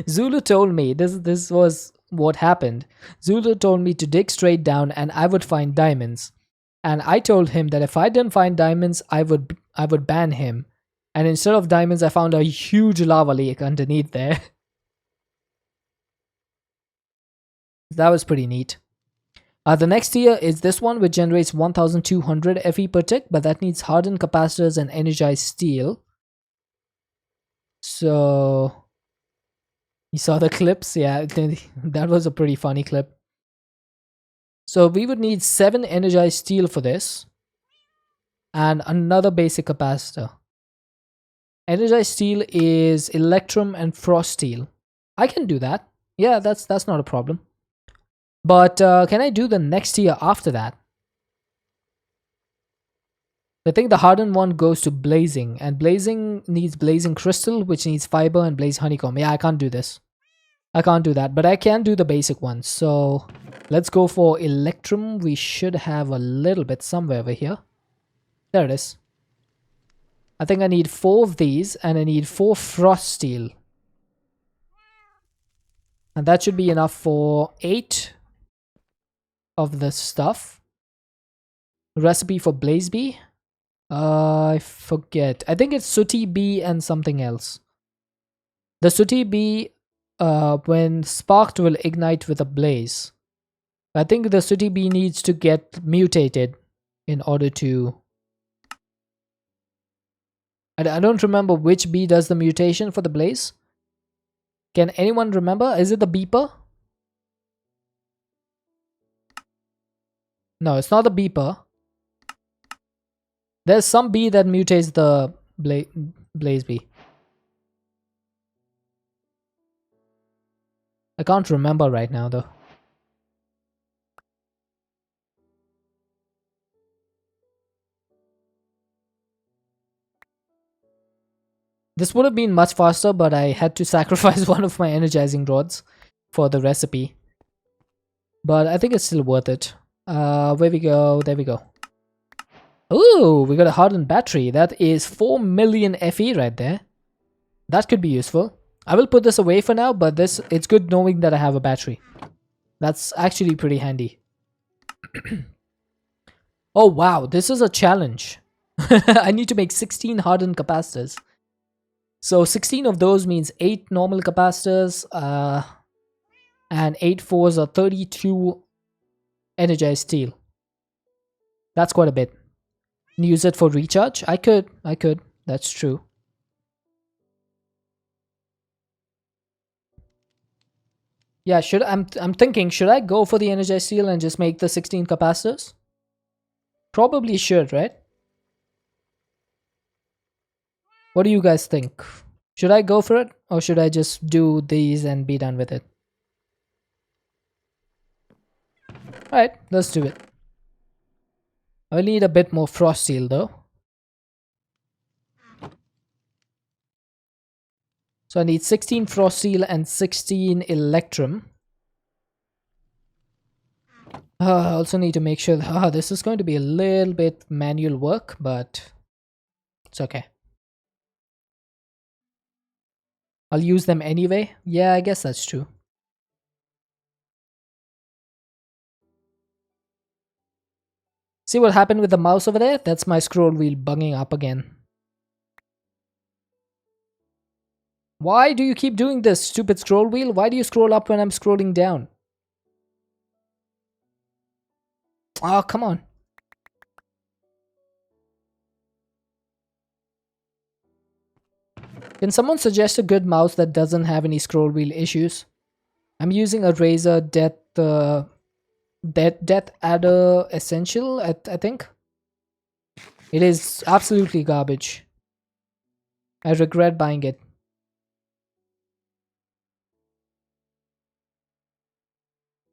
Zulu told me, this was what happened. Zulu told me to dig straight down and I would find diamonds. And I told him that if I didn't find diamonds, I would ban him. And instead of diamonds, I found a huge lava lake underneath there. That was pretty neat. The next tier is this one, which generates 1200 FE per tick, but that needs hardened capacitors and energized steel. So, you saw the clips? Yeah, that was a pretty funny clip. So we would need 7 energized steel for this. And another basic capacitor. Energized steel is electrum and frost steel. I can do that. Yeah, that's not a problem. But can I do the next tier after that? I think the hardened one goes to blazing, and blazing needs blazing crystal, which needs fiber, and blaze honeycomb. Yeah, I can't do this. I can't do that, but I can do the basic ones. So let's go for electrum. We should have a little bit somewhere over here. There it is. I think I need 4 of these, and I need 4 frost steel. And that should be enough for 8 of this stuff. Recipe for blaze bee. I forget. I think it's sooty bee and something else. The sooty bee, when sparked, will ignite with a blaze. I think the sooty bee needs to get mutated in order to... I don't remember which bee does the mutation for the blaze. Can anyone remember? Is it the beeper? No, it's not the beeper. There's some bee that mutates the blaze bee. I can't remember right now though. This would have been much faster, but I had to sacrifice one of my energizing rods for the recipe. But I think it's still worth it. Where we go? There we go. Ooh, we got a hardened battery. That is 4 million FE right there. That could be useful. I will put this away for now, but it's good knowing that I have a battery. That's actually pretty handy. Oh wow, this is a challenge. I need to make 16 hardened capacitors. So 16 of those means 8 normal capacitors, and 8 fours are 32 energized steel. That's quite a bit. And use it for recharge? I could. That's true. Yeah, I'm thinking, should I go for the energized steel and just make the 16 capacitors? Probably should, right? What do you guys think? Should I go for it, or should I just do these and be done with it? Alright, let's do it. I'll need a bit more frost seal though. So I need 16 frost seal and 16 electrum. I also need to make sure that this is going to be a little bit manual work, but it's okay. I'll use them anyway. Yeah, I guess that's true. See what happened with the mouse over there? That's my scroll wheel bugging up again. Why do you keep doing this, stupid scroll wheel? Why do you scroll up when I'm scrolling down? Oh, come on. Can someone suggest a good mouse that doesn't have any scroll wheel issues? I'm using a Razer Death Adder Essential, I think. It is absolutely garbage. I regret buying it.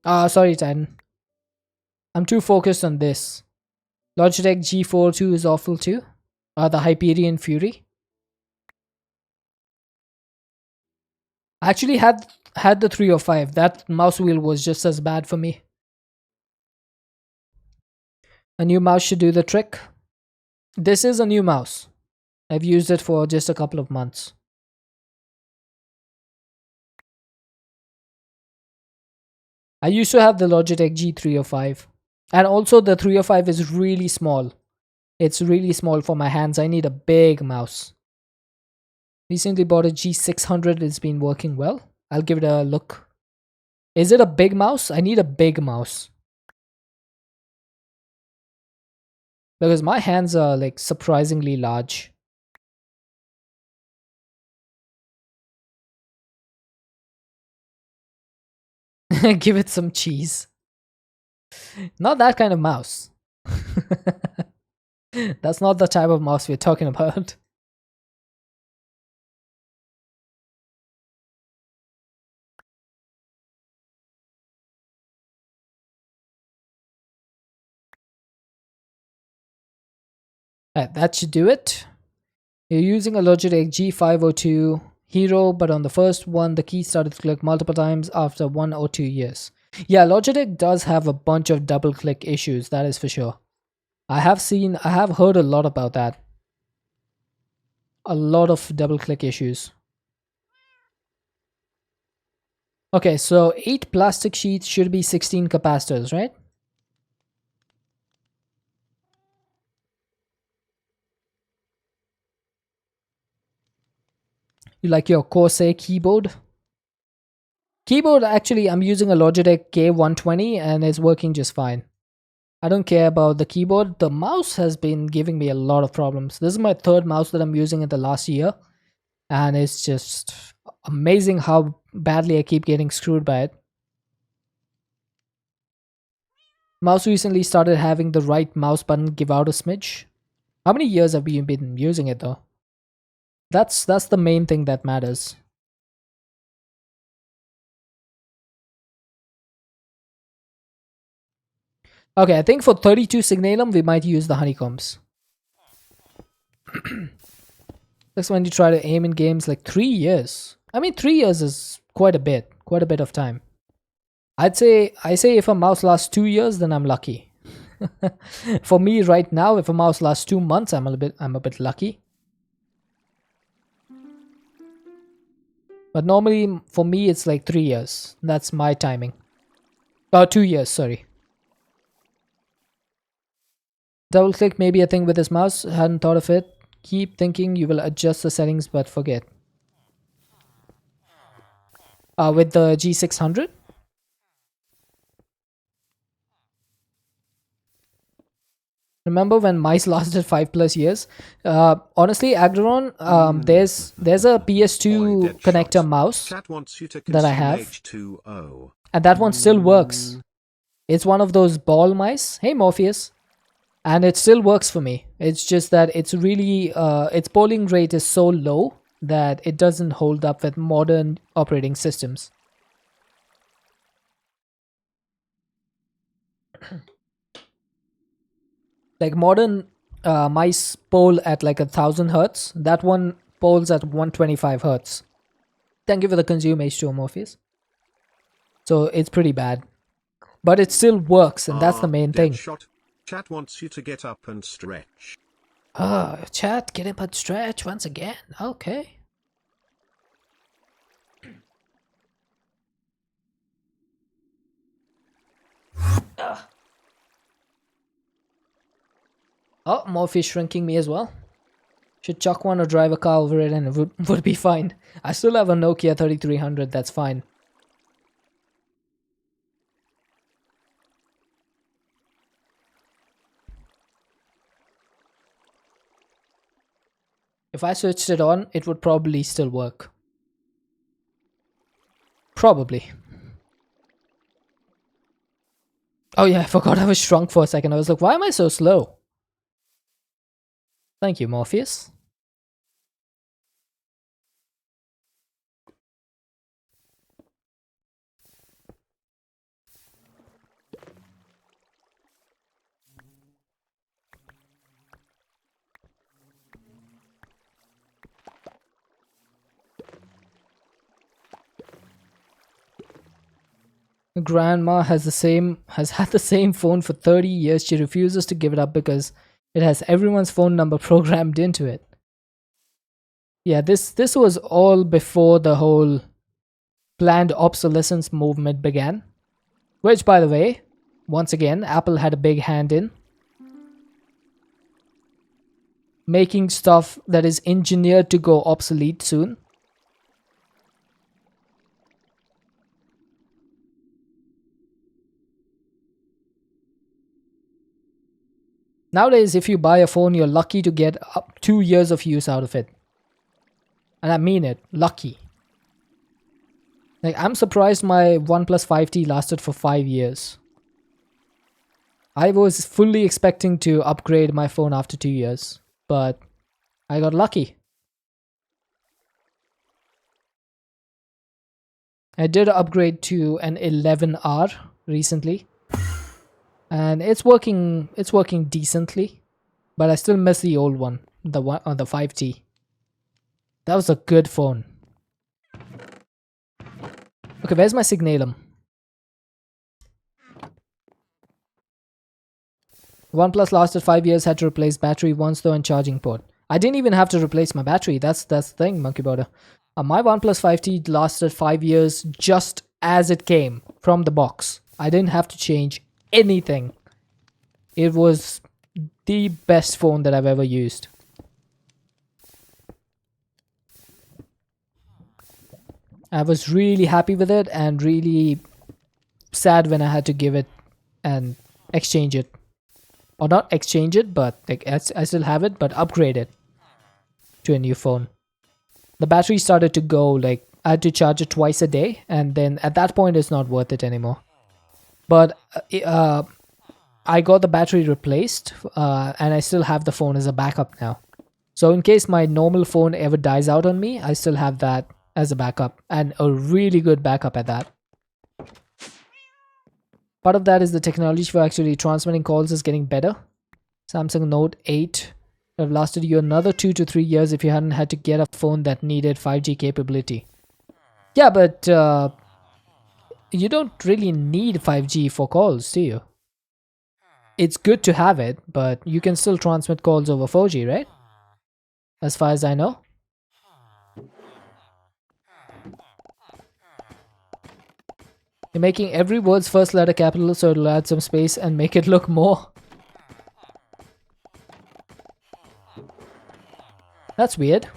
Sorry, Titan. I'm too focused on this. Logitech G42 is awful too. The Hyperion Fury. I actually had the 305. That mouse wheel was just as bad for me. A new mouse should do the trick. This is a new mouse. I've used it for just a couple of months. I used to have the Logitech G305. And also the 305 is really small. It's really small for my hands. I need a big mouse. Recently bought a G600. It's been working well. I'll give it a look. Is it a big mouse? I need a big mouse. Because my hands are like surprisingly large. Give it some cheese. Not that kind of mouse. That's not the type of mouse we're talking about. That should do it. You're using a Logitech G502 Hero, but on the first one, the key started to click multiple times after 1 or 2 years. Yeah, Logitech does have a bunch of double click issues, that is for sure. I have heard a lot about that. A lot of double click issues. Okay, so 8 plastic sheets should be 16 capacitors, right? You like your Corsair keyboard? Keyboard, actually, I'm using a Logitech K120 and it's working just fine. I don't care about the keyboard. The mouse has been giving me a lot of problems. This is my third mouse that I'm using in the last year. And it's just amazing how badly I keep getting screwed by it. Mouse recently started having the right mouse button give out a smidge. How many years have you been using it though? That's the main thing that matters. Okay, I think for 32 Signalum, we might use the honeycombs. That's when you try to aim in games like 3 years. I mean, 3 years is quite a bit of time. I say if a mouse lasts 2 years, then I'm lucky. For me right now, if a mouse lasts 2 months, I'm a bit lucky. But normally for me, it's like 3 years. That's my timing. 2 years, sorry. Double click maybe a thing with this mouse. Hadn't thought of it. Keep thinking you will adjust the settings, but forget. With the G600? Remember when mice lasted 5+ years? Honestly, Agron, there's a PS2 connector mouse Chat wants you to that I consume have, H2O. and that one still works. It's one of those ball mice. Hey, Morpheus. And it still works for me. It's just that it's really, its polling rate is so low that it doesn't hold up with modern operating systems. Like modern mice poll at like 1000 hertz. That one polls at 125 hertz. Thank you for the consume H2O, Morpheus. So it's pretty bad. But it still works, and that's the main thing. Deadshot. Chat wants you to get up and stretch. Chat, get up and stretch once again. Okay. Oh, Morpheus shrinking me as well. Should chuck one or drive a car over it and it would be fine. I still have a Nokia 3300, that's fine. If I switched it on, it would probably still work. Probably. Oh yeah, I forgot I was shrunk for a second. I was like, why am I so slow? Thank you, Morpheus. Grandma has had the same phone for 30 years. She refuses to give it up because it has everyone's phone number programmed into it. Yeah, this was all before the whole planned obsolescence movement began. Which, by the way, once again, Apple had a big hand in. Making stuff that is engineered to go obsolete soon. Nowadays, if you buy a phone, you're lucky to get up 2 years of use out of it. And I mean it, lucky. Like, I'm surprised my OnePlus 5T lasted for 5 years. I was fully expecting to upgrade my phone after 2 years, but I got lucky. I did upgrade to an 11R recently. And it's working decently, but I still miss the old one, the 5T. That was a good phone. Okay, where's my signalum? OnePlus lasted 5 years, had to replace battery once though and charging port. I didn't even have to replace my battery. That's the thing, Monkey Border. My OnePlus 5T lasted 5 years just as it came from the box. I didn't have to change anything. It was the best phone that I've ever used. I was really happy with it and really sad when I had to give it and exchange it. Or not exchange it, but like I still have it, but upgrade it to a new phone. The battery started to go, like I had to charge it twice a day, and then at that point it's not worth it anymore. But I got the battery replaced, and I still have the phone as a backup now. So in case my normal phone ever dies out on me, I still have that as a backup, and a really good backup at that. Part of that is the technology for actually transmitting calls is getting better. Samsung Note 8 would have lasted you another 2 to 3 years if you hadn't had to get a phone that needed 5G capability. Yeah, but you don't really need 5G for calls, do you? It's good to have it, but you can still transmit calls over 4G, right? As far as I know. You're making every word's first letter capital so it'll add some space and make it look more That's weird.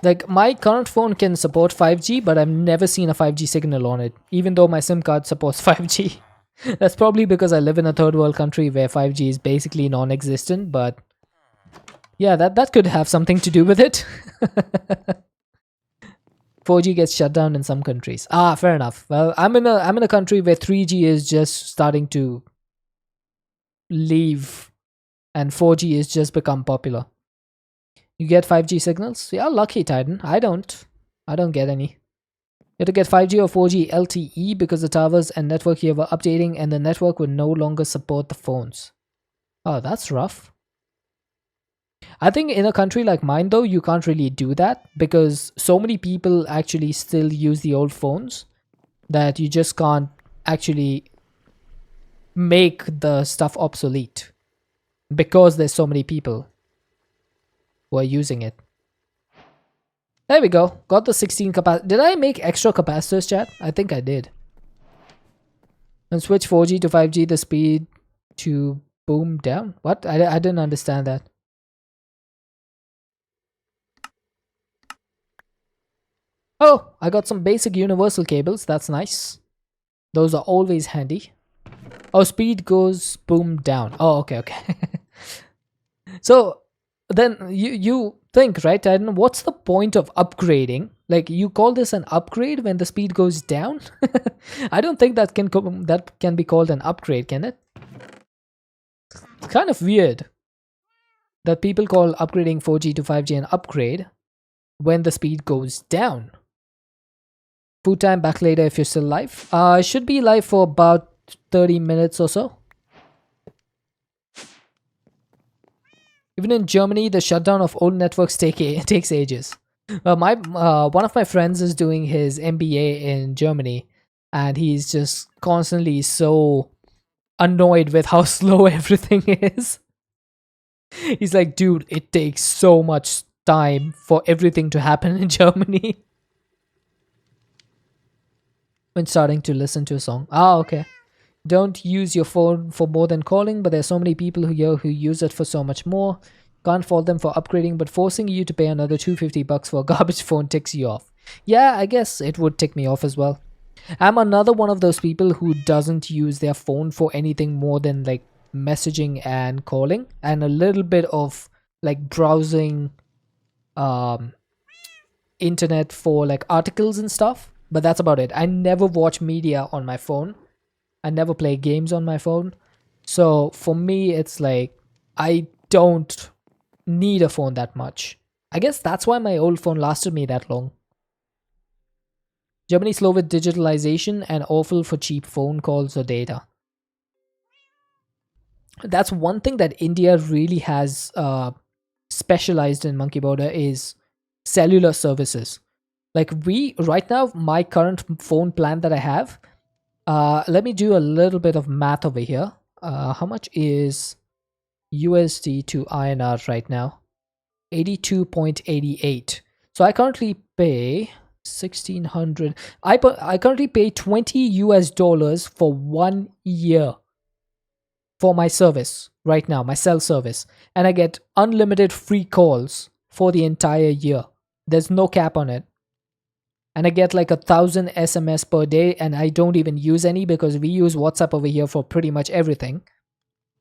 Like, my current phone can support 5G, but I've never seen a 5G signal on it, even though my SIM card supports 5G. That's probably because I live in a third world country where 5G is basically non-existent, but yeah, that could have something to do with it. 4G gets shut down in some countries. Ah, fair enough. Well, I'm in a country where 3G is just starting to leave and 4G is just become popular. You get 5G signals? Yeah, lucky Titan. I don't get any. You have to get 5G or 4G LTE because the towers and network here were updating and the network would no longer support the phones. Oh, that's rough. I think in a country like mine though, you can't really do that because so many people actually still use the old phones that you just can't actually make the stuff obsolete because there's so many people who are using it. There we go. Got the 16 capacitor. Did I make extra capacitors, chat? I think I did. And switch 4G to 5G, the speed to boom down. What? I didn't understand that. Oh, I got some basic universal cables. That's nice. Those are always handy. Oh, speed goes boom down. Oh, okay. So then you think, right, Titan, what's the point of upgrading? Like, you call this an upgrade when the speed goes down? I don't think that can be called an upgrade, can it? It's kind of weird that people call upgrading 4G to 5G an upgrade when the speed goes down. Food time, back later if you're still live. I should be live for about 30 minutes or so. Even in Germany, the shutdown of old networks takes ages. One of my friends is doing his MBA in Germany, and he's just constantly so annoyed with how slow everything is. He's like, dude, it takes so much time for everything to happen in Germany. When starting to listen to a song. Ah, okay. Don't use your phone for more than calling, but there's so many people who use it for so much more. Can't fault them for upgrading, but forcing you to pay another $250 for a garbage phone ticks you off. Yeah, I guess it would tick me off as well. I'm another one of those people who doesn't use their phone for anything more than like messaging and calling and a little bit of like browsing internet for like articles and stuff, but that's about it. I never watch media on my phone. I never play games on my phone. So for me, it's like I don't need a phone that much. I guess that's why my old phone lasted me that long. Germany slow with digitalization and awful for cheap phone calls or data. That's one thing that India really has specialized in, Monkey Border, is cellular services. Like right now, my current phone plan that I have, let me do a little bit of math over here. How much is USD to INR right now? 82.88. So I currently pay 1600. I currently pay $20 for 1 year for my service right now, my cell service, and I get unlimited free calls for the entire year. There's no cap on it. And I get like 1,000 SMS per day, and I don't even use any because we use WhatsApp over here for pretty much everything.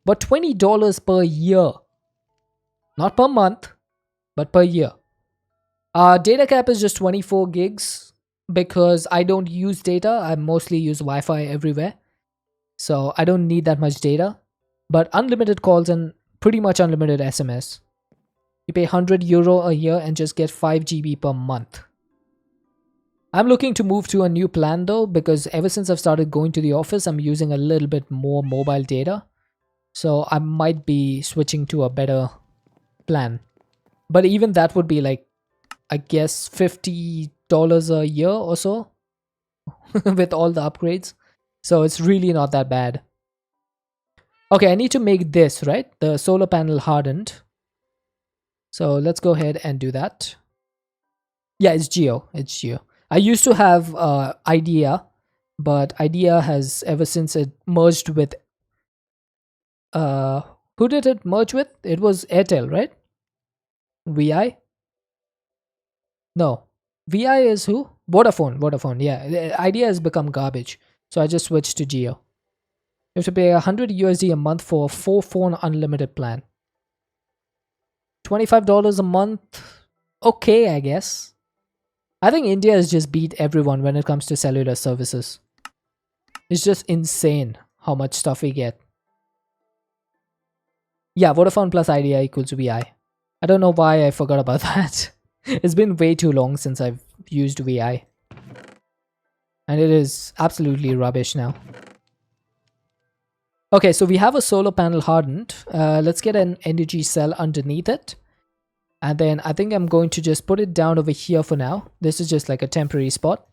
But $20 per year. Not per month, but per year. Data cap is just 24 gigs because I don't use data. I mostly use Wi-Fi everywhere. So I don't need that much data. But unlimited calls and pretty much unlimited SMS. You pay €100 a year and just get 5 GB per month. I'm looking to move to a new plan though, because ever since I've started going to the office, I'm using a little bit more mobile data. So I might be switching to a better plan. But even that would be like, I guess, $50 a year or so with all the upgrades. So it's really not that bad. Okay, I need to make this, right? The solar panel hardened. So let's go ahead and do that. Yeah, it's Geo. It's Geo. I used to have Idea, but Idea has, ever since it merged with Who did it merge with? It was Airtel, right? VI? No. VI is who? Vodafone. Vodafone, yeah. The idea has become garbage. So I just switched to Geo. You have to pay 100 USD a month for a 4-phone unlimited plan. $25 a month. Okay, I guess. I think India has just beat everyone when it comes to cellular services. It's just insane how much stuff we get. Yeah, Vodafone plus Idea equals VI. I don't know why I forgot about that. It's been way too long since I've used VI. And it is absolutely rubbish now. Okay, so we have a solar panel hardened. Let's get an energy cell underneath it. And then I think I'm going to just put it down over here for now. This is just like a temporary spot.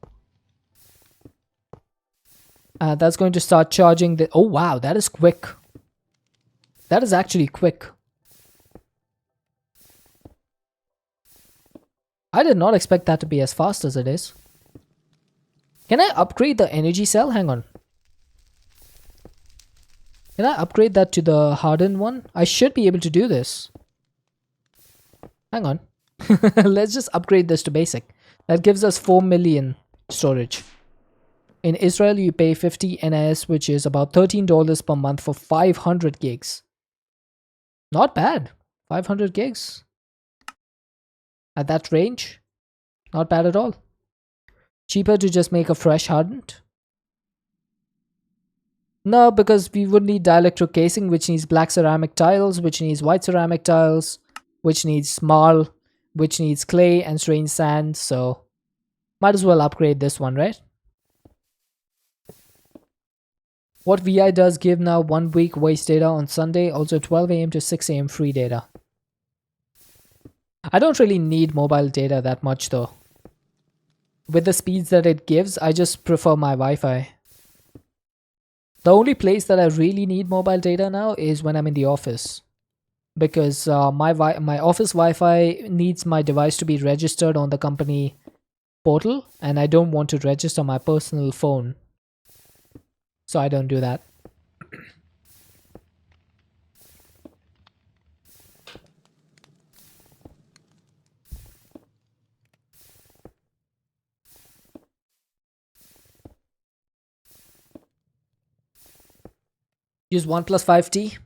That's going to start charging the... Oh wow, that is quick. That is actually quick. I did not expect that to be as fast as it is. Can I upgrade the energy cell? Hang on. Can I upgrade that to the hardened one? I should be able to do this. Hang on. Let's just upgrade this to basic. That gives us 4 million storage. In Israel, you pay 50 NIS, which is about $13 per month for 500 gigs. Not bad. 500 gigs. At that range, not bad at all. Cheaper to just make a fresh hardened. No, because we would need dielectric casing, which needs black ceramic tiles, which needs white ceramic tiles, which needs marl, which needs clay and strange sand, so might as well upgrade this one, right? What VI does give now 1 week waste data on Sunday, also 12 AM to 6 AM free data. I don't really need mobile data that much though. With the speeds that it gives, I just prefer my Wi-Fi. The only place that I really need mobile data now is when I'm in the office. Because my office Wi-Fi needs my device to be registered on the company portal. And I don't want to register my personal phone. So I don't do that. Use OnePlus 5T.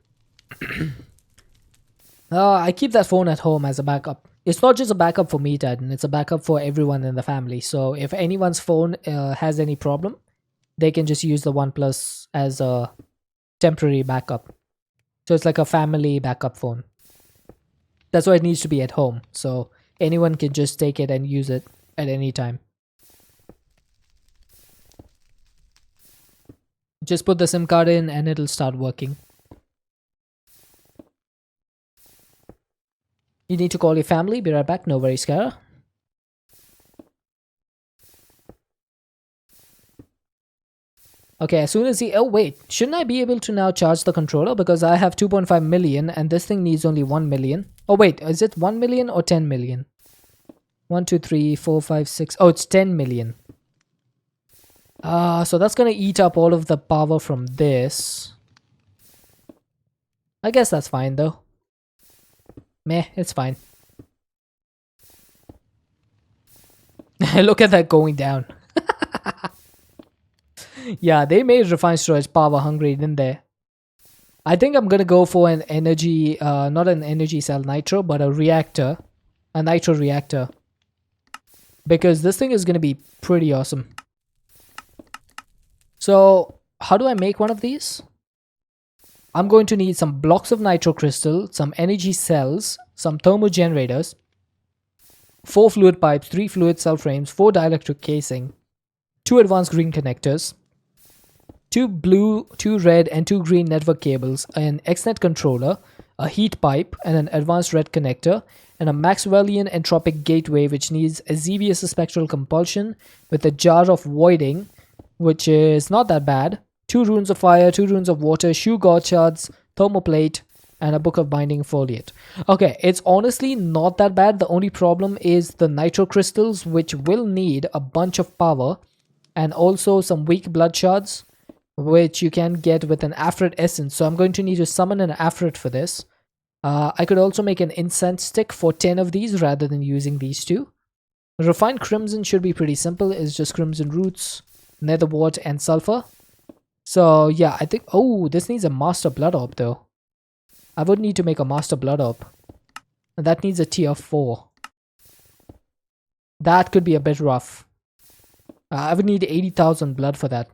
I keep that phone at home as a backup. It's not just a backup for me, Titan. It's a backup for everyone in the family. So if anyone's phone has any problem, they can just use the OnePlus as a temporary backup. So it's like a family backup phone. That's why it needs to be at home. So anyone can just take it and use it at any time. Just put the SIM card in and it'll start working. You need to call your family. Be right back. No worries, Kara. Okay, as soon as he... Oh, wait. Shouldn't I be able to now charge the controller? Because I have 2.5 million and this thing needs only 1 million. Oh, wait. Is it 1 million or 10 million? 1, 2, 3, 4, 5, 6. Oh, it's 10 million. So that's going to eat up all of the power from this. I guess that's fine, though. Meh, it's fine. Look at that going down. Yeah, they made refined storage power hungry, didn't they? I think I'm gonna go for an energy, not an energy cell nitro, but a reactor. A nitro reactor. Because this thing is gonna be pretty awesome. So, how do I make one of these? I'm going to need some blocks of nitro crystal, some energy cells, some thermo generators, 4 fluid pipes, 3 fluid cell frames, 4 dielectric casing, 2 advanced green connectors, 2 blue, 2 red and 2 green network cables, an XNet controller, a heat pipe and an advanced red connector, and a Maxwellian entropic gateway which needs a Xevious spectral compulsion with a jar of voiding, which is not that bad, 2 runes of fire, 2 runes of water, shoe god shards, thermoplate, and a book of binding foliate. Okay, it's honestly not that bad. The only problem is the nitro crystals, which will need a bunch of power and also some weak blood shards which you can get with an Afrit essence. So I'm going to need to summon an Afrit for this. I could also make an incense stick for 10 of these rather than using these two. Refined crimson should be pretty simple. It's just crimson roots, nether wart, and sulfur. So yeah, I think... Oh, this needs a master blood orb though. I would need to make a master blood orb. And that needs a tier 4. That could be a bit rough. I would need 80,000 blood for that.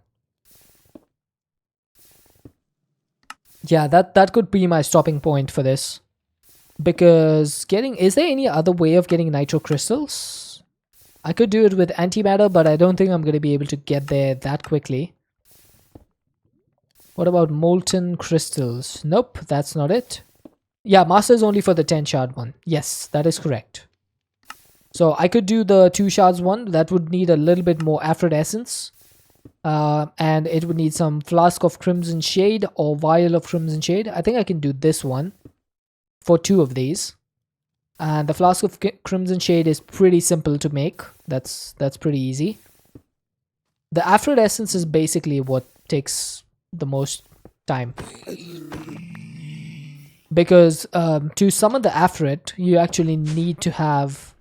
Yeah, that could be my stopping point for this. Because getting... Is there any other way of getting nitro crystals? I could do it with antimatter, but I don't think I'm going to be able to get there that quickly. What about molten crystals? Nope, that's not it. Yeah, master is only for the 10 shard one. Yes, that is correct. So I could do the 2 shards one. That would need a little bit more Afrit essence. And it would need some flask of crimson shade or vial of crimson shade. I think I can do this one for 2 of these. And the flask of crimson shade is pretty simple to make. That's pretty easy. The Afrit essence is basically what takes the most time. Because to summon the Afrit, you actually need to have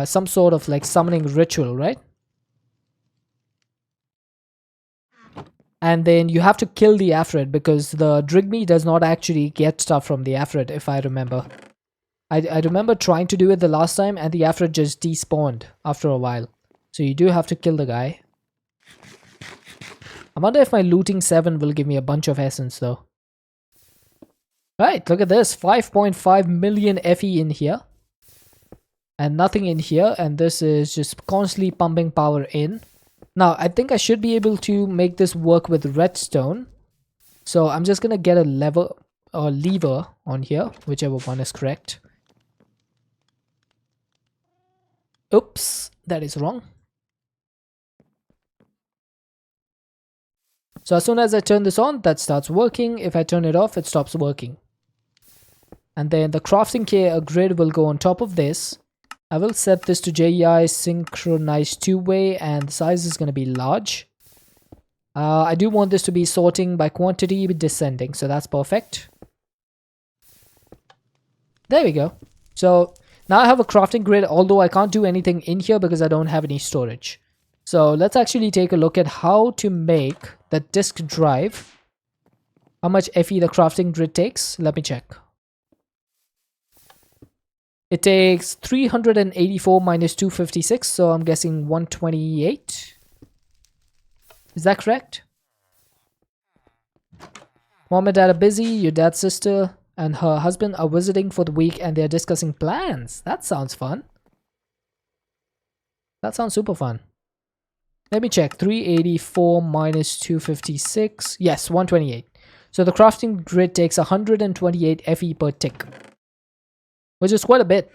some sort of like summoning ritual, right? And then you have to kill the Afrit because the Drigme does not actually get stuff from the Afrit, if I remember. I remember trying to do it the last time and the Afrit just despawned after a while. So you do have to kill the guy. I wonder if my looting 7 will give me a bunch of essence though. Right, look at this. 5.5 million FE in here. And nothing in here. And this is just constantly pumping power in. Now, I think I should be able to make this work with redstone. So I'm just going to get a lever on here. Whichever one is correct. Oops, that is wrong. So as soon as I turn this on, that starts working. If I turn it off, it stops working. And then the crafting grid will go on top of this. I will set this to JEI synchronized 2-way and the size is going to be large. I do want this to be sorting by quantity descending, so that's perfect. There we go. So now I have a crafting grid, although I can't do anything in here because I don't have any storage. So let's actually take a look at how to make the disk drive. How much FE the crafting grid takes. Let me check. It takes 384 minus 256, so I'm guessing 128. Is that correct? Mom and dad are busy. Your dad's sister and her husband are visiting for the week and they're discussing plans. That sounds fun. That sounds super fun. Let me check. 384 minus 256. Yes, 128. So the crafting grid takes 128 FE per tick. Which is quite a bit.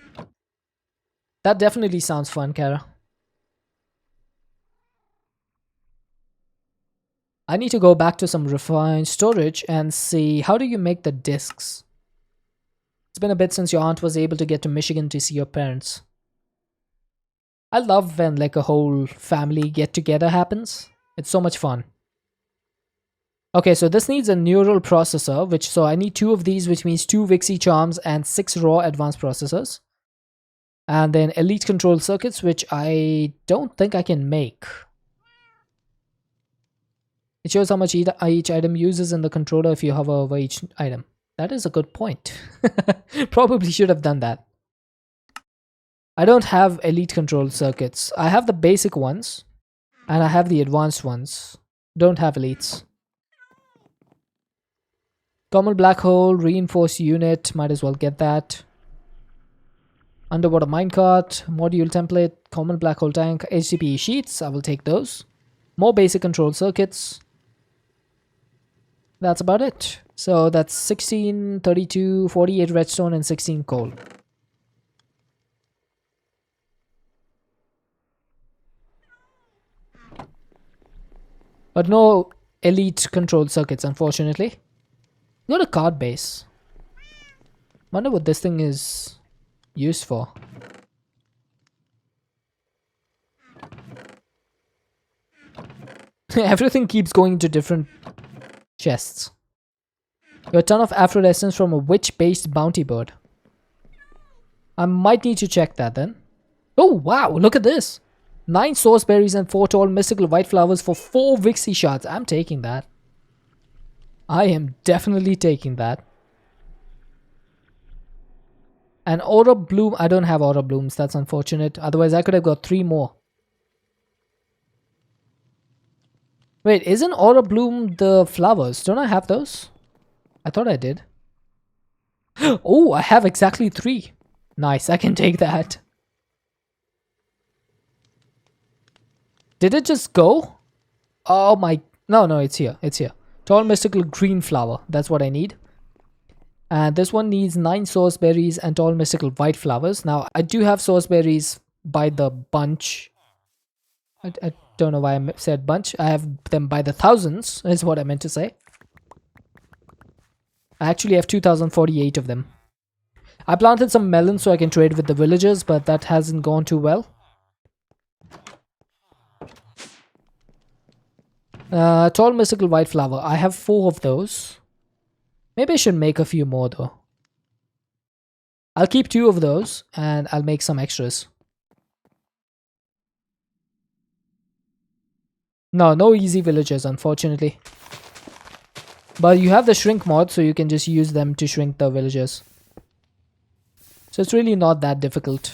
That definitely sounds fun, Kara. I need to go back to some refined storage and see how do you make the discs. It's been a bit since your aunt was able to get to Michigan to see your parents. I love when like a whole family get together happens. It's so much fun. Okay, so this needs a neural processor, so I need 2 of these, which means 2 Vixie charms and 6 raw advanced processors. And then elite control circuits, which I don't think I can make. It shows how much each item uses in the controller if you hover over each item. That is a good point. Probably should have done that. I don't have elite control circuits. I have the basic ones. And I have the advanced ones. Don't have elites. Common black hole, reinforced unit. Might as well get that. Underwater minecart, module template, common black hole tank, HDPE sheets. I will take those. More basic control circuits. That's about it. So that's 16, 32, 48 redstone and 16 coal. But no elite control circuits, unfortunately. Got a card base. Wonder what this thing is used for. Everything keeps going into different chests. Your ton of Afro essence from a witch-based bounty bird. I might need to check that then. Oh wow, look at this. 9 source berries and 4 tall mystical white flowers for 4 Vixie shards. I'm taking that. I am definitely taking that. And Aura Bloom. I don't have Aura Blooms. That's unfortunate. Otherwise, I could have got 3 more. Wait, isn't Aura Bloom the flowers? Don't I have those? I thought I did. Oh, I have exactly 3. Nice, I can take that. Did it just go? Oh my... No, it's here. It's here. Tall mystical green flower. That's what I need. And this one needs 9 source berries and tall mystical white flowers. Now, I do have source berries by the bunch. I don't know why I said bunch. I have them by the thousands, is what I meant to say. I actually have 2048 of them. I planted some melons so I can trade with the villagers, but that hasn't gone too well. Tall mystical white flower. I have 4 of those. Maybe I should make a few more though. I'll keep 2 of those and I'll make some extras. No easy villagers, unfortunately. But you have the shrink mod, so you can just use them to shrink the villagers. So it's really not that difficult.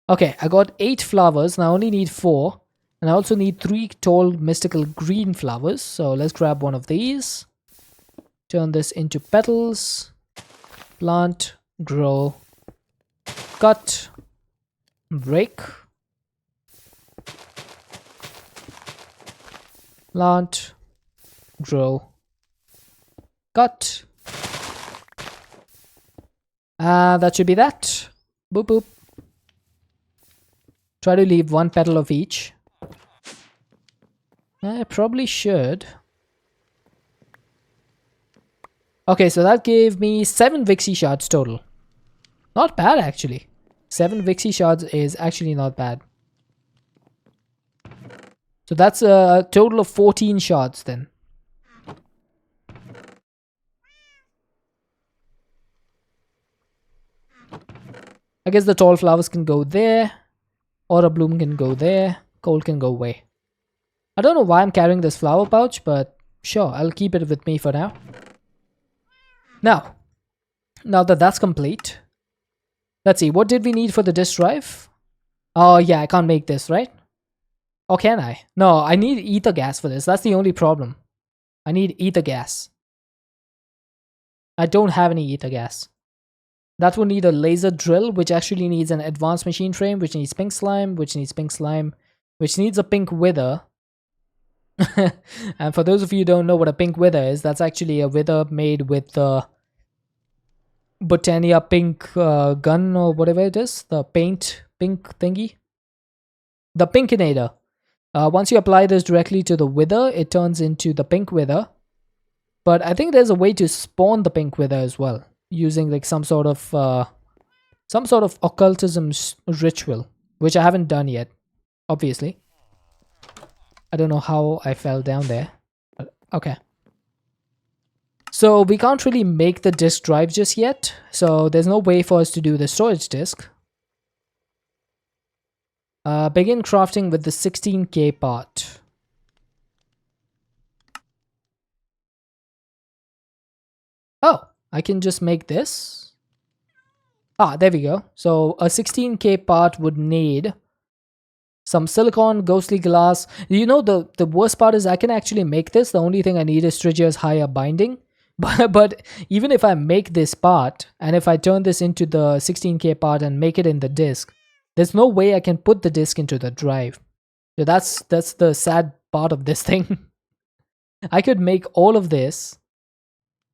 Okay, I got 8 flowers. Now I only need 4. And I also need 3 tall mystical green flowers. So let's grab one of these. Turn this into petals. Plant, grow, cut, break. Plant, grow, cut. That should be that. Boop boop. Try to leave 1 petal of each. I probably should. Okay, so that gave me 7 Vixie shards total. Not bad actually. 7 Vixie shards is actually not bad. So that's a total of 14 shards then. I guess the tall flowers can go there. Aura Bloom can go there. Coal can go away. I don't know why I'm carrying this flower pouch, but sure, I'll keep it with me for now. Now that that's complete, let's see, what did we need for the disk drive? Oh yeah, I can't make this, right? Or can I? No, I need ether gas for this. That's the only problem. I need ether gas. I don't have any ether gas. That will need a laser drill, which actually needs an advanced machine frame, which needs pink slime, which needs pink slime, which needs a pink wither. And for those of you who don't know what a pink wither is, that's actually a wither made with the Botania pink gun or whatever it is. The paint pink thingy. The pinkinator. Once you apply this directly to the wither, it turns into the pink wither. But I think there's a way to spawn the pink wither as well, using like some sort of occultism ritual, which I haven't done yet, obviously. I don't know how I fell down there, but okay. So we can't really make the disk drive just yet, so there's no way for us to do the storage disk. Begin crafting with the 16K part. Oh, I can just make this. Ah, there we go. So a 16K part would need some silicon, ghostly glass. You know, the worst part is I can actually make this. The only thing I need is Striger's higher binding. But even if I make this part, and if I turn this into the 16K part and make it in the disk, there's no way I can put the disk into the drive. So that's the sad part of this thing. I could make all of this.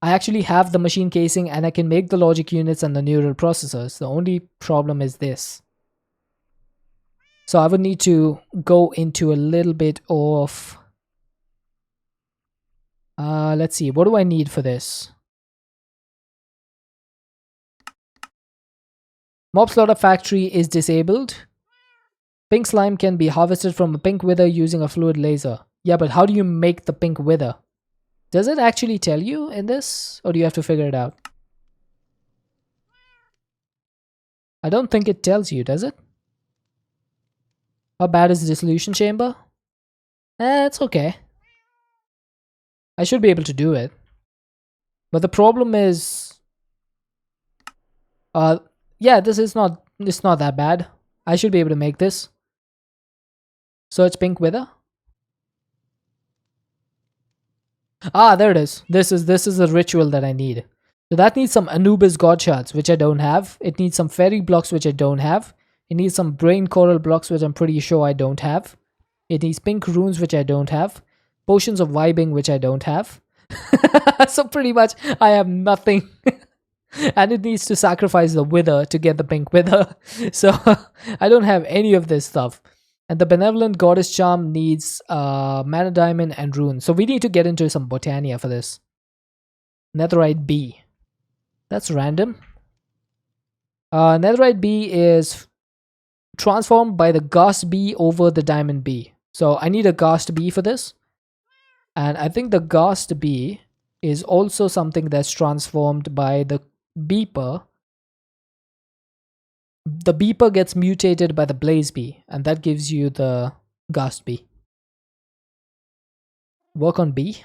I actually have the machine casing and I can make the logic units and the neural processors. The only problem is this. So I would need to go into a little bit of... let's see, what do I need for this? Mob Slaughter Factory is disabled. Pink slime can be harvested from a pink wither using a fluid laser. Yeah, but how do you make the pink wither? Does it actually tell you in this, or do you have to figure it out? I don't think it tells you, does it? How bad is the dissolution chamber? It's okay. I should be able to do it. But the problem is... yeah, it's not that bad. I should be able to make this. Search pink wither. Ah, there it is. This is the ritual that I need. So that needs some Anubis god shards, which I don't have. It needs some fairy blocks, which I don't have. It needs some brain coral blocks, which I'm pretty sure I don't have. It needs pink runes, which I don't have. Potions of vibing, which I don't have. So pretty much I have nothing. And it needs to sacrifice the wither to get the pink wither. So I don't have any of this stuff. And the benevolent goddess charm needs mana diamond and runes. So we need to get into some botania for this. Netherite B. That's random. Netherite B is transformed by the Ghast B over the Diamond B. So I need a Ghast B for this. And I think the Ghast B is also something that's transformed by the Beeper. The Beeper gets mutated by the Blaze B, and that gives you the Ghast B. Work on B.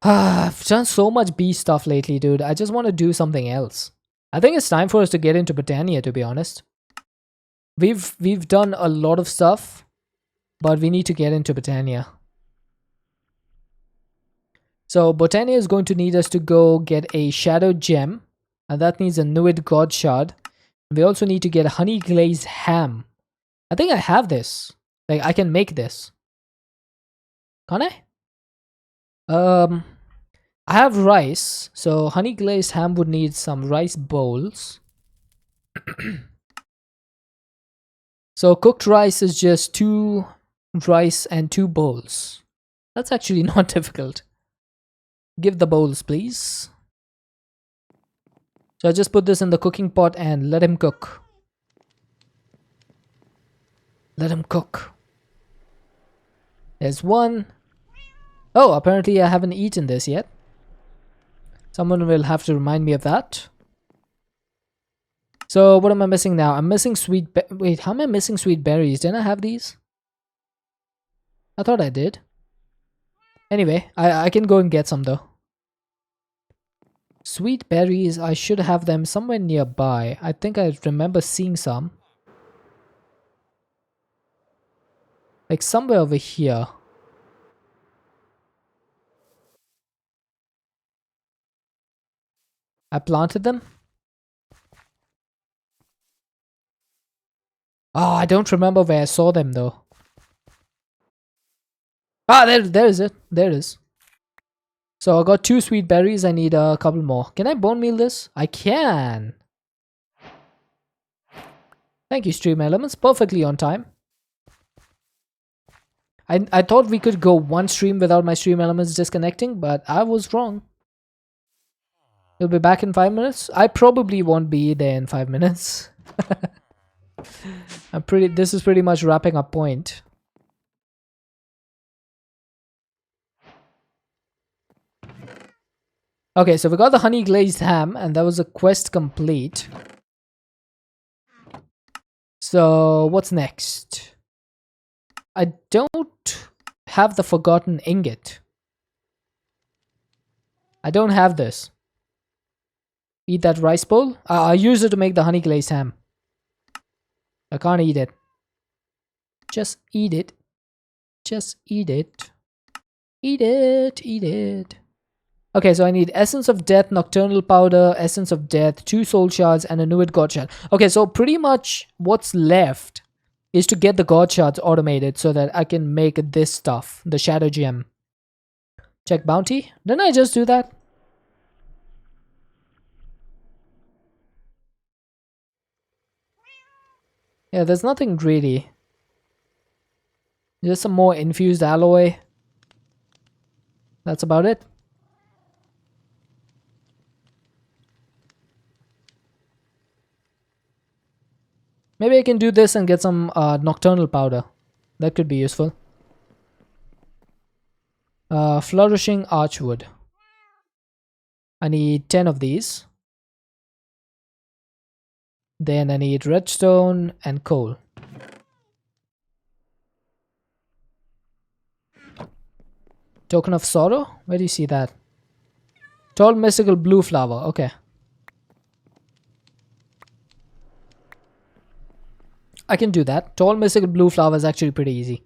I've done so much B stuff lately, dude. I just want to do something else. I think it's time for us to get into Botania, to be honest. We've done a lot of stuff, but we need to get into Botania. So Botania is going to need us to go get a Shadow Gem, and that needs a Nuid God Shard. We also need to get a Honey Glazed Ham. I think I have this. Like, I can make this. Can't I? I have rice, so Honey Glazed Ham would need some rice bowls. So cooked rice is just 2 rice and 2 bowls. That's actually not difficult. Give the bowls, please. So I just put this in the cooking pot and let him cook. Let him cook. There's one. Oh, apparently I haven't eaten this yet. Someone will have to remind me of that. So what am I missing now? I'm missing wait, how am I missing sweet berries? Didn't I have these? I thought I did. Anyway, I can go and get some though. Sweet berries, I should have them somewhere nearby. I think I remember seeing some. Like somewhere over here. I planted them. Oh, I don't remember where I saw them though. Ah, there is it. There it is. So I got 2 sweet berries. I need a couple more. Can I bone meal this? I can. Thank you, Stream Elements. Perfectly on time. I thought we could go 1 stream without my Stream Elements disconnecting, but I was wrong. You'll be back in 5 minutes? I probably won't be there in 5 minutes. This is pretty much wrapping up point. Okay, so we got the honey glazed ham, and that was a quest complete. So what's next? I don't have the forgotten ingot. I don't have this. Eat that rice bowl. I used it to make the honey glazed ham. I can't eat it. Just eat it. Just eat it. Eat it. Eat it. Okay, so I need Essence of Death, Nocturnal Powder, Essence of Death, 2 Soul Shards, and a Nuid God Shard. Okay, so pretty much what's left is to get the God Shards automated so that I can make this stuff, the Shadow Gem. Check Bounty. Didn't I just do that? Yeah, there's nothing greedy. Just some more infused alloy. That's about it. Maybe I can do this and get some nocturnal powder. That could be useful. Flourishing archwood. I need 10 of these. Then I need redstone and coal. Token of sorrow? Where do you see that? Tall mystical blue flower. Okay. I can do that. Tall mystical blue flower is actually pretty easy.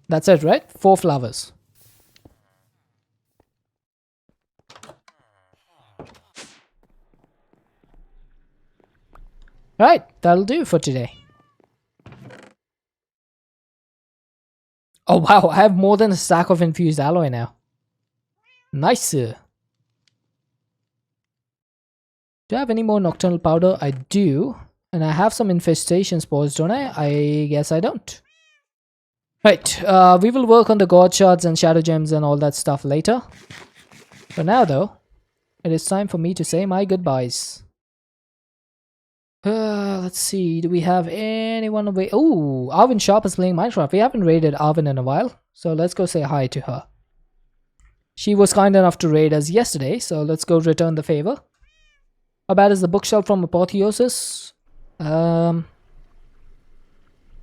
That's it, right? 4 flowers. Right, that'll do for today. Oh wow, I have more than a stack of infused alloy now. Nice. Do I have any more nocturnal powder? I do. And I have some infestation spores, don't I? I guess I don't. Right, we will work on the god shards and shadow gems and all that stuff later. For now though, it is time for me to say my goodbyes. Let's see, do we have anyone away? Oh, Arvin Sharp is playing Minecraft. We haven't raided Arvin in a while, so let's go say hi to her. She was kind enough to raid us yesterday, so let's go return the favor. How bad is the bookshelf from Apotheosis?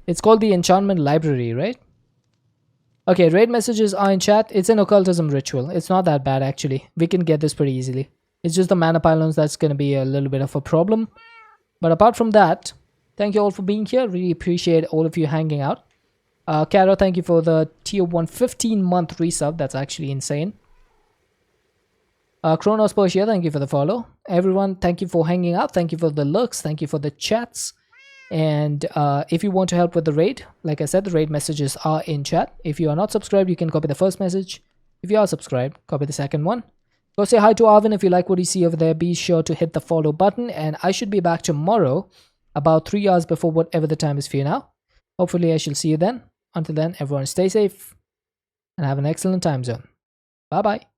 It's called the Enchantment Library, right? Okay, raid messages are in chat. It's an occultism ritual. It's not that bad actually. We can get this pretty easily. It's just the mana pylons that's going to be a little bit of a problem. But apart from that, thank you all for being here. Really appreciate all of you hanging out. Kara, thank you for the tier 1 15-month resub. That's actually insane. Kronos Persia, thank you for the follow. Everyone, thank you for hanging out. Thank you for the lurks. Thank you for the chats. And if you want to help with the raid, like I said, the raid messages are in chat. If you are not subscribed, you can copy the first message. If you are subscribed, copy the second one. Go say hi to Arvin if you like what you see over there. Be sure to hit the follow button. And I should be back tomorrow, about 3 hours before whatever the time is for you now. Hopefully I shall see you then. Until then, everyone stay safe and have an excellent time zone. Bye bye.